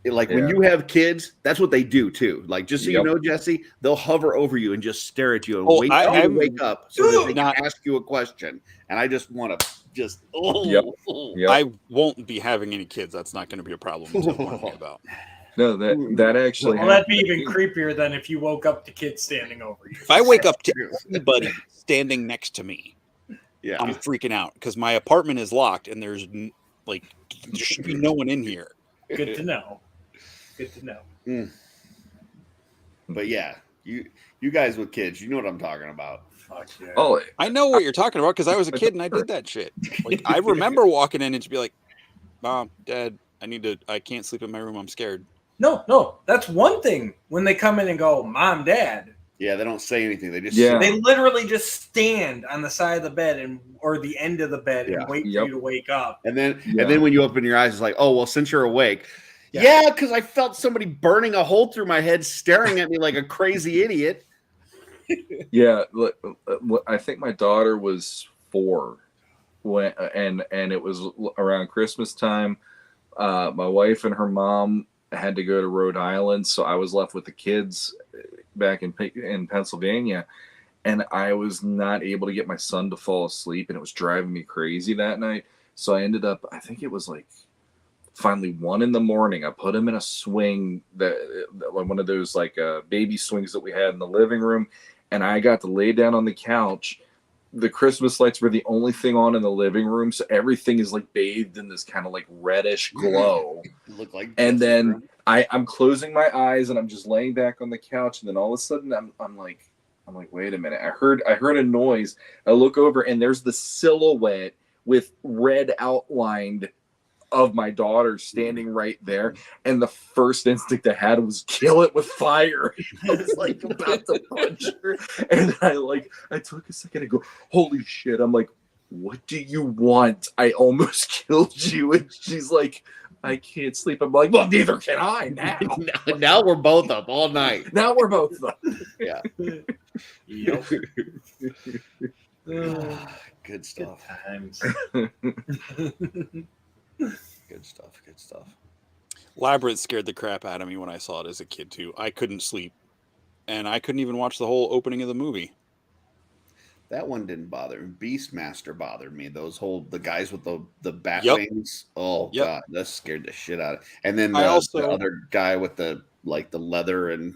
when you have kids, that's what they do too. Like, just so you know, Jesse, they'll hover over you and just stare at you and wait till you wake up so that they can ask you a question. And I just want to just I won't be having any kids. That's not going to be a problem to worry about. No, that actually. Well, that'd be even creepier than if you woke up to kids standing over you. If I wake up to anybody standing next to me, I'm freaking out because my apartment is locked and there should be no one in here. Good to know. Good to know. Mm. But yeah, you guys with kids, you know what I'm talking about. Fuck yeah. Oh, I know what you're talking about because I was a kid and I did that shit. Like, I remember walking in and to be like, Mom, Dad, I can't sleep in my room. I'm scared. No, that's one thing when they come in and go, Mom, Dad. Yeah, they don't say anything. They just they literally just stand on the side of the bed or the end of the bed and wait for you to wake up. And then when you open your eyes, it's like, oh well, since you're awake. Yeah, because I felt somebody burning a hole through my head, staring at me like a crazy idiot. Yeah, I think my daughter was 4 when, and it was around Christmas time. My wife and her mom had to go to Rhode Island, so I was left with the kids back in Pennsylvania, and I was not able to get my son to fall asleep, and it was driving me crazy that night. So I ended up, I think it was like finally 1 a.m. I put him in a swing, that one of those like baby swings that we had in the living room, and I got to lay down on the couch. The Christmas lights were the only thing on in the living room, so everything is like bathed in this kind of like reddish glow. Look like, and then I'm closing my eyes and I'm just laying back on the couch, and then all of a sudden I'm like, wait a minute! I heard a noise. I look over and there's the silhouette with red outlined of my daughter standing right there, and the first instinct I had was kill it with fire. I was like about to punch her, and I took a second and go, holy shit. I'm like, what do you want? I almost killed you. And she's like, I can't sleep. I'm like, well, neither can I now. Now we're both up all night. Now we're both up. Yeah. Yep. Good stuff. Good times. Good stuff. Labyrinth scared the crap out of me when I saw it as a kid too. I couldn't sleep, and I couldn't even watch the whole opening of the movie. That one didn't bother me. Beastmaster bothered me. The guys with the bat wings. Oh god, that scared the shit out of it. And then the other guy with the leather and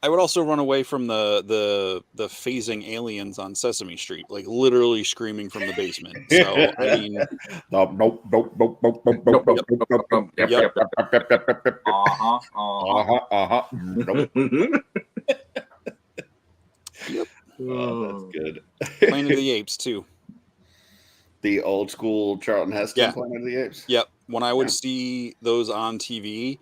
I would also run away from the phasing aliens on Sesame Street, like literally screaming from the basement. So I mean, Yep. Oh, that's good. Planet of the Apes too. The old school Charlton Heston Planet of the Apes. Yep. When I would see those on TV,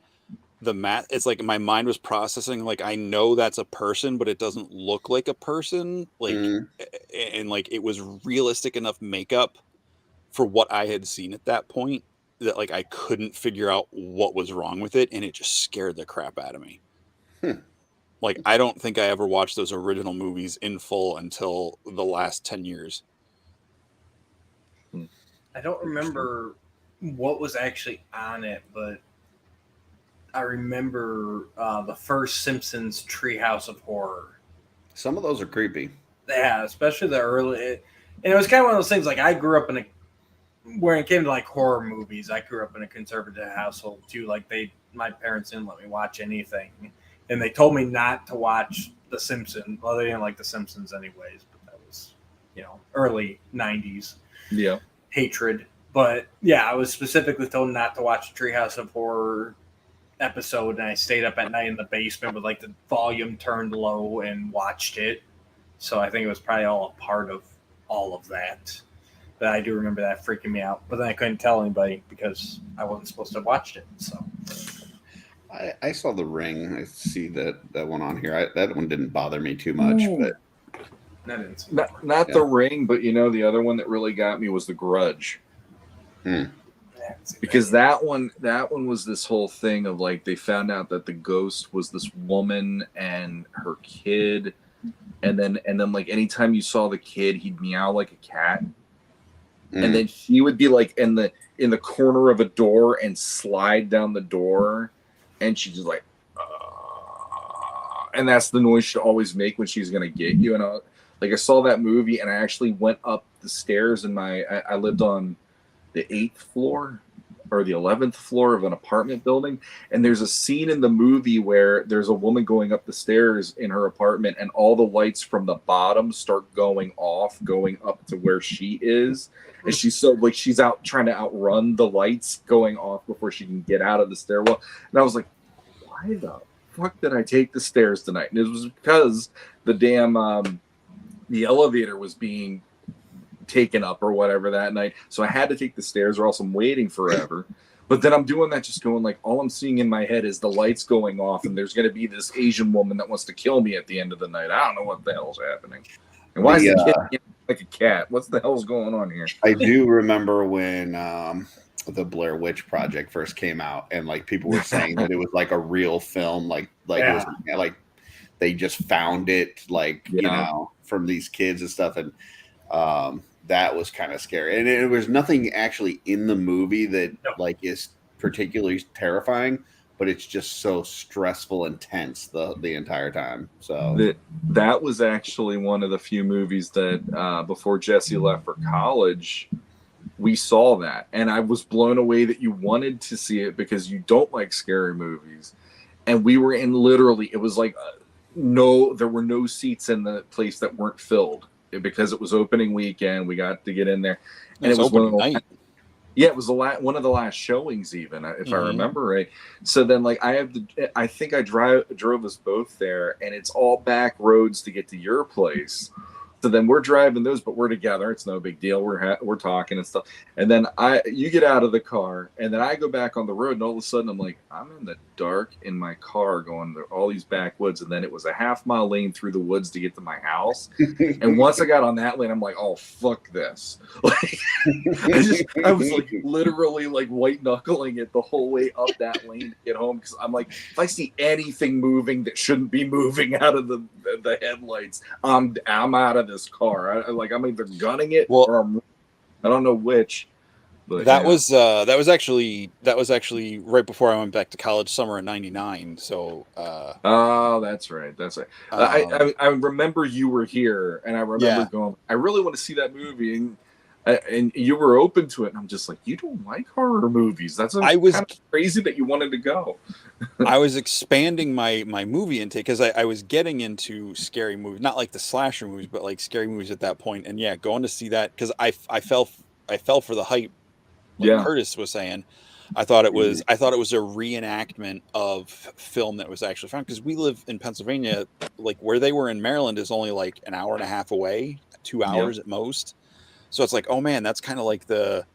it's like my mind was processing, like, I know that's a person, but it doesn't look like a person. Like, and like, it was realistic enough makeup for what I had seen at that point that like, I couldn't figure out what was wrong with it. And it just scared the crap out of me. Like, I don't think I ever watched those original movies in full until the last 10 years. I don't remember what was actually on it, but I remember the first Simpsons Treehouse of Horror. Some of those are creepy. Yeah, especially the early. And it was kind of one of those things, like, I grew up in where it came to like horror movies, I grew up in a conservative household too. Like, my parents didn't let me watch anything. And they told me not to watch The Simpsons. Well, they didn't like The Simpsons anyways, but that was, early 90s. Yeah. Hatred. But yeah, I was specifically told not to watch Treehouse of Horror episode, and I stayed up at night in the basement with like the volume turned low and watched it. So I think it was probably all a part of all of that. But I do remember that freaking me out. But then I couldn't tell anybody because I wasn't supposed to have watched it. So I saw The Ring. I see that one on here. that one didn't bother me too much, but not The Ring, but the other one that really got me was The Grudge. Because that one was this whole thing of like, they found out that the ghost was this woman and her kid, and then like anytime you saw the kid, he'd meow like a cat, and then he would be like in the corner of a door and slide down the door, and she's just like, and that's the noise she'd always make when she's gonna get you. And I saw that movie, and I actually went up the stairs in I lived on the 8th floor or the 11th floor of an apartment building. And there's a scene in the movie where there's a woman going up the stairs in her apartment, and all the lights from the bottom start going off, going up to where she is. And she's she's out trying to outrun the lights going off before she can get out of the stairwell. And I was like, why the fuck did I take the stairs tonight? And it was because the damn, the elevator was being taken up or whatever that night, so I had to take the stairs or else I'm waiting forever. But then I'm doing that, just going like, all I'm seeing in my head is the lights going off, and there's going to be this Asian woman that wants to kill me at the end of the night. I don't know what the hell's happening, and why is the kid like a cat? What's the hell's going on here? I do remember when the Blair Witch Project first came out, and like people were saying that it was like a real film, like it was like they just found it, like from these kids and stuff, and that was kind of scary. And there was nothing actually in the movie that like is particularly terrifying, but it's just so stressful and tense the entire time. So that was actually one of the few movies that before Jesse left for college, we saw that, and I was blown away that you wanted to see it because you don't like scary movies. And we were in literally, it was like there were no seats in the place that weren't filled, because it was opening weekend. We got to get in there, and it was opening night. Yeah, it was one of the last showings, even if I remember right. So then, like, I think I drove us both there, and it's all back roads to get to your place. So then we're driving those, but we're together. It's no big deal. We're talking and stuff. And then you get out of the car, and then I go back on the road, and all of a sudden I'm like, I'm in the dark in my car going to all these backwoods. And then it was a half-mile lane through the woods to get to my house. And once I got on that lane, I'm like, oh, fuck this. Like, I was like literally like white knuckling it the whole way up that lane to get home, because I'm like, if I see anything moving that shouldn't be moving out of the headlights, I'm out of this car. I'm either gunning it or I don't know which. But that was actually right before I went back to college, summer of '99. So oh, that's right. I remember you were here, and I remember going, I really want to see that movie, and And you were open to it, and I'm just like, you don't like horror movies. That's kind of crazy that you wanted to go. I was expanding my movie intake because I was getting into scary movies, not like the slasher movies, but like scary movies at that point. And yeah, going to see that because I fell for the hype, like Curtis was saying. I thought it was a reenactment of film that was actually found, because we live in Pennsylvania. Like where they were in Maryland is only like an hour and a half away, 2 hours at most. So it's like, oh man, that's kind of like the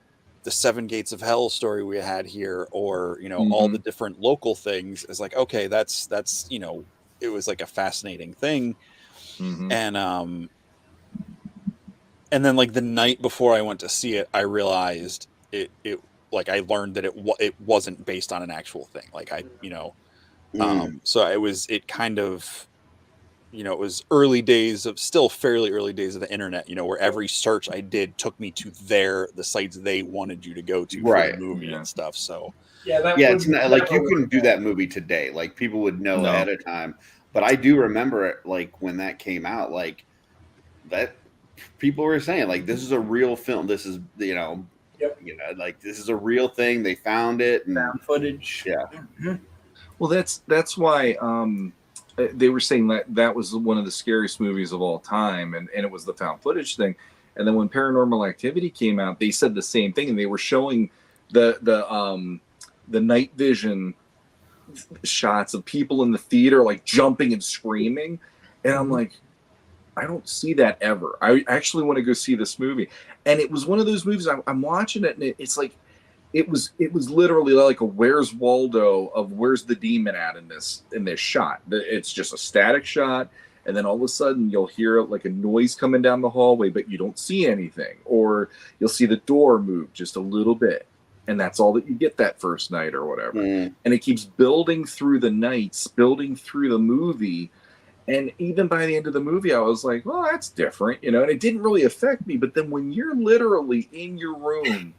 Seven Gates of Hell story we had here, or all the different local things. Is like, okay, that's it was like a fascinating thing. And then like the night before I went to see it, I realized it like I learned that it wasn't based on an actual thing. Like so it was it was fairly early days of the internet, where every search I did took me to the sites they wanted you to go to for the movie and stuff. So it's not like you couldn't do that movie today. Like people would know ahead of time. But I do remember it, like when that came out, like that people were saying, like, this is a real film. This is like this is a real thing. They found it and found footage. Yeah. Well, that's why they were saying that was one of the scariest movies of all time, and it was the found footage thing. And then when Paranormal Activity came out, they said the same thing, and they were showing the night vision shots of people in the theater like jumping and screaming, and I'm like, I don't see that ever. I actually want to go see this movie. And it was one of those movies I'm watching it, and it's like it was literally like a Where's Waldo of where's the demon at in this shot. It's just a static shot, and then all of a sudden you'll hear like a noise coming down the hallway, but you don't see anything, or you'll see the door move just a little bit, and that's all that you get that first night or whatever. And it keeps building through the nights, building through the movie. And even by the end of the movie, I was like, well, that's different, and it didn't really affect me. But then when you're literally in your room,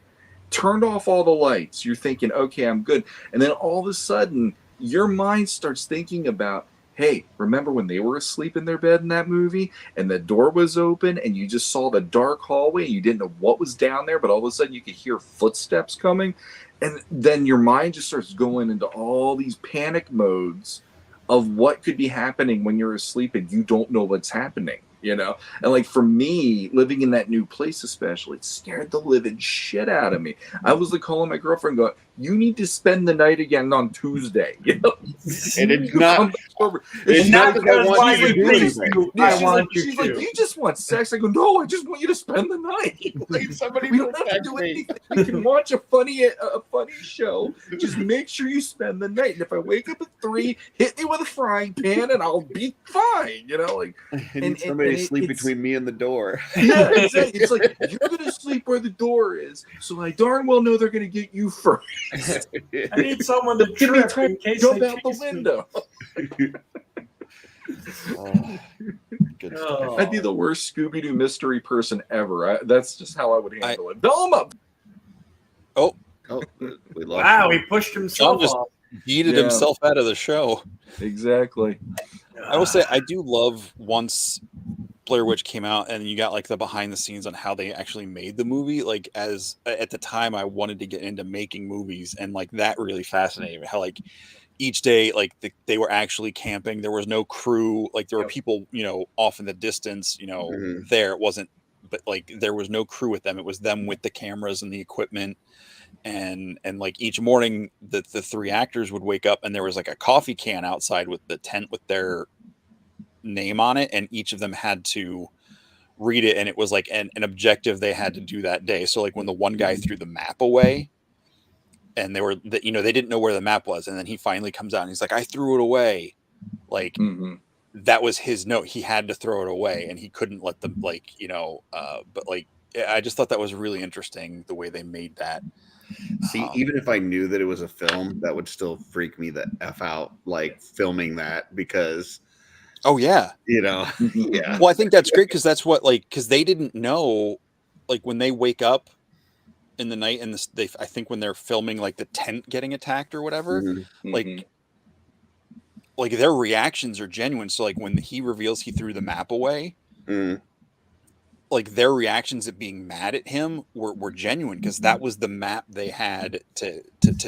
turned off all the lights, you're thinking, okay, I'm good. And then all of a sudden, your mind starts thinking about, hey, remember when they were asleep in their bed in that movie and the door was open and you just saw the dark hallway and you didn't know what was down there, but all of a sudden you could hear footsteps coming. And then your mind just starts going into all these panic modes of what could be happening when you're asleep and you don't know what's happening, And like for me, living in that new place especially, it scared the living shit out of me. I was like calling my girlfriend going, you need to spend the night again on Tuesday. And it's not because I want you to do anything. She's like, you just want sex. I go, no, I just want you to spend the night. Like, we don't have to do anything. We can watch a funny show. Just make sure you spend the night. And if I wake up at 3, hit me with a frying pan and I'll be fine. Like, I need somebody to sleep between me and the door. Yeah, exactly. It's like, you're going to sleep where the door is, so I darn well know they're going to get you first. I need someone to give me time to jump out the window. I'd be the worst Scooby-Doo mystery person ever. That's just how I would handle it. Velma! Oh, we lost wow, he pushed himself off. Yeeted himself out of the show. Exactly. I will say, I do love once Blair Witch came out and you got like the behind the scenes on how they actually made the movie. Like as at the time I wanted to get into making movies, and like that really fascinated me, how like each day, like they were actually camping. There was no crew. Like there were people, off in the distance, there. It wasn't, but like there was no crew with them. It was them with the cameras and the equipment. And like each morning the 3 actors would wake up and there was like a coffee can outside with the tent with their name on it, and each of them had to read it, and it was like an objective they had to do that day. So like when the one guy threw the map away and they didn't know where the map was, and then he finally comes out and he's like, I threw it away. Like that was his note. He had to throw it away and he couldn't let them but like I just thought that was really interesting the way they made that. See, even if I knew that it was a film, that would still freak me the F out, like filming that, because oh yeah, yeah. Well, I think that's great because that's what because they didn't know, like when they wake up in the night and I think when they're filming like the tent getting attacked or whatever, like their reactions are genuine. So like when he reveals he threw the map away, like their reactions at being mad at him were genuine, because that was the map they had to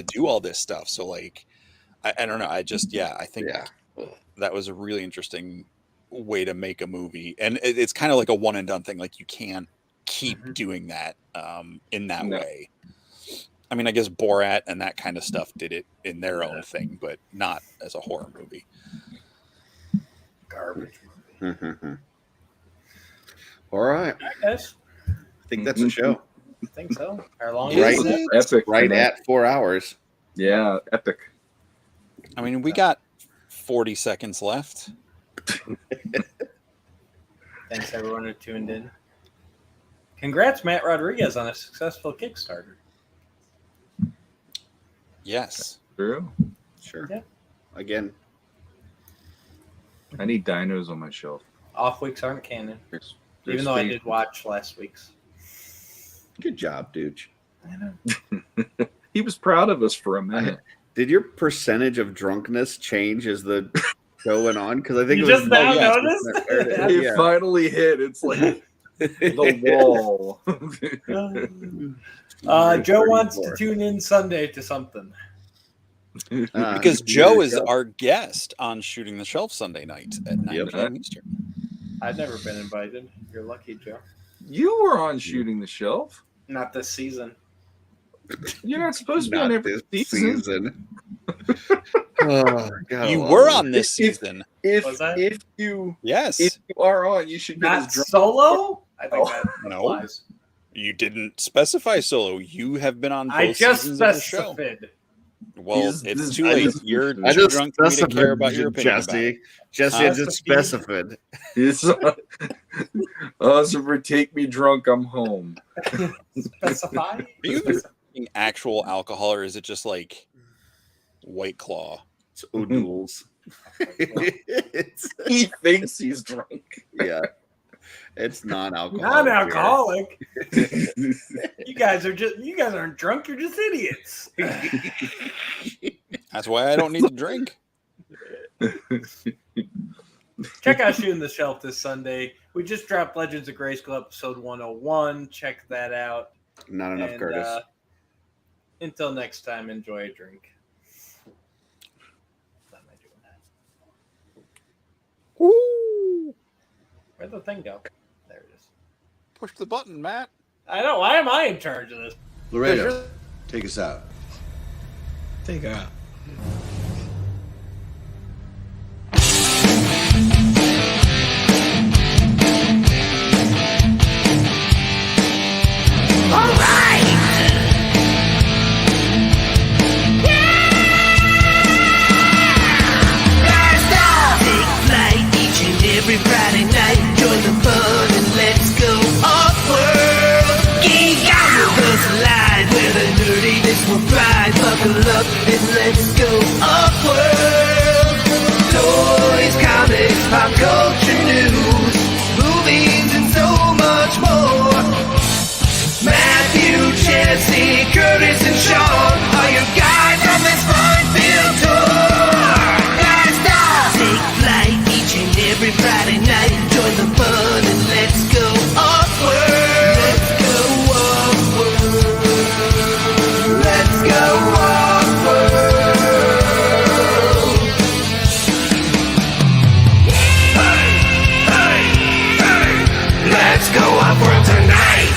do all this stuff. So like, I don't know. I think that was a really interesting way to make a movie, and it's kind of like a one and done thing. Like you can't keep doing that in that way. I mean, I guess Borat and that kind of stuff did it in their own thing, but not as a horror movie. Garbage. All right. I guess. I think that's a show. I think so. How long Right, is it? Epic. right at 4 hours. Yeah, epic. I mean, we got 40 seconds left. Thanks everyone who tuned in. Congrats, Matt Rodriguez, on a successful Kickstarter. Yes. True. Sure. Yeah. Again. I need dinos on my shelf. Off weeks aren't canon, There's even though I space. did watch last week's. Good job, dude. I know. He was proud of us for a minute. Did your percentage of drunkenness change as the show went on? Because I think You it was just now yes, noticed? It yeah. finally hit. It's like the wall. Joe wants to tune in Sunday to something. Because Joe is our guest on Shooting the Shelf Sunday night at 9 p.m. Eastern. I've never been invited. You're lucky, Joe. You were on Shooting the Shelf. Not this season. You're not supposed to be on Not every this season. Oh, God, You were on this season. Was I? If you Yes. if you are on, you should get Not as drunk. solo? I think Oh, that no. applies. You didn't specify solo. You have been on both I just seasons of the show. specified. Well, He's- it's this- too I late. just- You're I too just drunk for me to care about your opinion about Jesse. it. Jesse, I just specified. It's, so for take me drunk, I'm home. Specify? Are you drinking actual alcohol, or is it just like White Claw? It's O'Doul's. It's, He thinks he's drunk. yeah. It's non-alcoholic. Non-alcoholic. You guys aren't drunk. You're just idiots. That's why I don't need to drink. Check out Shooting the Shelf this Sunday. We just dropped Legends of Grayskull episode 101. Check that out. Not enough, And, Curtis. Until next time, enjoy a drink. Why am I doing that? Woo! Where'd the thing go? There it is. Push the button, Matt. I know. Why am I in charge of this? Laredo, take us out. Take her out. All right. Blast off. Take flight each and every Friday night. Join the fun and let's go off-world. Geek out with us live where the nerdiness will thrive. Buckle up and let's